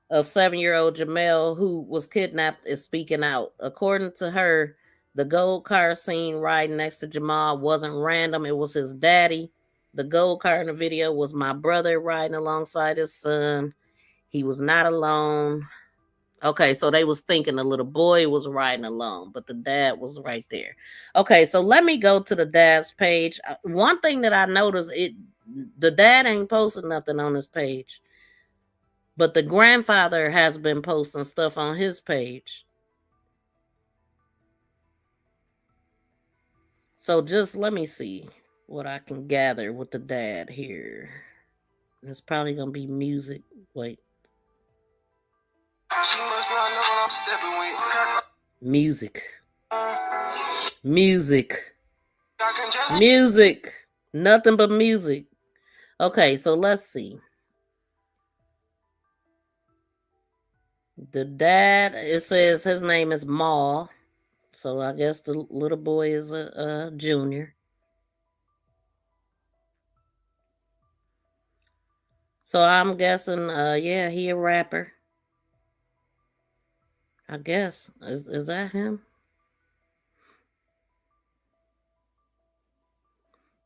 of 7-year-old Jamel, who was kidnapped, is speaking out. According to her, the gold car seen riding next to Jamal wasn't random. It was his daddy. The gold car in the video was my brother riding alongside his son. He was not alone. Okay, so they was thinking the little boy was riding alone, but the dad was right there. Okay, so let me go to the dad's page. One thing that I noticed, the dad ain't posting nothing on his page, but the grandfather has been posting stuff on his page. So just let me see what I can gather with the dad here. It's probably gonna be music. Wait. Music. Music. Nothing but music. Okay, so let's see. The dad, it says his name is Maul. So I guess the little boy is a junior. So I'm guessing, yeah, he a rapper. I guess. Is that him?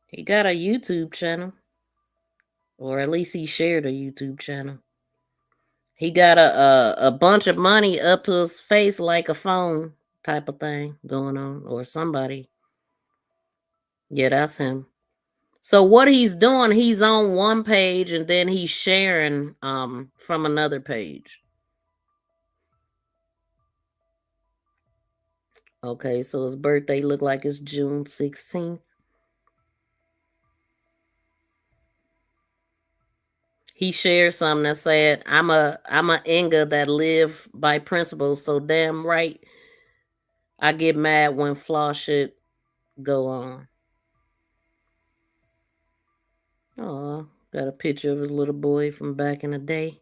He got a YouTube channel. Or at least he shared a YouTube channel. He got a bunch of money up to his face like a phone type of thing going on. Or somebody. Yeah, that's him. So what he's doing, he's on one page and then he's sharing from another page. Okay, so his birthday looked like it's June 16th. He shared something that said, I'm a Inga that live by principles, so damn right I get mad when flaw shit go on. Oh, got a picture of his little boy from back in the day.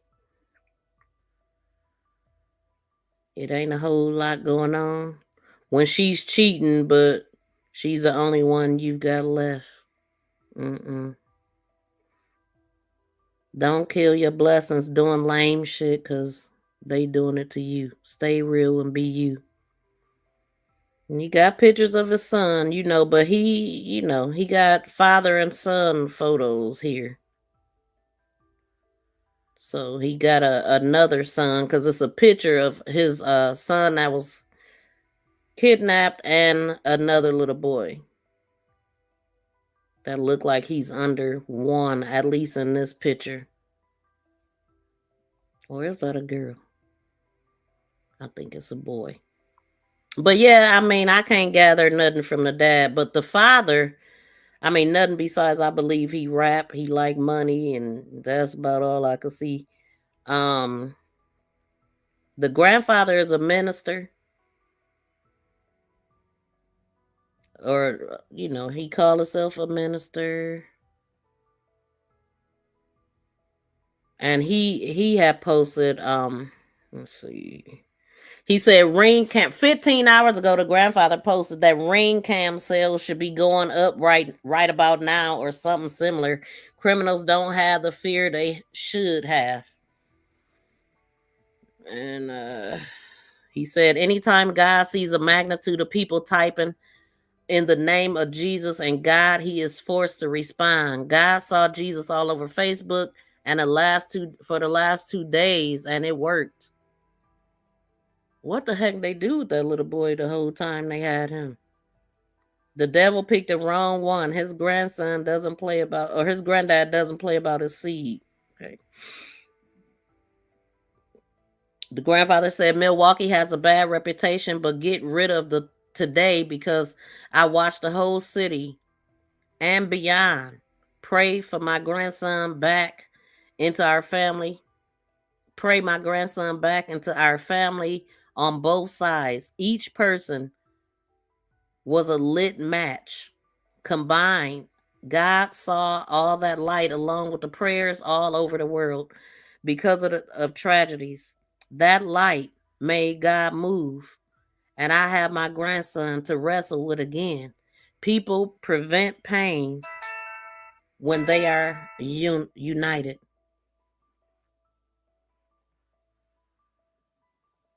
It ain't a whole lot going on. When she's cheating, but she's the only one you've got left. Don't kill your blessings doing lame shit, because they doing it to you. Stay real and be you. And he got pictures of his son, but he got father and son photos here. So he got another son, because it's a picture of his son that was kidnapped and another little boy that looked like he's under 1, at least in this picture. Or is that a girl? I think it's a boy. But yeah, I can't gather nothing from the dad. But the father, nothing besides I believe he rap, he like money, and that's about all I could see. The grandfather is a minister. Or, he called himself a minister. And he had posted, let's see. He said ring cam 15 hours ago, the grandfather posted that ring cam sales should be going up right about now or something similar. Criminals don't have the fear they should have. And he said anytime God sees a magnitude of people typing in the name of Jesus and God, he is forced to respond. God saw Jesus all over Facebook and for the last 2 days, and it worked. What the heck they do with that little boy the whole time they had him? The devil picked the wrong one. His grandson doesn't play about, or his granddad doesn't play about his seed. Okay. The grandfather said Milwaukee has a bad reputation, but get rid of the today because I watched the whole city and beyond. Pray for my grandson back into our family. Pray my grandson back into our family on both sides. Each person was a lit match. Combined, God saw all that light along with the prayers all over the world because of tragedies. That light made God move. And I have my grandson to wrestle with again. People prevent pain when they are united.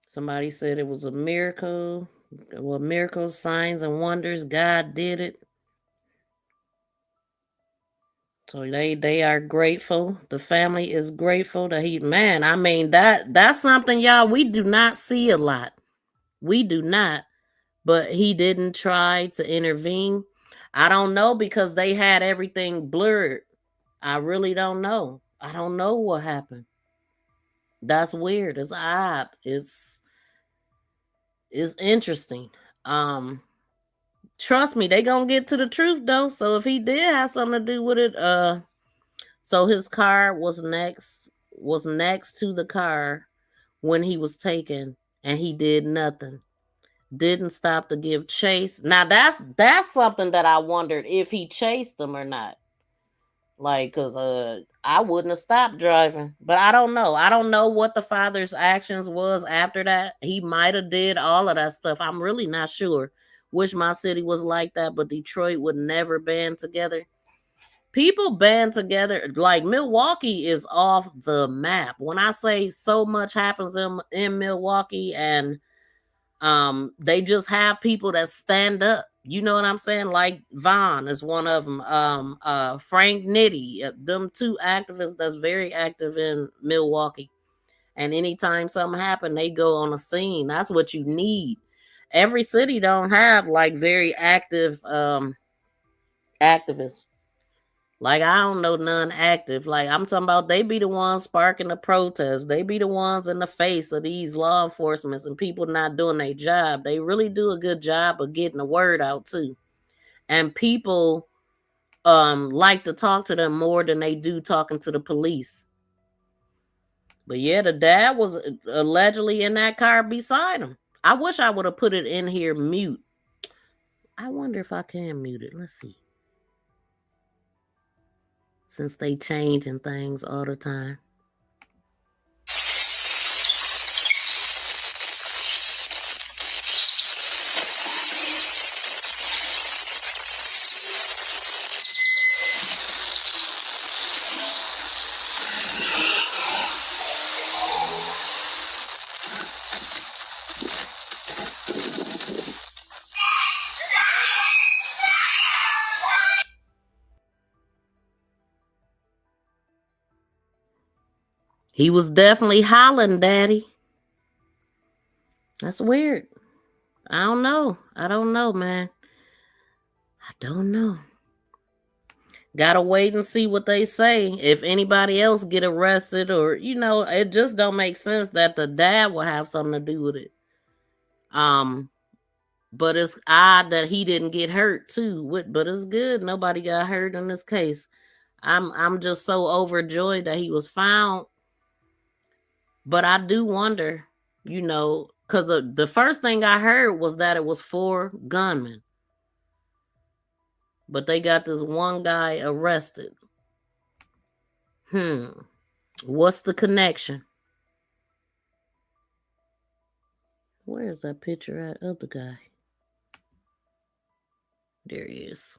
Somebody said it was a miracle. Well, miracles, signs, and wonders. God did it. So they are grateful. The family is grateful that that's something, y'all, we do not see a lot. We do not. But he didn't try to intervene. I don't know, because they had everything blurred. I really don't know. I don't know what happened. That's weird. It's odd. It's interesting. Trust me, they gonna get to the truth though. So if he did have something to do with it, so his car was next to the car when he was taken, and he did nothing. Didn't stop to give chase. Now that's something that I wondered if he chased them or not. Like, cause I wouldn't have stopped driving, but I don't know. I don't know what the father's actions was after that. He might have did all of that stuff. I'm really not sure. Wish my city was like that, but Detroit would never band together. people band together. Like Milwaukee is off the map. When I say so much happens in Milwaukee, and they just have people that stand up. You know what I'm saying? Like Vaughn is one of them. Frank Nitti, them two activists that's very active in Milwaukee. And anytime something happens, they go on a scene. That's what you need. Every city don't have like very active activists. Like, I don't know none active. Like, I'm talking about they be the ones sparking the protest. They be the ones in the face of these law enforcement and people not doing their job. They really do a good job of getting the word out too. And people like to talk to them more than they do talking to the police. But yeah, the dad was allegedly in that car beside him. I wish I would have put it in here mute. I wonder if I can mute it. Let's see. Since they changing things all the time. He was definitely hollering, Daddy. That's weird. I don't know, man. I don't know. Gotta wait and see what they say. If anybody else get arrested, or, you know, it just don't make sense that the dad will have something to do with it. But it's odd that he didn't get hurt too. But it's good. Nobody got hurt in this case. I'm just so overjoyed that he was found. But I do wonder, you know, because the first thing I heard was that it was 4 gunmen. But they got this one guy arrested. What's the connection? Where's that picture at of the guy? There he is.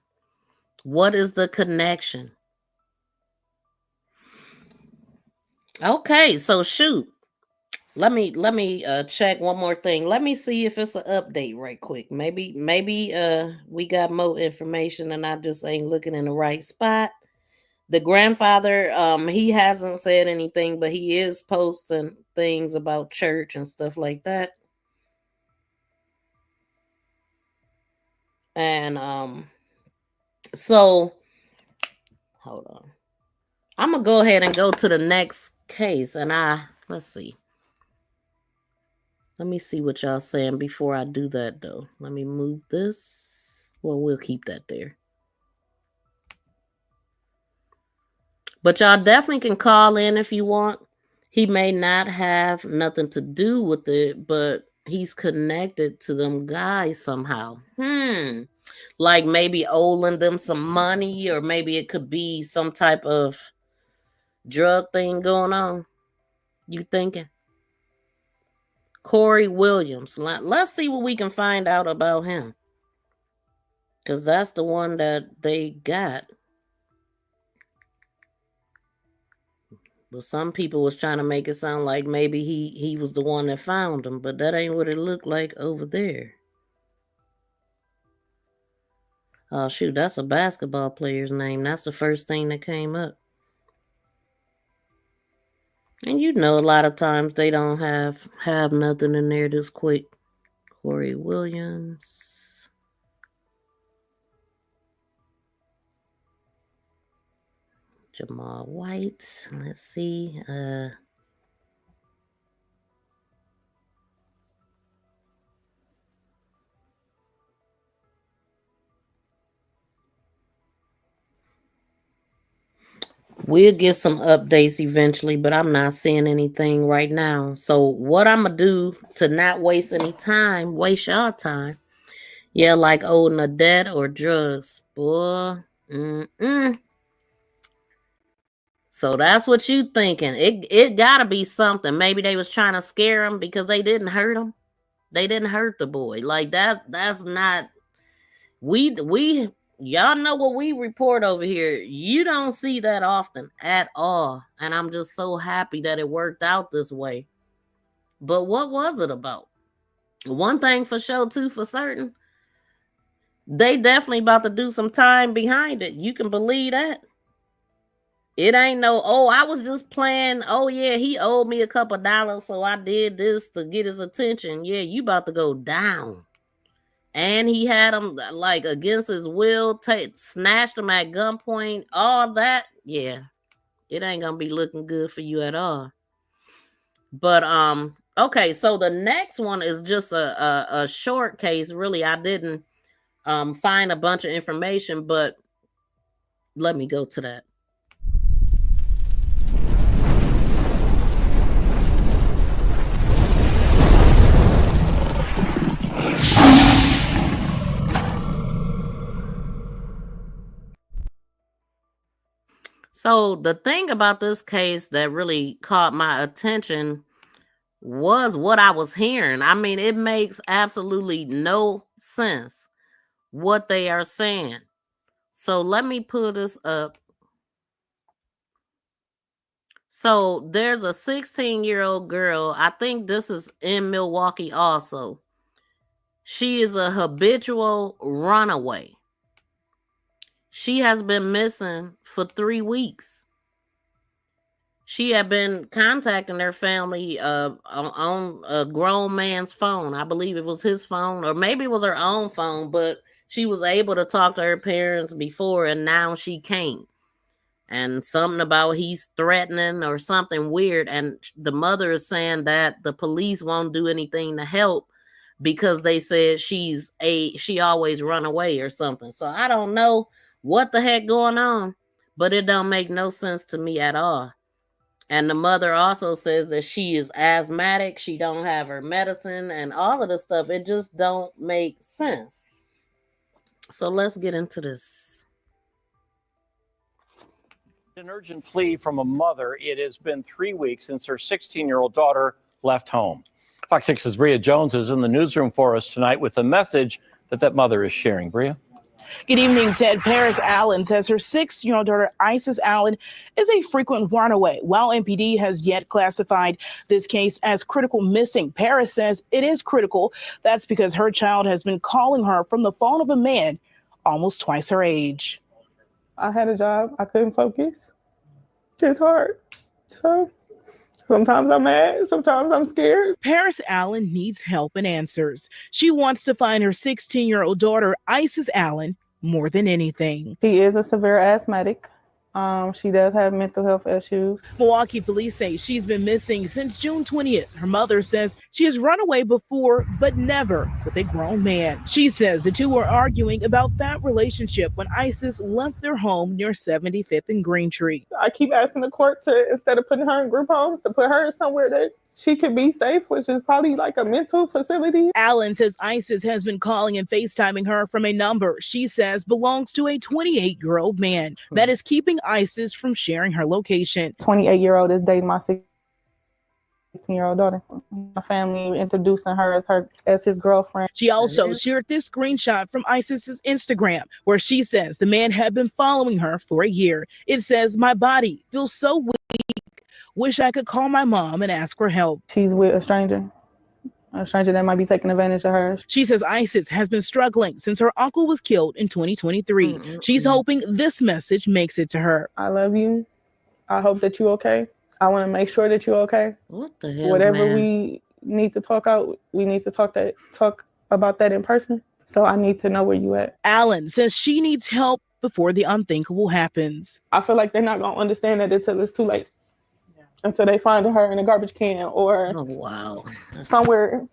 What is the connection? Okay, so shoot. Let me check one more thing. Let me see if it's an update right quick. Maybe we got more information and I just ain't looking in the right spot. The grandfather, he hasn't said anything, but he is posting things about church and stuff like that. And so hold on. I'm gonna go ahead and go to the next case, and let's see. Let me see what y'all saying before I do that, though. Let me move this. Well, we'll keep that there. But y'all definitely can call in if you want. He may not have nothing to do with it, but he's connected to them guys somehow. Like maybe owing them some money, or maybe it could be some type of drug thing going on. You thinking? Corey Williams. Let's see what we can find out about him. Because that's the one that they got. But some people was trying to make it sound like maybe he was the one that found him. But that ain't what it looked like over there. Oh, shoot. That's a basketball player's name. That's the first thing that came up. And you know, a lot of times they don't have nothing in there this quick. Corey Williams. Jamal White. Let's see. We'll get some updates eventually, but I'm not seeing anything right now. So what I'm going to do to not waste any time, waste y'all time. Yeah, like owing a debt or drugs. Boy. So that's what you thinking. It got to be something. Maybe they was trying to scare him because they didn't hurt him. They didn't hurt the boy. Like that's not... We y'all know what we report over here. You don't see that often at all. And I'm just so happy that it worked out this way. But what was it about? One thing for sure, too, for certain, they definitely about to do some time behind it. You can believe that. It ain't no, oh, I was just playing. Oh, yeah, he owed me a couple dollars, so I did this to get his attention. Yeah, you about to go down. And he had him, like, against his will, snatched him at gunpoint, all that. Yeah, it ain't gonna be looking good for you at all. But, okay, so the next one is just a short case. Really, I didn't find a bunch of information, but let me go to that. So the thing about this case that really caught my attention was what I was hearing. I mean, it makes absolutely no sense what they are saying. So let me pull this up. So there's a 16-year-old girl. I think this is in Milwaukee also. She is a habitual runaway. She has been missing for 3 weeks. She had been contacting her family on a grown man's phone. I believe it was his phone, or maybe it was her own phone, but she was able to talk to her parents before, and now she can't. And something about he's threatening or something weird. And the mother is saying that the police won't do anything to help because they said she always run away or something. So I don't know what the heck going on, but it don't make no sense to me at all. And the mother also says that she is asthmatic. She don't have her medicine and all of the stuff. It just don't make sense. So let's get into this. An urgent plea from a mother. It has been 3 weeks since her 16-year-old daughter left home. Fox 6's Bria Jones is in the newsroom for us tonight with a message that mother is sharing. Bria? Good evening, Ted. Paris Allen says her 6-year-old daughter, Icies Allen, is a frequent runaway. While MPD has yet classified this case as critical missing, Paris says it is critical. That's because her child has been calling her from the phone of a man almost twice her age. I had a job. I couldn't focus. It's hard. So sometimes I'm mad. Sometimes I'm scared. Paris Allen needs help and answers. She wants to find her 16-year-old daughter, Icies Allen, more than anything. She is a severe asthmatic. She does have mental health issues. Milwaukee police say she's been missing since June 20th. Her mother says she has run away before, but never with a grown man. She says the two were arguing about that relationship when Icies left their home near 75th and Green Tree. I keep asking the court to, instead of putting her in group homes, to put her somewhere that she could be safe, which is probably like a mental facility. Allen says Icies has been calling and FaceTiming her from a number she says belongs to a 28-year-old man that is keeping Icies from sharing her location. 28-year-old is dating my 16-year-old daughter. My family introducing her as his girlfriend. She also shared this screenshot from Isies's Instagram, where she says the man had been following her for a year. It says, "My body feels so weak. Wish I could call my mom and ask for help." She's with a stranger that might be taking advantage of her. She says Icies has been struggling since her uncle was killed in 2023. She's hoping this message makes it to her. I love you. I hope that you're okay. I want to make sure that you're okay. What the hell, Whatever man? we need to talk out, we need to talk about that in person. So I need to know where you at. Allen says she needs help before the unthinkable happens. I feel like they're not going to understand that until it's too late. Until they find her in a garbage can or somewhere.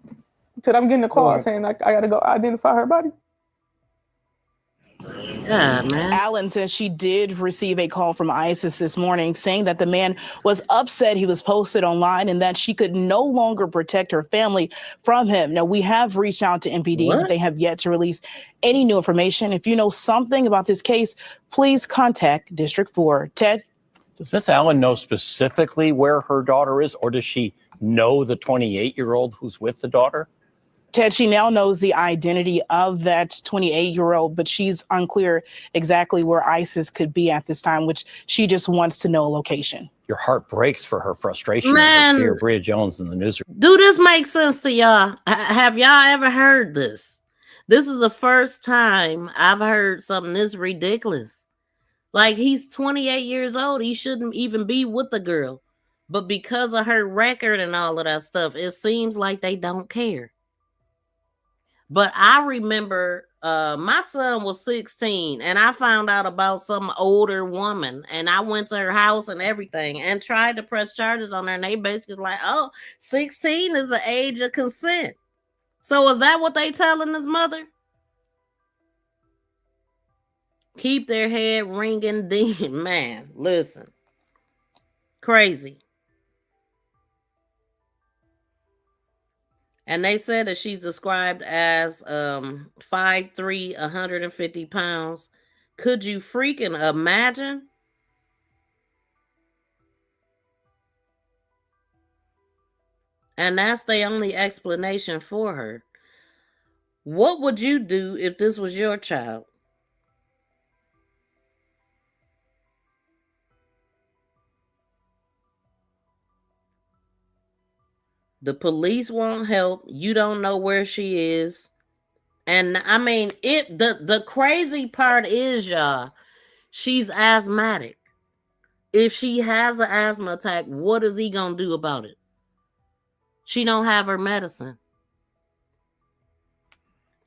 Until I'm getting a call saying like I got to go identify her body. Yeah, man. Allen says she did receive a call from Icies this morning saying that the man was upset he was posted online and that she could no longer protect her family from him. Now, we have reached out to MPD, but they have yet to release any new information. If you know something about this case, please contact District 4. Ted? Does Miss Allen know specifically where her daughter is, or does she know the 28-year-old who's with the daughter? Ted, she now knows the identity of that 28-year-old, but she's unclear exactly where Icies could be at this time, which she just wants to know a location. Your heart breaks for her frustration Man. and her fear. Bria Jones in the newsroom. Do this make sense to y'all? Have y'all ever heard this? This is the first time I've heard something this ridiculous. Like, he's 28 years old. He shouldn't even be with the girl. But because of her record and all of that stuff, it seems like they don't care. But I remember my son was 16 and I found out about some older woman and I went to her house and everything and tried to press charges on her. And they basically like, oh, 16 is the age of consent. So is that what they telling his mother? Keep their head ringing deep. Man, listen. Crazy. And they said that she's described as 5'3", 150 pounds. Could you freaking imagine? And that's the only explanation for her. What would you do if this was your child? The police won't help. You don't know where she is. And I mean, the crazy part is, y'all, she's asthmatic. If she has an asthma attack, what is he gonna do about it? She don't have her medicine.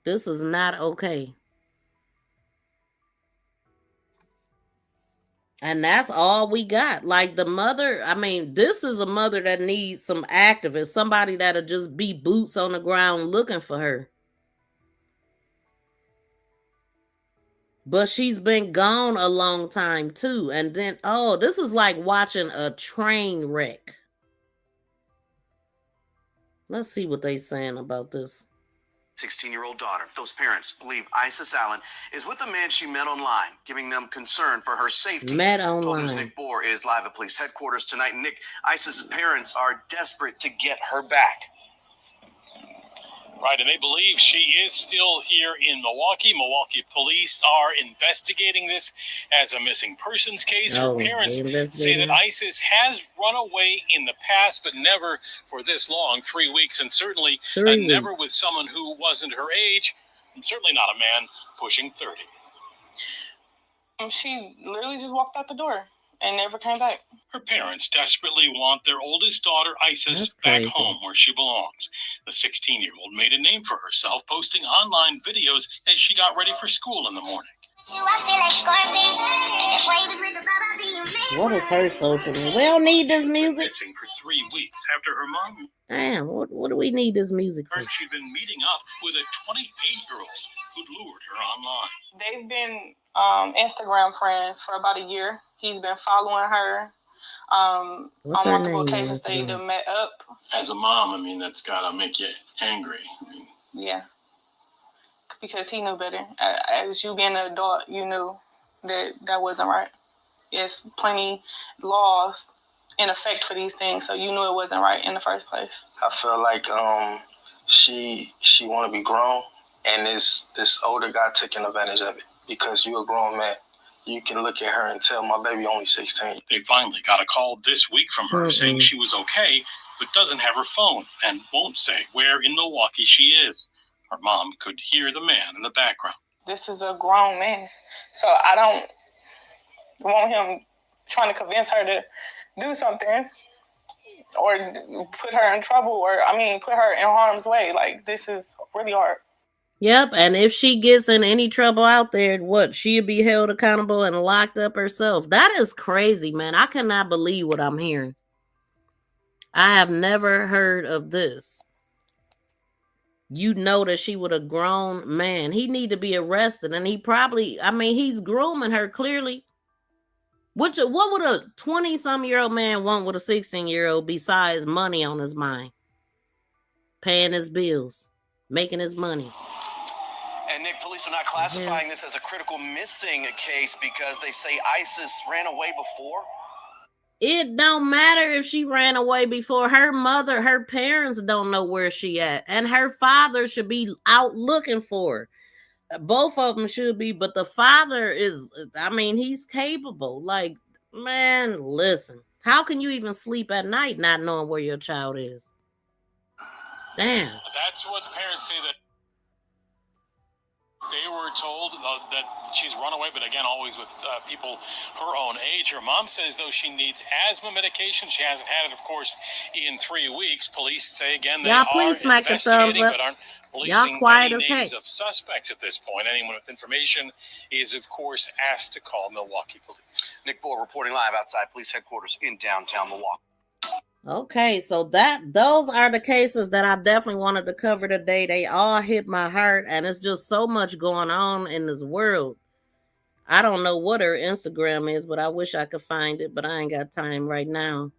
This is not okay. And that's all we got. Like the mother, I mean, this is a mother that needs some activists, somebody that'll just be boots on the ground looking for her. But she's been gone a long time too. And then, oh, this is like watching a train wreck. Let's see what they're saying about this. 16-year-old daughter. Those parents believe Icies Allen is with a man she met online, giving them concern for her safety. Met Told online. News' Nick Bohr is live at police headquarters tonight. Nick, Icies' parents are desperate to get her back. Right, and they believe she is still here in Milwaukee. Milwaukee police are investigating this as a missing persons case. Her parents say that Icies has run away in the past, but never for this long, 3 weeks, and certainly never with someone who wasn't her age, and certainly not a man pushing 30. She literally just walked out the door and never came back. Her parents desperately want their oldest daughter, Icies, back home where she belongs. The 16-year-old made a name for herself, posting online videos as she got ready for school in the morning. What is her social media? We don't need this music. Missing for 3 weeks after her mom. Damn, what do we need this music for? She'd been meeting up with a 28-year-old who'd lured her online. They've been Instagram friends for about a year. He's been following her. On multiple occasions they met up. As a mom, I mean, that's gotta make you angry. Yeah. Because he knew better. As you being an adult, you knew that wasn't right. There's plenty laws in effect for these things, so you knew it wasn't right in the first place. I feel like she want to be grown, and this older guy taking advantage of it because you're a grown man. You can look at her and tell my baby only 16. They finally got a call this week from her saying she was okay, but doesn't have her phone and won't say where in Milwaukee she is. Her mom could hear the man in the background. This is a grown man, so I don't want him trying to convince her to do something or put her in trouble or, put her in harm's way. Like, this is really hard. Yep, and if she gets in any trouble out there, she'll be held accountable and locked up herself. That is crazy, man. I cannot believe what I'm hearing. I have never heard of this. You know that she was a grown man. He need to be arrested, and he probably, he's grooming her clearly. What would a 20-some-year-old man want with a 16-year-old besides money on his mind? Paying his bills, making his money. And Nick, police are not classifying this as a critical missing case because they say Icies ran away before. It don't matter if she ran away before. Her mother, her parents don't know where she at. And her father should be out looking for her. Both of them should be, but the father is, I mean, he's capable. Like, man, listen. How can you even sleep at night not knowing where your child is? Damn. That's what the parents say, that they were told that she's run away, but again, always with people her own age. Her mom says, though, she needs asthma medication. She hasn't had it, of course, in 3 weeks. Police say, again, they are investigating, but aren't releasing any names of suspects at this point. Anyone with information is, of course, asked to call Milwaukee Police. Nick Bull reporting live outside police headquarters in downtown Milwaukee. Okay, so those are the cases that I definitely wanted to cover today. They all hit my heart, and it's just so much going on in this world. I don't know what her Instagram is, but I wish I could find it, but I ain't got time right now.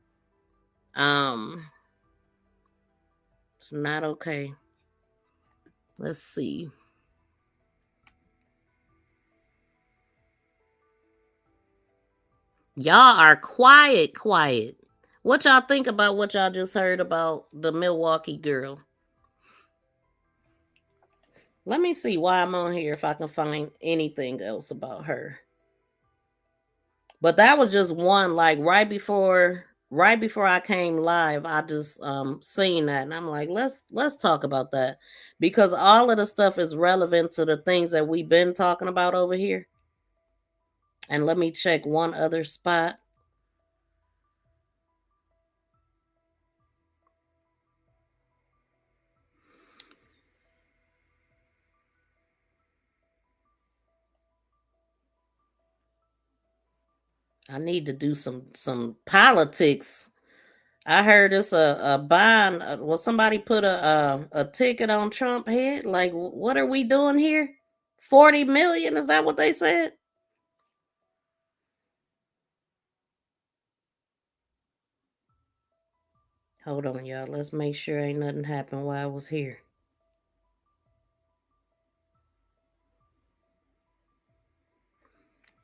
It's not okay. Let's see. Y'all are quiet. What y'all think about what y'all just heard about the Milwaukee girl? Let me see why I'm on here if I can find anything else about her. But that was just one, like right before I came live, I just seen that, and I'm like, let's talk about that, because all of the stuff is relevant to the things that we've been talking about over here. And let me check one other spot. I need to do some politics. I heard it's a bond. Well, somebody put a ticket on Trump head. Like, what are we doing here? 40 million? Is that what they said? Hold on, y'all. Let's make sure ain't nothing happened while I was here.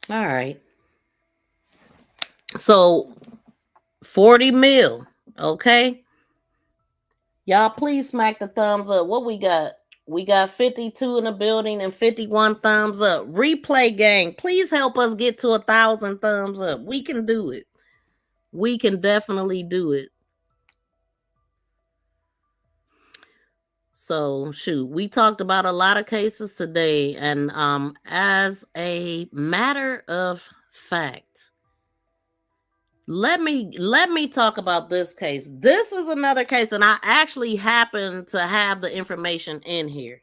All right. So 40 mil. Okay. Y'all please smack the thumbs up. What we got? We got 52 in the building and 51 thumbs up. Replay gang, please help us get to 1,000 thumbs up. We can do it. We can definitely do it. So shoot, we talked about a lot of cases today, and as a matter of fact, let me talk about this case. This is another case, and I actually happen to have the information in here.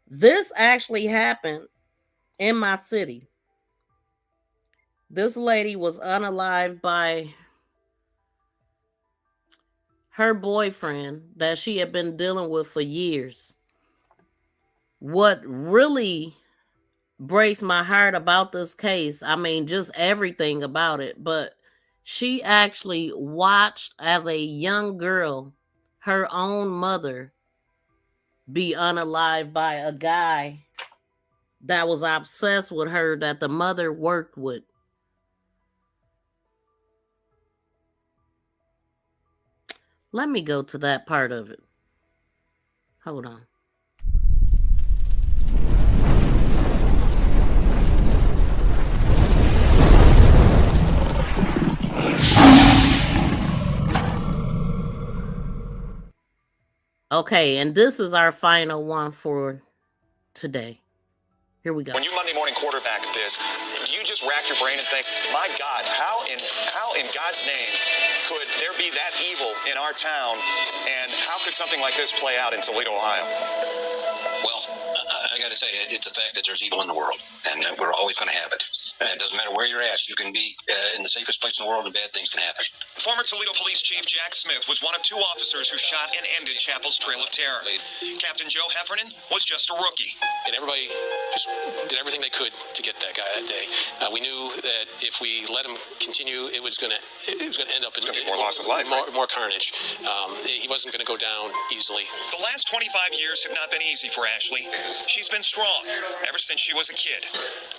This actually happened in my city. This lady was unalived by her boyfriend that she had been dealing with for years. What really breaks my heart about this case, I mean, just everything about it, but she actually watched as a young girl her own mother be unalived by a guy that was obsessed with her, that the mother worked with. Let me go to that part of it. Hold on. Okay, and this is our final one for today. Here we go. When you Monday morning quarterback this, do you just rack your brain and think, my God, how in God's name could there be that evil in our town, and how could something like this play out in Toledo, Ohio? Well, I got to say, it's a fact that there's evil in the world, and we're always going to have it. It doesn't matter where you're at. You can be in the safest place in the world, and bad things can happen. Former Toledo Police Chief Jack Smith was one of 2 officers who shot and ended Chapel's Trail of Terror. Captain Joe Heffernan was just a rookie. And everybody just did everything they could to get that guy that day. We knew that if we let him continue, it was going to end up in more loss of life, more carnage. He wasn't going to go down easily. The last 25 years have not been easy for Ashley. She's been strong ever since she was a kid.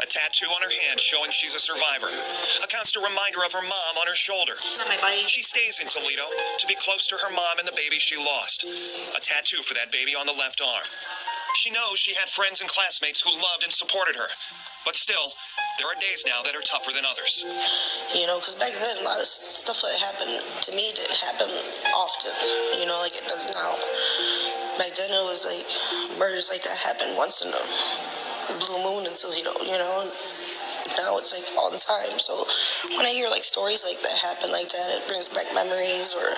A tattoo on her hand showing she's a survivor. A constant reminder of her mom on her shoulder. She stays in Toledo to be close to her mom and the baby she lost. A tattoo for that baby on the left arm. She knows she had friends and classmates who loved and supported her. But still, there are days now that are tougher than others. You know, because back then, a lot of stuff that happened to me didn't happen often, you know, like it does now. Back then, it was like murders like that happened once in a blue moon in Toledo, you know. Now it's like all the time. So when I hear like stories like that happen like that, it brings back memories. Or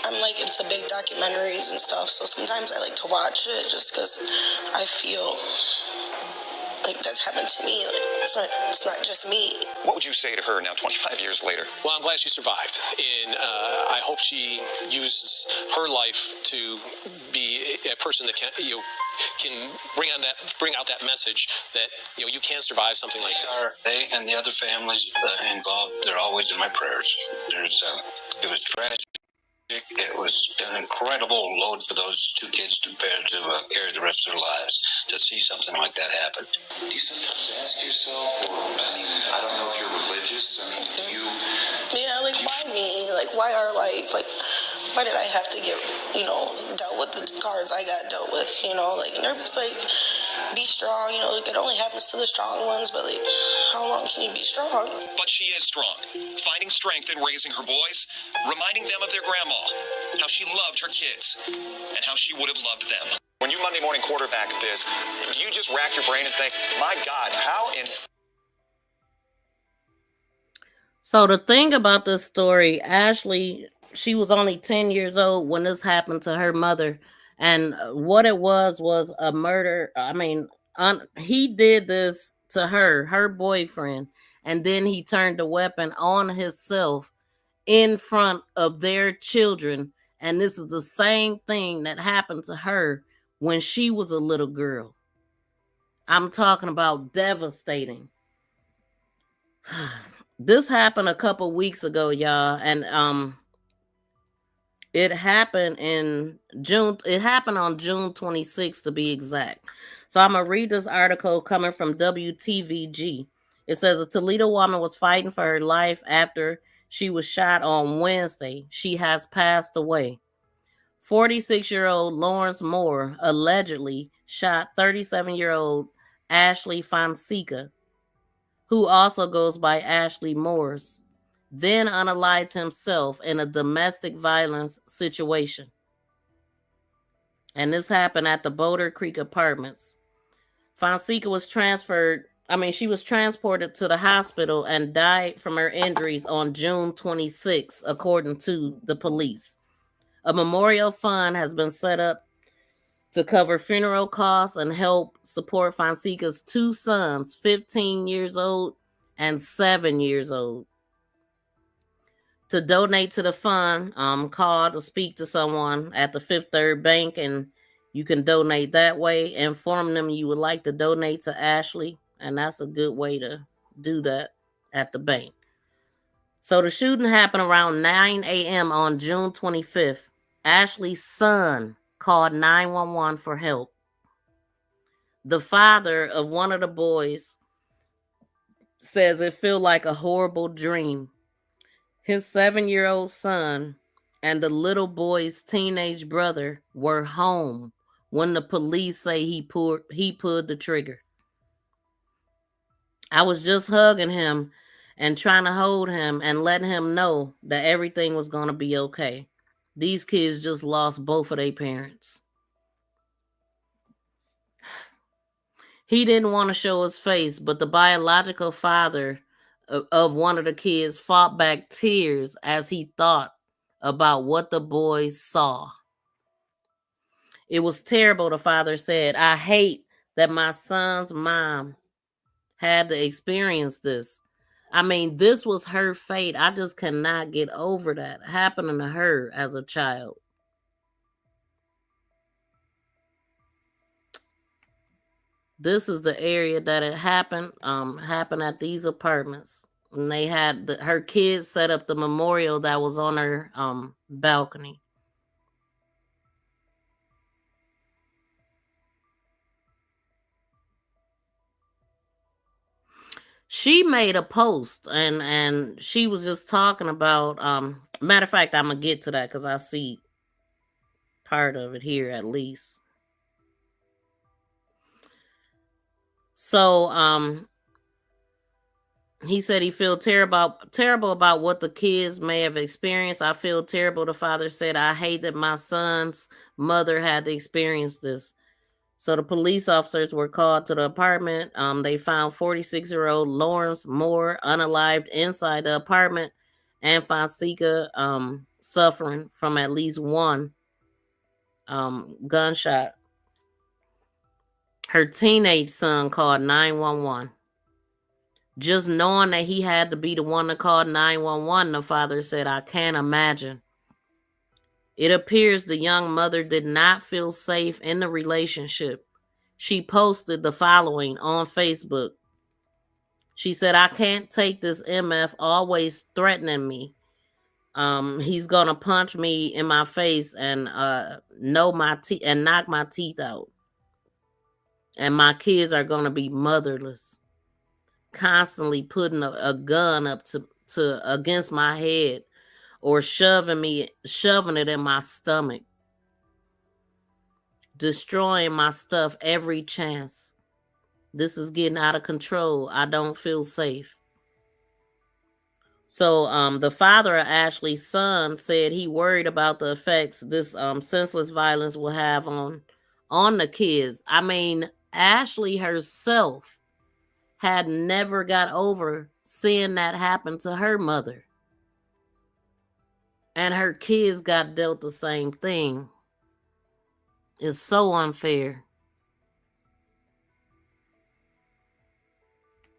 I'm like into big documentaries and stuff, so sometimes I like to watch it just because I feel like that's happened to me. Like it's not just me. What would you say to her now, 25 years later? Well, I'm glad she survived, and I hope she uses her life to be a person that can bring out that message that you can survive something like that. They and the other families involved, they're always in my prayers. It was tragic. It was an incredible load for those two kids to bear to carry the rest of their lives. To see something like that happen. Do you sometimes ask yourself, or I don't know if you're religious. Do you? Yeah, like why me? Like why our life? Like why did I have to get dealt with the cards I got dealt with? Like and everybody's like, be strong. Like it only happens to the strong ones, but like how long can you be strong? But she is strong, finding strength in raising her boys, reminding them of their grandma, how she loved her kids, and how she would have loved them. When you Monday morning quarterback this, do you just rack your brain and think, my God, how in... So the thing about this story, Ashley, she was only 10 years old when this happened to her mother. And what it was a murder. I mean, he did this to her boyfriend, and then he turned the weapon on himself in front of their children. And this is the same thing that happened to her when she was a little girl. I'm talking about devastating. This happened a couple weeks ago, y'all, and it happened in June. It happened on June 26th, to be exact. So I'm gonna read this article coming from WTVG. It says a Toledo woman was fighting for her life after she was shot on Wednesday. She has passed away. 46-year-old Lawrence Moore allegedly shot 37-year-old Ashley Fonseca, who also goes by Ashley Morris, then unalived himself in a domestic violence situation. And this happened at the Boulder Creek Apartments. Fonseca was transported to the hospital and died from her injuries on June 26, according to the police. A memorial fund has been set up to cover funeral costs and help support Fonseca's two sons, 15 years old and 7 years old. To donate to the fund, call to speak to someone at the Fifth Third Bank, and you can donate that way. Inform them you would like to donate to Ashley, and that's a good way to do that at the bank. So the shooting happened around 9 a.m. on June 25th. Ashley's son called 911 for help. The father of one of the boys says it felt like a horrible dream. His 7-year-old son and the little boy's teenage brother were home when the police say he pulled the trigger. I was just hugging him and trying to hold him and letting him know that everything was going to be okay. These kids just lost both of their parents. He didn't want to show his face, but the biological father of one of the kids fought back tears as he thought about what the boys saw. It was terrible, the father said. I hate that my son's mom had to experience this. I mean, this was her fate. I just cannot get over that happening to her as a child. This is the area that it happened. Happened at these apartments. And they had her kids set up the memorial that was on her balcony. She made a post and she was just talking about matter of fact, I'm gonna get to that because I see part of it here at least. So he said he feel terrible about what the kids may have experienced. I feel terrible, the father said. I hate that my son's mother had to experience this. So the police officers were called to the apartment. They found 46-year-old Lawrence Moore unalived inside the apartment, and Fonseca suffering from at least one gunshot. Her teenage son called 911. Just knowing that he had to be the one to call 911, the father said, I can't imagine. It appears the young mother did not feel safe in the relationship. She posted the following on Facebook. She said, I can't take this MF always threatening me. He's gonna punch me in my face and knock my teeth out. And my kids are gonna be motherless. Constantly putting a gun up to against my head or shoving it in my stomach. Destroying my stuff every chance. This is getting out of control. I don't feel safe. So the father of Ashley's son said he worried about the effects this senseless violence will have on the kids. I mean, Ashley herself had never got over seeing that happen to her mother. And her kids got dealt the same thing. It's so unfair.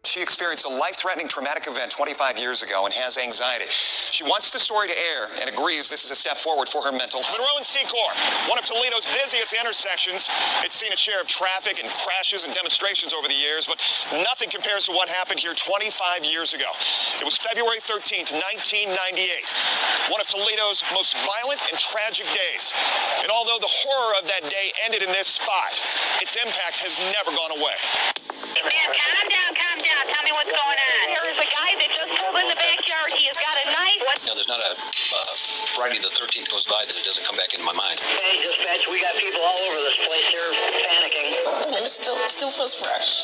She experienced a life-threatening traumatic event 25 years ago and has anxiety. She wants the story to air and agrees this is a step forward for her mental. Monroe and Secor, one of Toledo's busiest intersections. It's seen a share of traffic and crashes and demonstrations over the years, but nothing compares to what happened here 25 years ago. It was February 13th, 1998, one of Toledo's most violent and tragic days. And although the horror of that day ended in this spot, its impact has never gone away. Man, calm down. Tell me what's going on. There's a guy that just pulled in the backyard. He has got a knife. What? No, there's not a Friday the 13th goes by that it doesn't come back into my mind. Hey, dispatch, we got people all over this place here panicking. And it still feels fresh.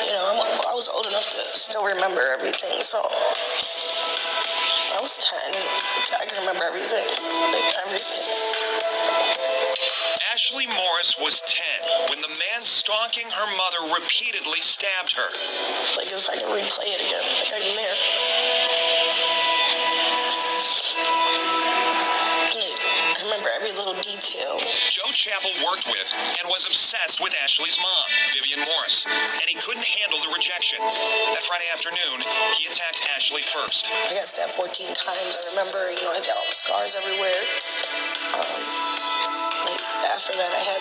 You know, I was old enough to still remember everything, so I was 10. I can remember everything. Ashley Morris was 10 when the man stalking her mother repeatedly stabbed her. Like if I could replay it again, like I'm there. I remember every little detail. Joe Chappell worked with and was obsessed with Ashley's mom, Vivian Morris, and he couldn't handle the rejection. That Friday afternoon, he attacked Ashley first. I got stabbed 14 times. I remember, I got all the scars everywhere. After that, I had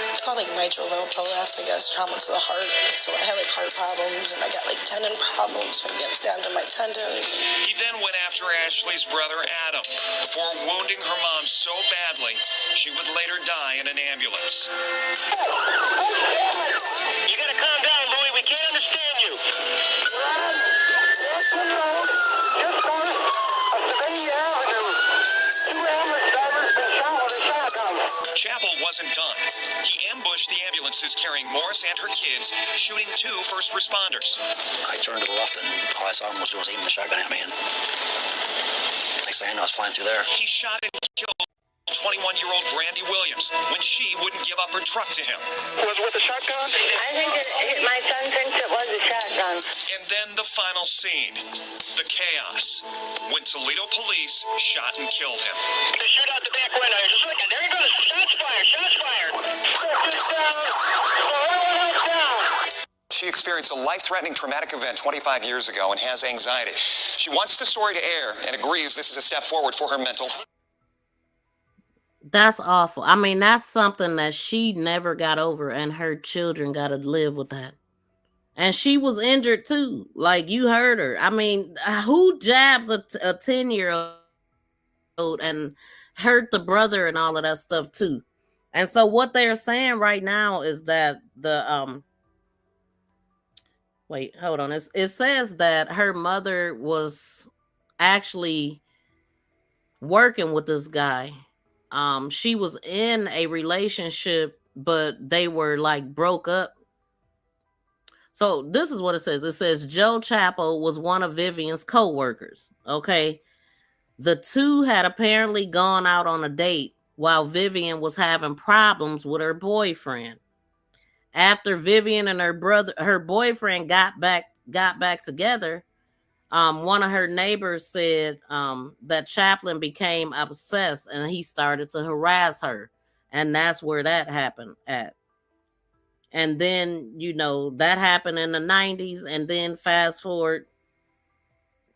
it's called mitral valve prolapse, I guess, trauma to the heart. So I had heart problems, and I got tendon problems from getting stabbed in my tendons. He then went after Ashley's brother Adam before wounding her mom so badly she would later die in an ambulance. You gotta calm down, Louie. We can't understand you. Just on Afeni Avenue. 2 ambulance drivers been shot with a shotgun. Chappell wasn't done. He ambushed the ambulances carrying Morris and her kids, shooting 2 first responders. I turned to the left, and all I saw him was aiming the shotgun at me. And next thing I know, I was flying through there. He shot and killed 21-year-old Brandy Williams when she wouldn't give up her truck to him. Was it with a shotgun? I think my son thinks it was a shotgun. And then the final scene, the chaos, when Toledo police shot and killed him. They shoot out the back window. Just look at there he goes. Shots fired. She experienced a life-threatening traumatic event 25 years ago and has anxiety. She wants the story to air and agrees this is a step forward for her mental. That's awful. I mean, that's something that she never got over, and her children got to live with that. And she was injured too. Like, you heard her. I mean, who jabs a 10-year-old and hurt the brother and all of that stuff too? And so what they're saying right now is that the wait, hold on. It says that her mother was actually working with this guy. She was in a relationship, but they were like broke up. So this is what it says. It says Joe Chappell was one of Vivian's co-workers. Okay. The two had apparently gone out on a date while Vivian was having problems with her boyfriend. After Vivian and her boyfriend got back together, one of her neighbors said that Chaplin became obsessed and he started to harass her. And that's where that happened at. And then, that happened in the 90s. And then fast forward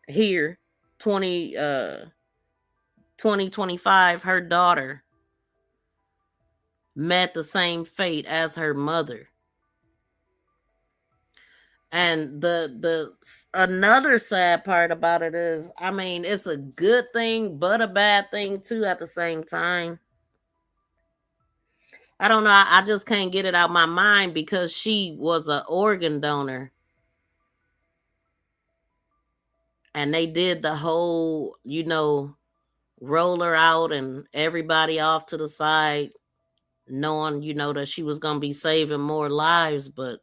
here, 2025, her daughter met the same fate as her mother. And the another sad part about it is, I mean, it's a good thing, but a bad thing too at the same time. I don't know. I just can't get it out my mind because she was an organ donor. And they did the whole, roll her out and everybody off to the side, knowing, that she was going to be saving more lives. But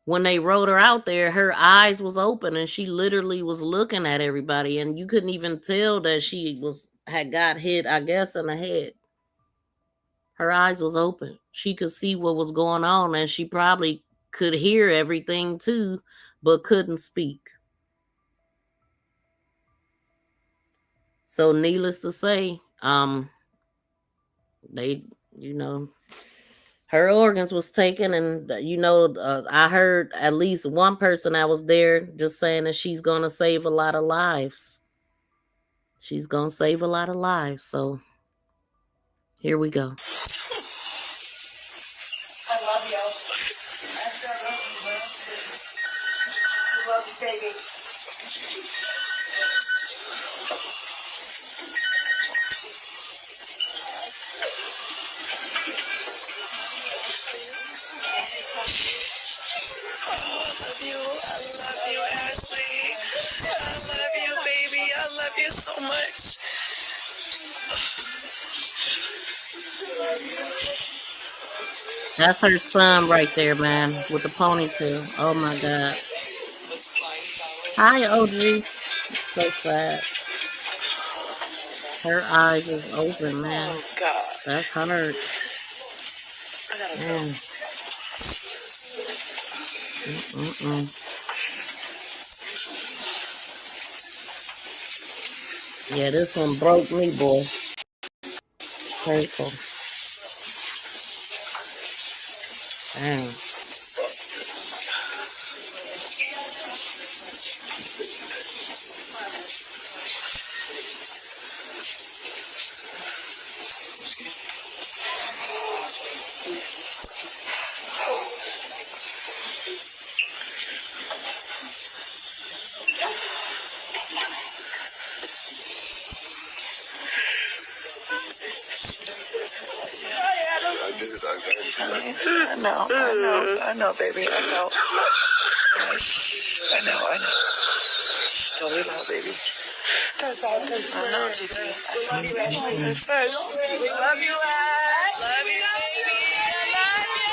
when they wrote her out there, her eyes was open and she literally was looking at everybody. And you couldn't even tell that she had got hit, I guess, in the head. Her eyes was open. She could see what was going on, and she probably could hear everything too, but couldn't speak. So needless to say, they, her organs was taken, and I heard at least one person that was there just saying that she's going to save a lot of lives. She's going to save a lot of lives. So here we go. I love you. I love you, baby. So much. That's her son right there, man, with the ponytail. Oh my God. Hi, OG. So sad. Her eyes is open, man. Oh God. That's hard. Man. Yeah, this one broke me, boy. Painful. Damn. I know, baby. I know. I know. Shh, don't be loud, baby. That's all. I know, TT. We love you, Ashley. We love you, Ash. Love you, baby. I love you.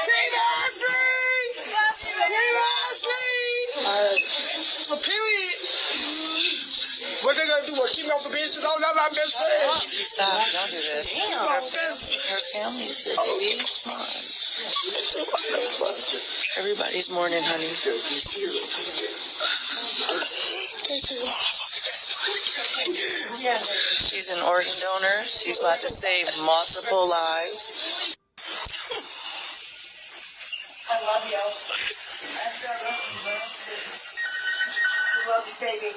Team Ashley. Team Ashley. Period. What they gonna do? What, keep me off the bench? No, not my best friend. Stop. Don't do this. Damn. Her family's here, baby. Come on. Everybody's mourning, honey. She's an organ donor. She's about to save multiple lives. I love you. I love you, baby.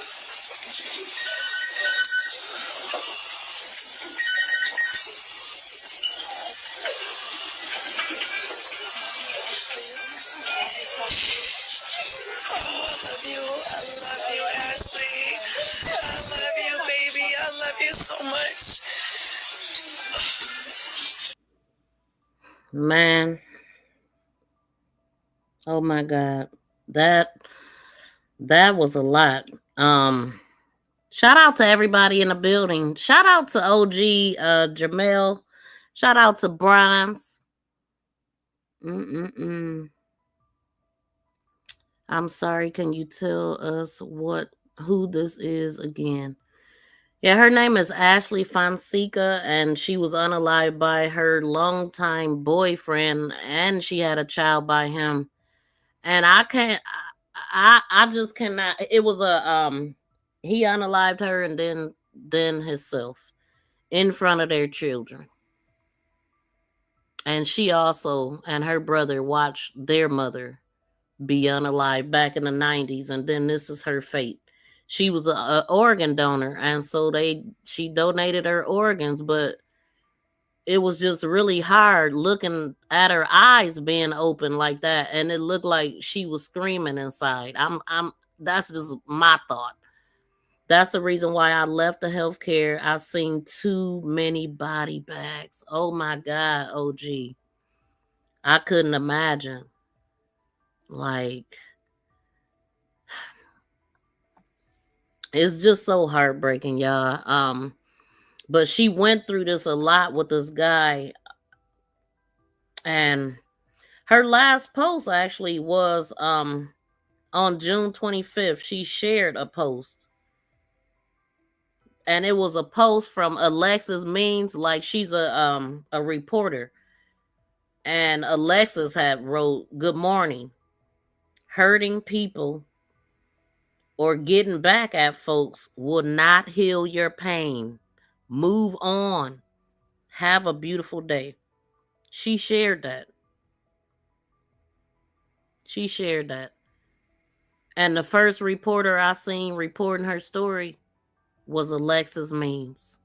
Man. Oh my God. That was a lot. Shout out to everybody in the building. Shout out to OG Jamel. Shout out to Bronze. I'm sorry. Can you tell us who this is again? Yeah, her name is Ashley Fonseca, and she was unalived by her longtime boyfriend, and she had a child by him. And I just cannot. It was he unalived her and then himself in front of their children. And she also and her brother watched their mother be unalived back in the 90s, and then this is her fate. She was a organ donor, and so she donated her organs, but it was just really hard looking at her eyes being open like that, and it looked like she was screaming inside. That's just my thought. That's the reason why I left the healthcare. I seen too many body bags. Oh my God, OG. I couldn't imagine. Like, it's just so heartbreaking, y'all. But she went through this a lot with this guy, and her last post actually was on June 25th. She shared a post, and it was a post from Alexis Means, like she's a reporter, and Alexis had wrote, "Good morning. Hurting people or getting back at folks will not heal your pain. Move on. Have a beautiful day." She shared that. And the first reporter I seen reporting her story was Alexis Means.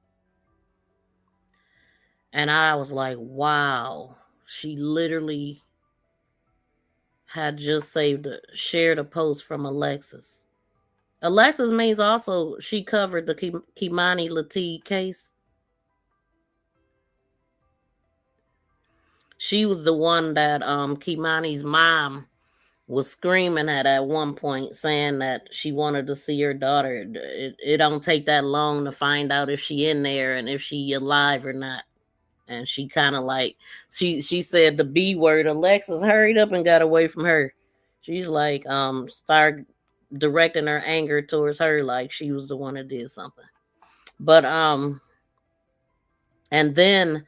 And I was like, wow. She literally had just shared a post from Alexis. Alexis Means also, she covered the Kimani Lateef case. She was the one that Kimani's mom was screaming at one point, saying that she wanted to see her daughter. It don't take that long to find out if she in there and if she alive or not. And she kind of like, she said the B word. Alexis hurried up and got away from her. She's like, start directing her anger towards her like she was the one that did something. But and then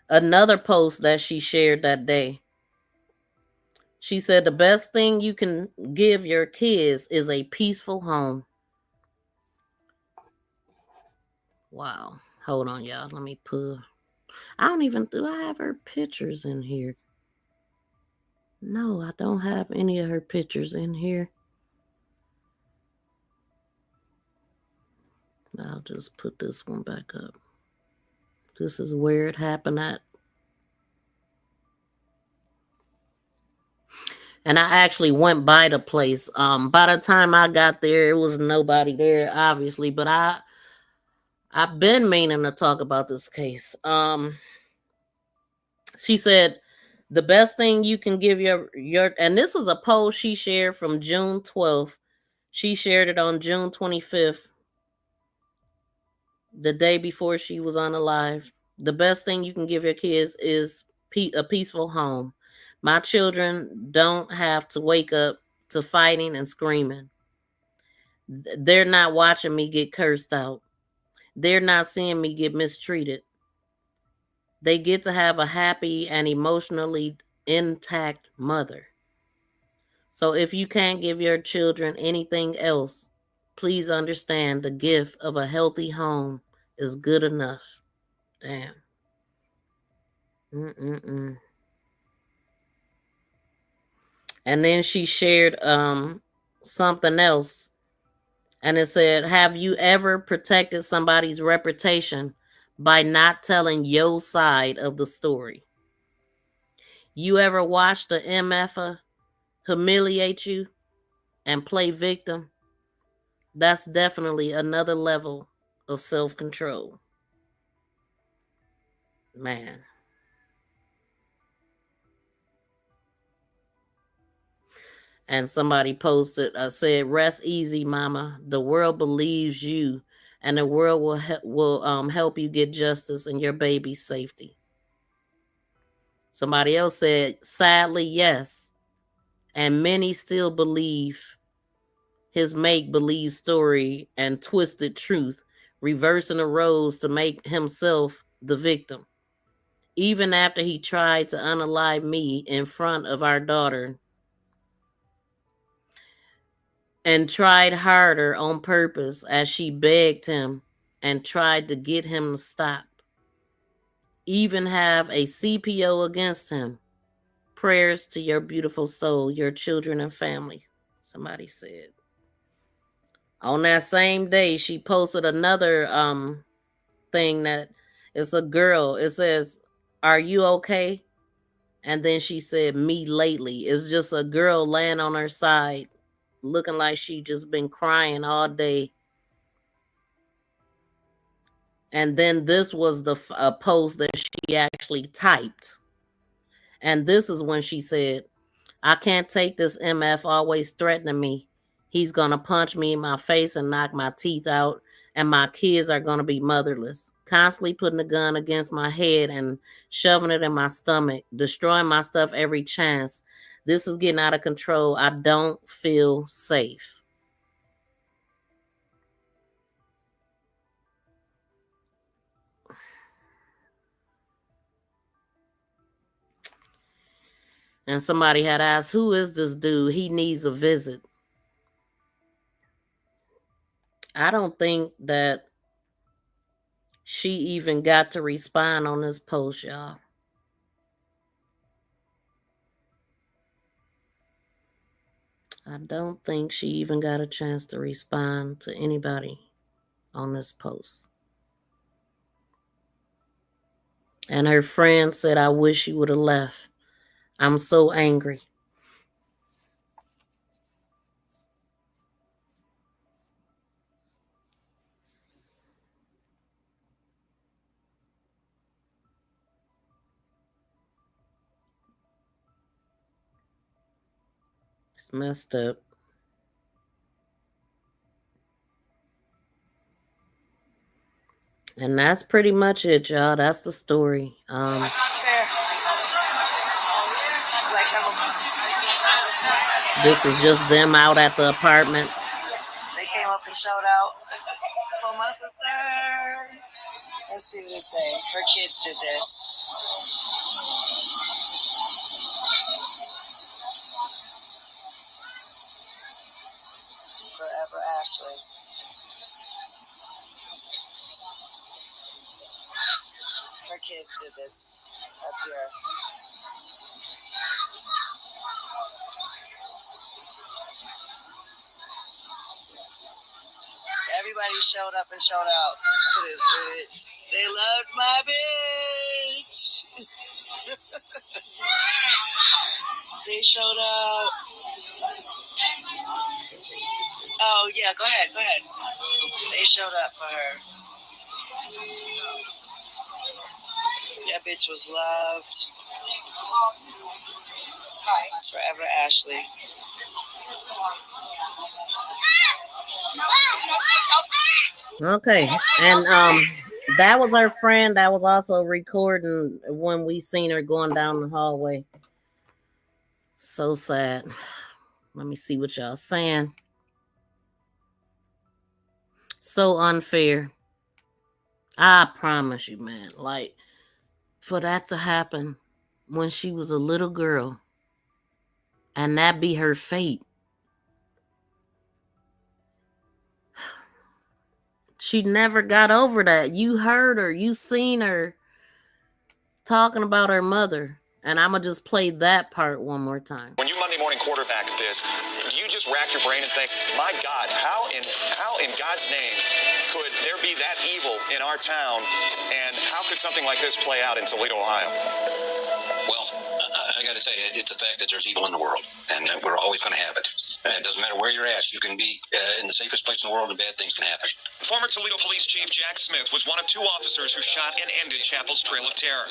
another post that she shared that day, she said the best thing you can give your kids is a peaceful home. Wow. Hold on, y'all. Let me pull. Do I have her pictures in here? No, I don't have any of her pictures in here. I'll just put this one back up. This is where it happened at. And I actually went by the place. By the time I got there, it was nobody there, obviously. But I've been meaning to talk about this case. She said the best thing you can give your and this is a post she shared from June 12th. She shared it on June 25th, the day before she was unalived. The best thing you can give your kids is a peaceful home. My children don't have to wake up to fighting and screaming. They're not watching me get cursed out. They're not seeing me get mistreated. They get to have a happy and emotionally intact mother. So if you can't give your children anything else, please understand the gift of a healthy home is good enough. Damn. And then she shared something else. And it said, have you ever protected somebody's reputation by not telling your side of the story? You ever watched the MFer humiliate you and play victim? That's definitely another level of self-control. Man. And somebody posted, said, "Rest easy, mama. The world believes you, and the world will help you get justice and your baby's safety." Somebody else said, "Sadly, yes. And many still believe his make-believe story and twisted truth, reversing the roles to make himself the victim. Even after he tried to unalive me in front of our daughter and tried harder on purpose as she begged him and tried to get him to stop. Even have a CPO against him. Prayers to your beautiful soul, your children and family," somebody said. On that same day, she posted another thing that it's a girl. It says, "Are you okay?" And then she said, "Me lately." It's just a girl laying on her side, looking like she just been crying all day. And then this was the post that she actually typed. And this is when she said, "I can't take this MF always threatening me. He's going to punch me in my face and knock my teeth out. And my kids are going to be motherless. Constantly putting a gun against my head and shoving it in my stomach. Destroying my stuff every chance. This is getting out of control. I don't feel safe." And somebody had asked, "Who is this dude? He needs a visit." I don't think that she even got to respond on this post, y'all. I don't think she even got a chance to respond to anybody on this post. And her friend said, "I wish you would have left. I'm so angry." It's messed up. And that's pretty much it, y'all. That's the story. This is just them out at the apartment. They came up and showed out for my sister. Let's see what they say. Her kids did this. Forever Ashley. Her kids did this up here. Everybody showed up and showed out for this bitch. They loved my bitch. They showed up. Oh, yeah, go ahead. They showed up for her. That bitch was loved. Forever Ashley. Okay. And that was her friend that was also recording when we seen her going down the hallway. So sad. Let me see what y'all saying. So unfair. I promise you, man. Like, for that to happen when she was a little girl and that be her fate. She never got over that. You heard her. You seen her talking about her mother. And I'm going to just play that part one more time. When you Monday morning quarterback this, do you just rack your brain and think, my God, how in God's name could there be that evil in our town? And how could something like this play out in Toledo, Ohio? Well, I got to say, it's the fact that there's evil in the world, and we're always going to have it. It doesn't matter where you're at. You can be in the safest place in the world and bad things can happen. Former Toledo Police Chief Jack Smith was one of 2 officers who shot and ended Chapel's trail of terror.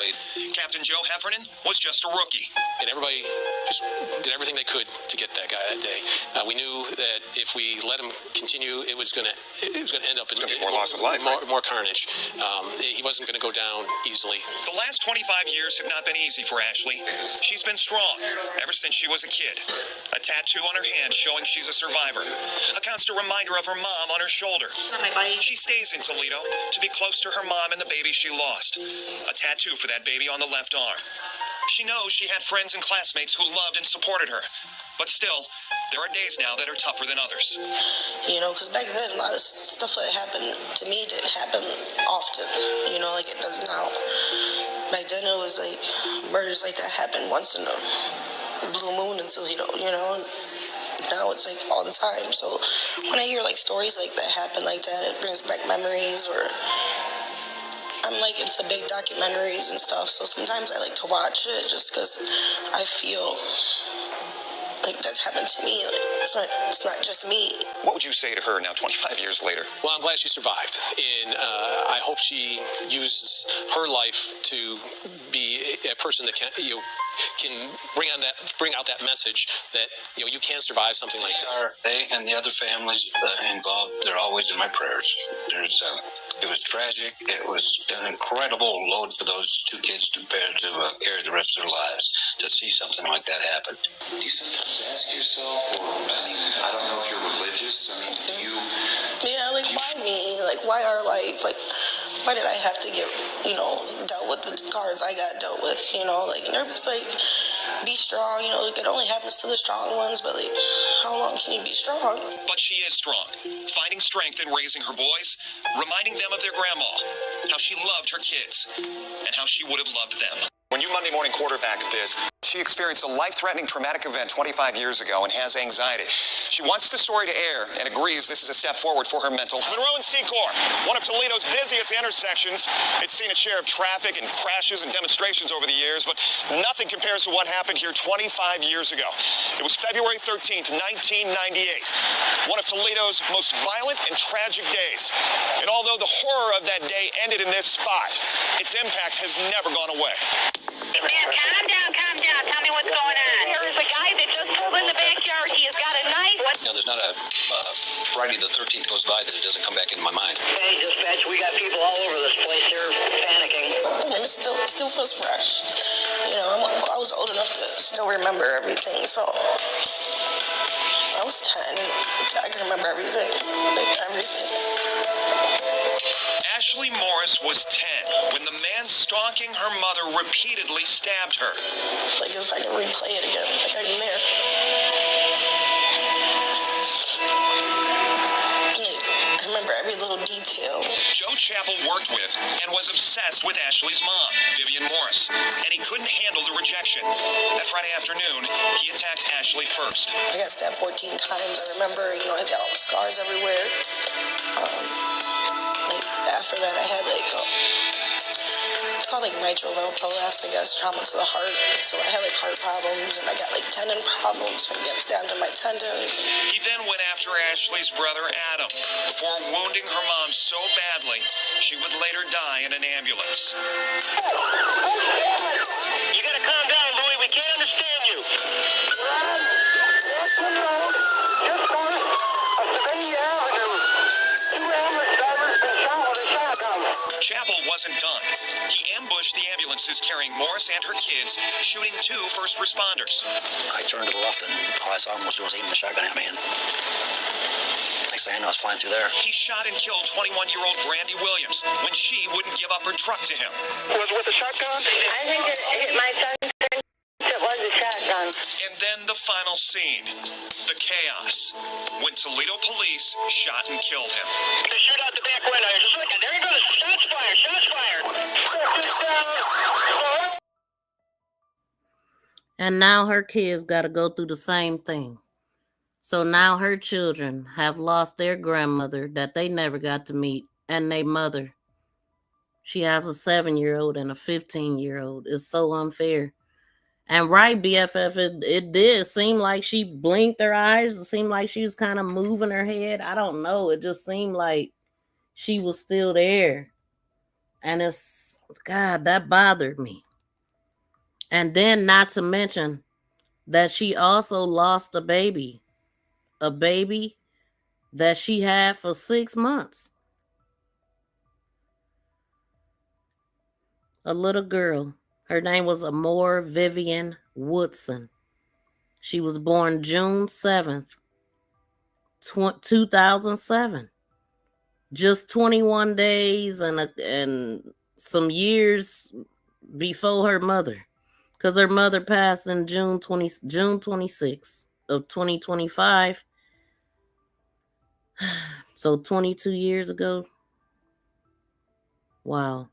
Captain Joe Heffernan was just a rookie. And everybody just did everything they could to get that guy that day. We knew that if we let him continue, it was going to end up in more loss of life, more carnage. He wasn't going to go down easily. The last 25 years have not been easy for Ashley. She's been strong ever since she was a kid. A tattoo on her hand showing she's a survivor. A constant reminder of her mom on her shoulder. She stays in Toledo to be close to her mom and the baby she lost. A tattoo for that baby on the left arm. She knows she had friends and classmates who loved and supported her. But still, there are days now that are tougher than others. You know, because back then, a lot of stuff that happened to me didn't happen often, you know, like it does now. Back then, it was like murders like that happened once in a blue moon until, you know, now it's like all the time. So when I hear like stories like that happen like that, it brings back memories. Or I'm like into big documentaries and stuff, so sometimes I like to watch it just because I feel like that's happened to me. Like, it's not just me. What would you say to her now, 25 years later? Well, I'm glad she survived, and I hope she uses her life to be a person that can bring out that message that you can survive something like that. They and the other families involved, they're always in my prayers. It was tragic. It was an incredible load for those 2 kids to bear to carry the rest of their lives. To see something like that happen. Do you sometimes ask yourself, or I don't know if you're religious. Do you? Yeah, like why me? Like why our life? Like why did I have to get dealt with the cards I got dealt with? Like and everybody's like, be strong. Like it only happens to the strong ones. But like, how long can you be strong? But she is strong, finding strength in raising her boys, reminding them of their grandma, how she loved her kids, and how she would have loved them. When you Monday morning quarterbacked this, she experienced a life-threatening traumatic event 25 years ago and has anxiety. She wants the story to air and agrees this is a step forward for her mental health. Monroe and Secor, one of Toledo's busiest intersections. It's seen its share of traffic and crashes and demonstrations over the years, but nothing compares to what happened here 25 years ago. It was February 13th, 1998, one of Toledo's most violent and tragic days. And although the horror of that day ended in this spot, its impact has never gone away. Man, calm down. Tell me what's going on. There's a guy that just pulled in the backyard. He has got a knife. There's not a Friday the 13th goes by that it doesn't come back into my mind. Hey, dispatch, we got people all over this place here panicking. And it still feels fresh. I was old enough to still remember everything, so I was 10. I can remember everything. Like everything. Ashley Morris was 10 when the man stalking her mother repeatedly stabbed her. Like if I could replay it again, like I'm there. I remember every little detail. Joe Chappell worked with and was obsessed with Ashley's mom, Vivian Morris, and he couldn't handle the rejection. That Friday afternoon, he attacked Ashley first. I got stabbed 14 times. I remember, I got all the scars everywhere. After that, I had it's called mitral valve prolapse, I guess, trauma to the heart. So I had heart problems, and I got tendon problems from getting stabbed in my tendons. He then went after Ashley's brother Adam before wounding her mom so badly she would later die in an ambulance. You gotta calm down, Louie. We can't understand you. Just north of Aphina Muhammad. 2 ambulance drivers been shot with a shotgun. Chappell wasn't done. He ambushed the ambulances carrying Morris and her kids, shooting 2 first responders. I turned to the left and all I saw him was aiming the shotgun at me. And next thing I know, I was flying through there. He shot and killed 21-year-old Brandy Williams when she wouldn't give up her truck to him. Was it with a shotgun? I think it hit my son. It was a shotgun. And then the final scene, the chaos, when Toledo police shot and killed him. They shoot out the back window. Just look at there he goes. Shots fired. Shots fired. And now her kids got to go through the same thing. So now her children have lost their grandmother that they never got to meet, and their mother. She has a 7-year-old and a 15-year-old. It's so unfair. And right, BFF, it did seem like she blinked her eyes. It seemed like she was kind of moving her head. I don't know. It just seemed like she was still there. And it's, God, that bothered me. And then not to mention that she also lost a baby that she had for 6 months. A little girl. Her name was Amore Vivian Woodson. She was born June 7th, 2007. Just 21 days and some years before her mother. Because her mother passed in June 26th of 2025. So 22 years ago. Wow.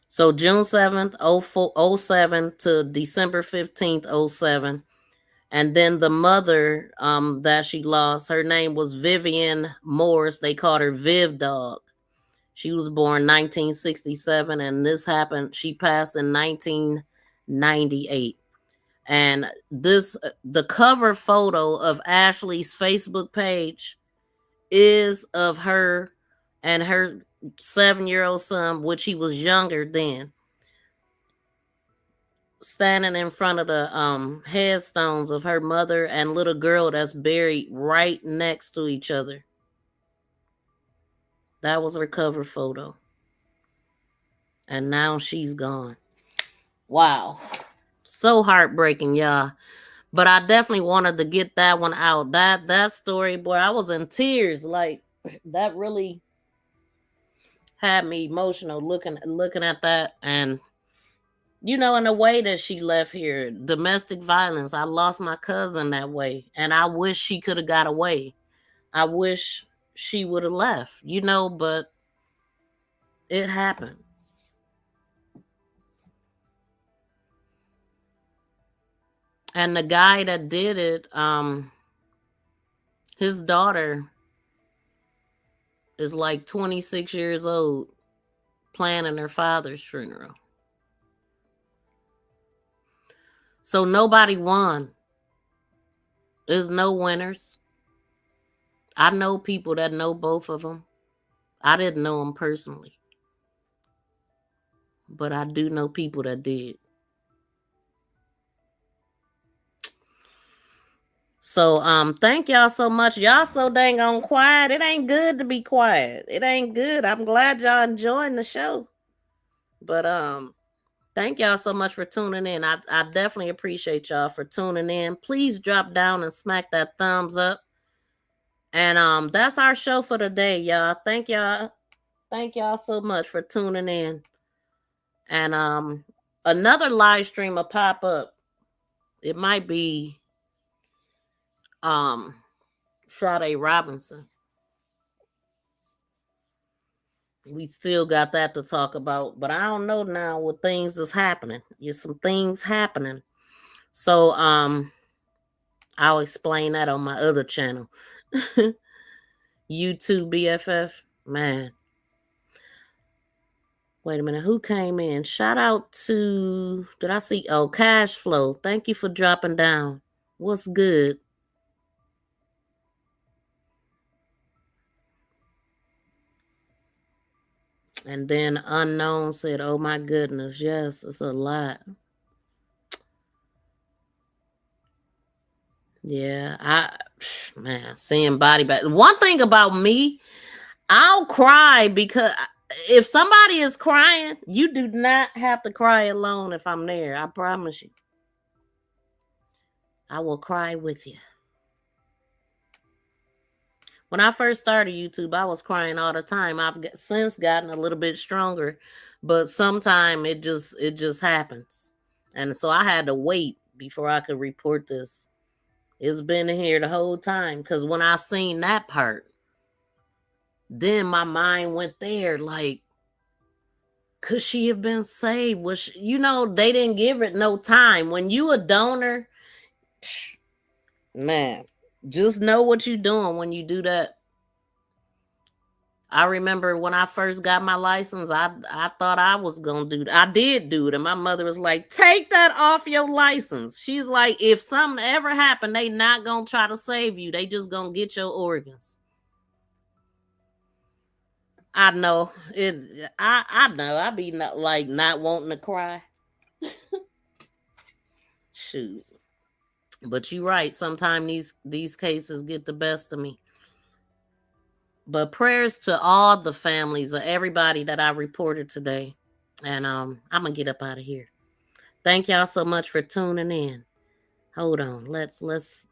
So June 7th, 07 to December 15th, 07. And then the mother that she lost, her name was Vivian Morris. They called her Viv Dog. She was born 1967, and this happened. She passed in 1998. And the cover photo of Ashley's Facebook page is of her and her 7-year-old son, which he was younger then, standing in front of the headstones of her mother and little girl that's buried right next to each other. That was her cover photo. And now she's gone. Wow. So heartbreaking, y'all. But I definitely wanted to get that one out. That story, boy, I was in tears. Like, that really had me emotional looking at that. And you know, in the way that she left here, domestic violence. I lost my cousin that way, and I wish she could have got away. I wish she would have left, you know, but it happened. And the guy that did it, his daughter is like 26 years old, planning her father's funeral. So nobody won. There's no winners. I know people that know both of them. I didn't know them personally, but I do know people that did. So thank y'all so much. Y'all so dang on quiet. It ain't good to be quiet. It ain't good. I'm glad y'all enjoying the show. But thank y'all so much for tuning in. I definitely appreciate y'all for tuning in. Please drop down and smack that thumbs up. And that's our show for today, y'all. Thank y'all. Thank y'all so much for tuning in. And another live stream will pop up. It might be Sade Robinson. We still got that to talk about, but I don't know now what things is happening. There's some things happening. So I'll explain that on my other channel. YouTube BFF. Man. Wait a minute. Who came in? Shout out to, did I see? Oh, Cash Flow. Thank you for dropping down. What's good? And then Unknown said, oh my goodness. Yes, it's a lot. Yeah, man, seeing body bag. One thing about me, I'll cry because if somebody is crying, you do not have to cry alone if I'm there. I promise you. I will cry with you. When I first started YouTube, I was crying all the time. I've since gotten a little bit stronger, but sometimes it just happens. And so I had to wait before I could report this. It's been here the whole time because when I seen that part, then my mind went there. Like, could she have been saved? Was she, you know, they didn't give it no time. When you a donor, man, just know what you're doing when you do that. I remember when I first got my license, I thought I was going to do it. I did do it. And my mother was like, take that off your license. She's like, if something ever happened, they not going to try to save you. They just going to get your organs. I know it. I know. I be not wanting to cry. Shoot. But you're right. Sometimes these cases get the best of me. But prayers to all the families of everybody that I reported today. And I'm going to get up out of here. Thank y'all so much for tuning in. Hold on. Let's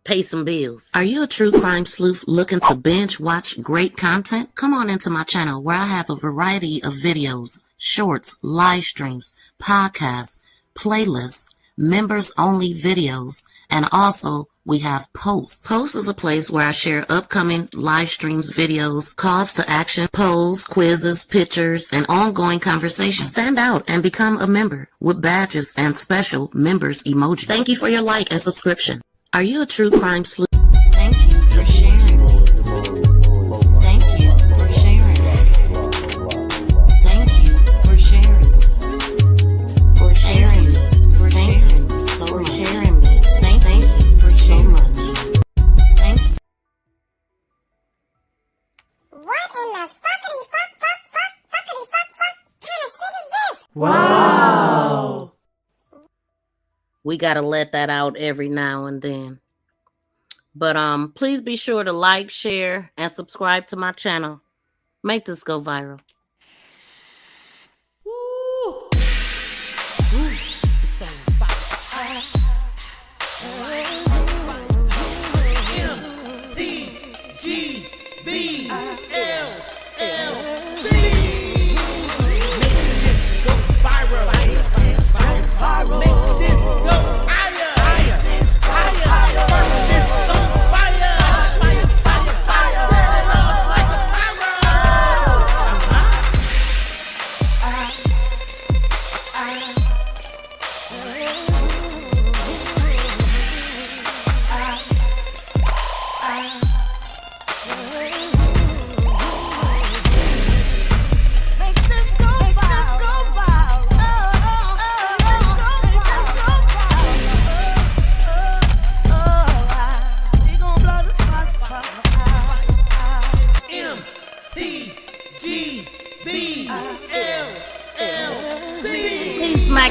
pay some bills. Are you a true crime sleuth looking to binge watch great content? Come on into my channel where I have a variety of videos, shorts, live streams, podcasts, playlists, members only videos, and also we have Posts. Posts is a place where I share upcoming live streams, videos, calls to action, polls, quizzes, pictures, and ongoing conversations. Stand out and become a member with badges and special members emojis. Thank you for your like and subscription. Are you a true crime sleuth? Thank you for sharing me. Thank you for sharing me. Thank you for sharing me. For sharing me. For sharing me. For sharing me. Thank you for so much. Thank you. What in the fuckity fuck kind of shit is this? Wow. We got to let that out every now and then. But please be sure to like, share, and subscribe to my channel. Make this go viral.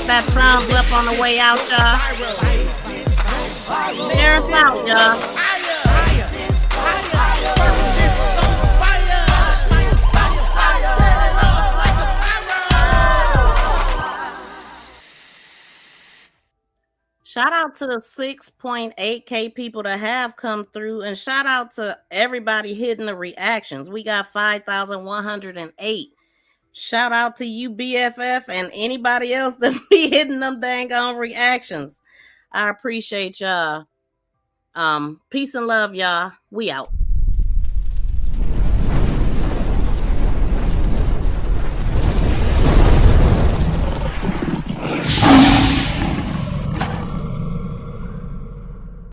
That thumbs up on the way out, y'all. Share us out, y'all. Shout out to the 6.8K people that have come through, and shout out to everybody hitting the reactions. We got 5,108. Shout out to you, BFF, and anybody else that be hitting them dang on reactions. I appreciate y'all. Peace and love, y'all. We out.